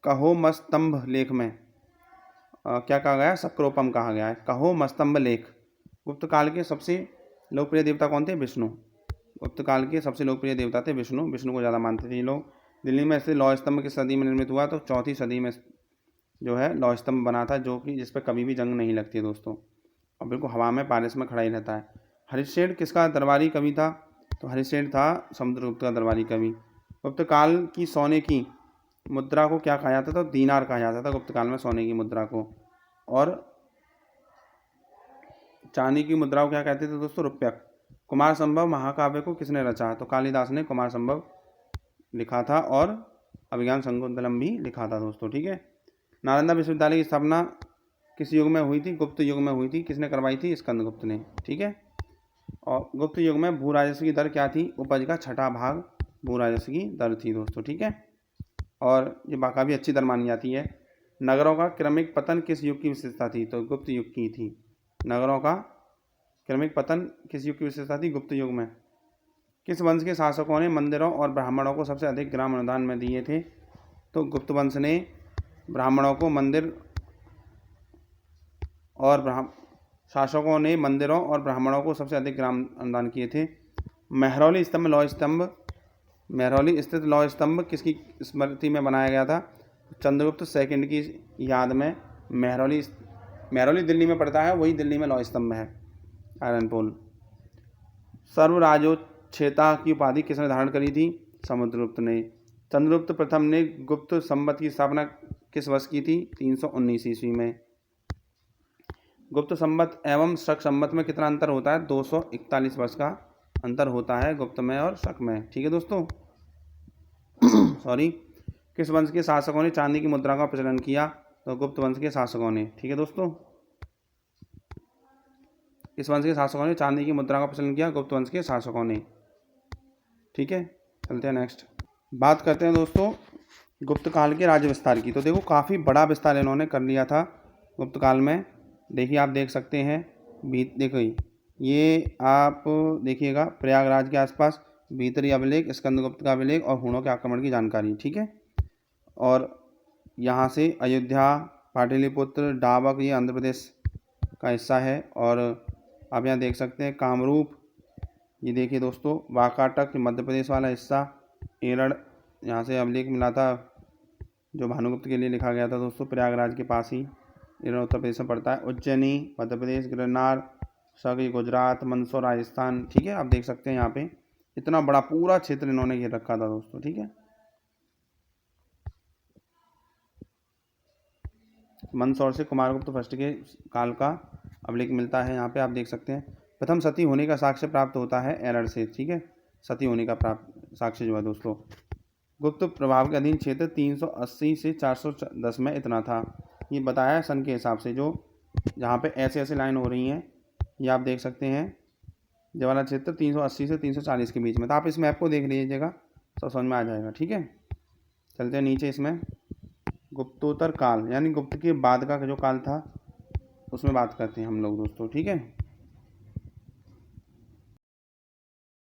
कहो मस्तंभ लेख में क्या कहा गया? शक्रोपम कहा गया है, कहो मस्तंभ लेख। गुप्त काल के सबसे लोकप्रिय देवता कौन थे? विष्णु। गुप्त काल के सबसे लोकप्रिय देवता थे विष्णु को ज़्यादा मानते थे ये लोग। दिल्ली में स्थित लौह स्तंभ किस सदी में निर्मित हुआ? तो 4वीं सदी में जो है लौह स्तंभ बना था, जो कि जिस पर कभी भी जंग नहीं लगती है दोस्तों, और बिल्कुल हवा में पारस में खड़ा ही रहता है। हरिश्चंद्र किसका दरबारी कवि था? तो हरिश्चंद्र था समुद्रगुप्त का दरबारी कवि। गुप्त काल की सोने की मुद्रा को क्या कहा जाता था? तो दीनार कहा जाता था गुप्त काल में सोने की मुद्रा को। और चांदी की मुद्रा को क्या कहते थे दोस्तों? रुपयक। कुमार संभव महाकाव्य को किसने रचा? तो कालिदास ने कुमार संभव लिखा था, और अभिज्ञान शाकुंतलम भी लिखा था दोस्तों, ठीक है। नालंदा विश्वविद्यालय की स्थापना किस युग में हुई थी? गुप्त युग में हुई थी। किसने करवाई थी? स्कंदगुप्त ने, ठीक है। और गुप्त युग में भू राजस्व की दर क्या थी? उपज का 6ठा भाग भू राजस्व की दर थी दोस्तों, ठीक है। और ये काफ़ी अच्छी दर मानी जाती है। नगरों का क्रमिक पतन किस युग की विशेषता थी? तो गुप्त युग की थी। नगरों का क्रमिक पतन किस युग की विशेषता थी? गुप्त युग में। किस वंश के शासकों ने मंदिरों और ब्राह्मणों को सबसे अधिक ग्राम अनुदान में दिए थे? तो गुप्त वंश ने ब्राह्मणों को मंदिर और शासकों ने मंदिरों और ब्राह्मणों को सबसे अधिक ग्राम अनुदान किए थे। महरौली स्तंभ लौह स्तंभ, महरौली स्थित लौह स्तंभ किसकी स्मृति में बनाया गया था? चंद्रगुप्त सेकंड की याद में। महरौली दिल्ली में पड़ता है, वही दिल्ली में लौह स्तंभ है, आयरन पोल। सर्वराजोच्छेता की उपाधि किसने धारण करी थी? समुद्रगुप्त ने। चंद्रगुप्त प्रथम ने गुप्त संवत की स्थापना किस वर्ष की थी? 319 ईस्वी में। गुप्त संवत एवं शक संवत में कितना अंतर होता है? 241 वर्ष का अंतर होता है गुप्त में और शक में, ठीक है दोस्तों। सॉरी। किस वंश के शासकों ने चांदी की मुद्रा का प्रचलन किया? तो गुप्त वंश के शासकों ने, ठीक है दोस्तों। इस वंश के शासकों ने चांदी की मुद्रा का प्रचलन किया, गुप्त वंश के शासकों ने, ठीक है। चलते हैं नेक्स्ट, बात करते हैं दोस्तों गुप्त काल के राज्य विस्तार की। तो देखो काफ़ी बड़ा विस्तार इन्होंने कर लिया था गुप्त काल में। देखिए आप देख सकते हैं, देखो ये आप देखिएगा, प्रयागराज के आसपास भीतरी अभिलेख, स्कंदगुप्त का अभिलेख और हूणों के आक्रमण की जानकारी, ठीक है। और यहाँ से अयोध्या, पाटलिपुत्र, डाबक, ये आंध्र प्रदेश का हिस्सा है। और आप यहाँ देख सकते हैं कामरूप, ये देखिए दोस्तों, वाकाटक मध्य प्रदेश वाला हिस्सा, एरड़, यहाँ से अभिलेख मिला था जो भानुगुप्त के लिए लिखा गया था दोस्तों, प्रयागराज के पास ही, एरड़ उत्तर प्रदेश में पड़ता है। उज्जैनी मध्य प्रदेश, गिरनार सभी गुजरात, मंदसौर राजस्थान, ठीक है। आप देख सकते हैं यहाँ पे इतना बड़ा पूरा क्षेत्र इन्होंने घेर रखा था दोस्तों, ठीक है। मंदसौर से कुमारगुप्त फर्स्ट के काल का अभिलेख मिलता है, यहाँ पे आप देख सकते हैं। प्रथम सती होने का साक्ष्य प्राप्त होता है एरड़ से, ठीक है। सती होने का प्राप्त साक्ष्य जो है दोस्तों। गुप्त प्रभाव के अधीन क्षेत्र 380 से 410 में इतना था, ये बताया सन के हिसाब से। जो जहाँ पे ऐसे ऐसे लाइन हो रही हैं, ये आप देख सकते हैं, ये वाला क्षेत्र 380 से 340 के बीच में था। आप इस मैप को देख लीजिएगा, सब समझ में आ जाएगा, ठीक है। चलते हैं नीचे, इसमें गुप्तोत्तर काल यानी गुप्त के बाद का जो काल था उसमें बात करते हैं हम लोग दोस्तों, ठीक है।